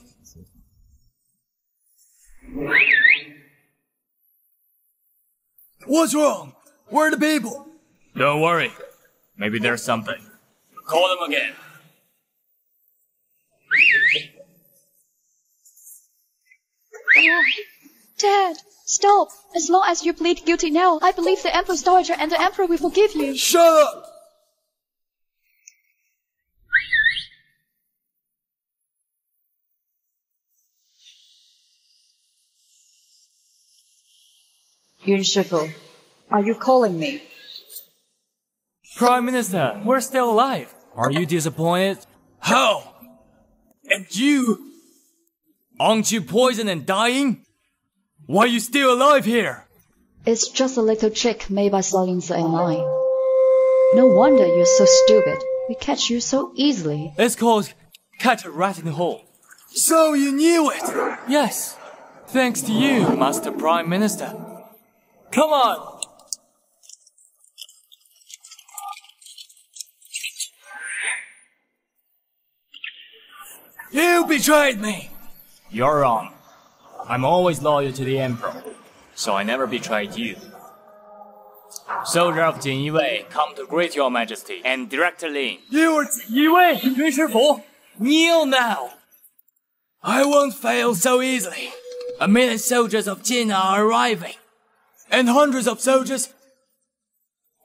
Speaker 3: What's wrong? Where are the people?
Speaker 2: Don't worry. Maybe there's something. Call them again.
Speaker 6: Dad, stop. As long as you plead guilty now, I believe the Emperor's daughter and the Emperor will forgive you.
Speaker 3: Shut up!
Speaker 6: Yun Shifu, are you calling me?
Speaker 2: Prime Minister, we're still alive. Are you disappointed? How? And you? Aren't you poisoned and dying? Why are you still alive here?
Speaker 6: It's just a little trick made by Xiaolinzi and I. No wonder you're so stupid. We catch you so easily.
Speaker 2: It's called counteracting hole.
Speaker 3: So you knew it!
Speaker 2: Yes, thanks to you, Master Prime Minister. Come on!
Speaker 3: You betrayed me!
Speaker 2: You're wrong. I'm always loyal to the Emperor, so I never betrayed you. Soldier of Jin Yue, come to greet your Majesty, and Director Lin.
Speaker 3: You were
Speaker 2: Yue, Yuan Shifu, kneel now!
Speaker 3: I won't fail so easily.
Speaker 2: 1,000,000 soldiers of Jin are arriving.
Speaker 3: And hundreds of soldiers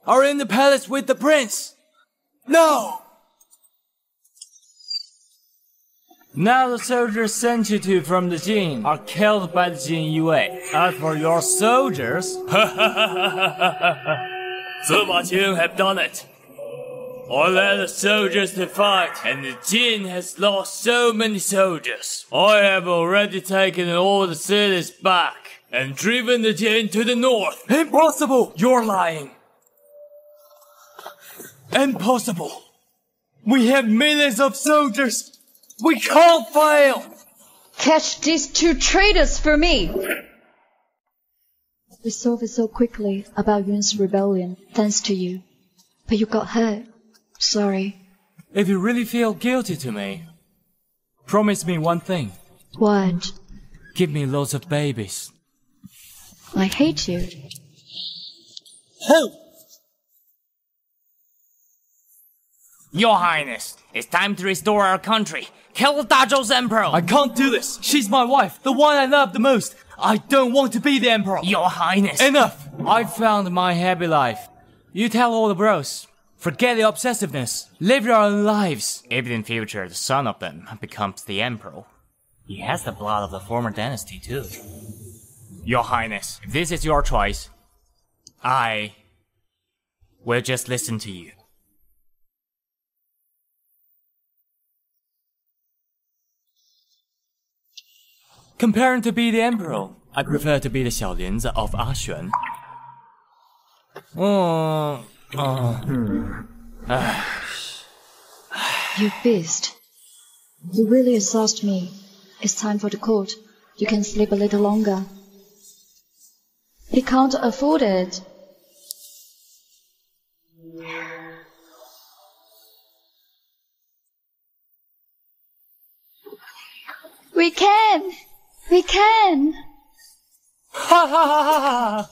Speaker 3: are in the palace with the prince. No!
Speaker 2: Now the soldiers sent you to from the Jin are killed by the Jin Yue. As for your soldiers, Sima Qing have done it. I led the soldiers to fight, and the Jin has lost so many soldiers. I have already taken all the cities back and driven the Jin to the north.
Speaker 3: Impossible!
Speaker 2: You're lying.
Speaker 3: Impossible! We have millions of soldiers! We can't fail!
Speaker 6: Catch these two traitors for me! We solved it so quickly about Yun's rebellion, thanks to you. But you got hurt. Sorry.
Speaker 2: If you really feel guilty to me, promise me one thing.
Speaker 6: What?
Speaker 2: Give me lots of babies.
Speaker 6: I hate you.
Speaker 2: Who? Your Highness, it's time to restore our country. Kill Dazhou's Emperor!
Speaker 3: I can't do this! She's my wife, the one I love the most! I don't want to be the Emperor!
Speaker 2: Your Highness!
Speaker 3: Enough!
Speaker 2: I found my happy life. You tell all the bros. Forget the obsessiveness. Live your own lives. If in future the son of them becomes the Emperor, he has the blood of the former dynasty too. Your Highness, if this is your choice, I will just listen to you. Comparing to be the Emperor, I prefer to be the Xiaolinzi of Ashuan.
Speaker 6: You beast. You really exhaust me. It's time for the court. You can sleep a little longer. He can't afford it. We can! We can!
Speaker 2: Ha ha ha ha ha!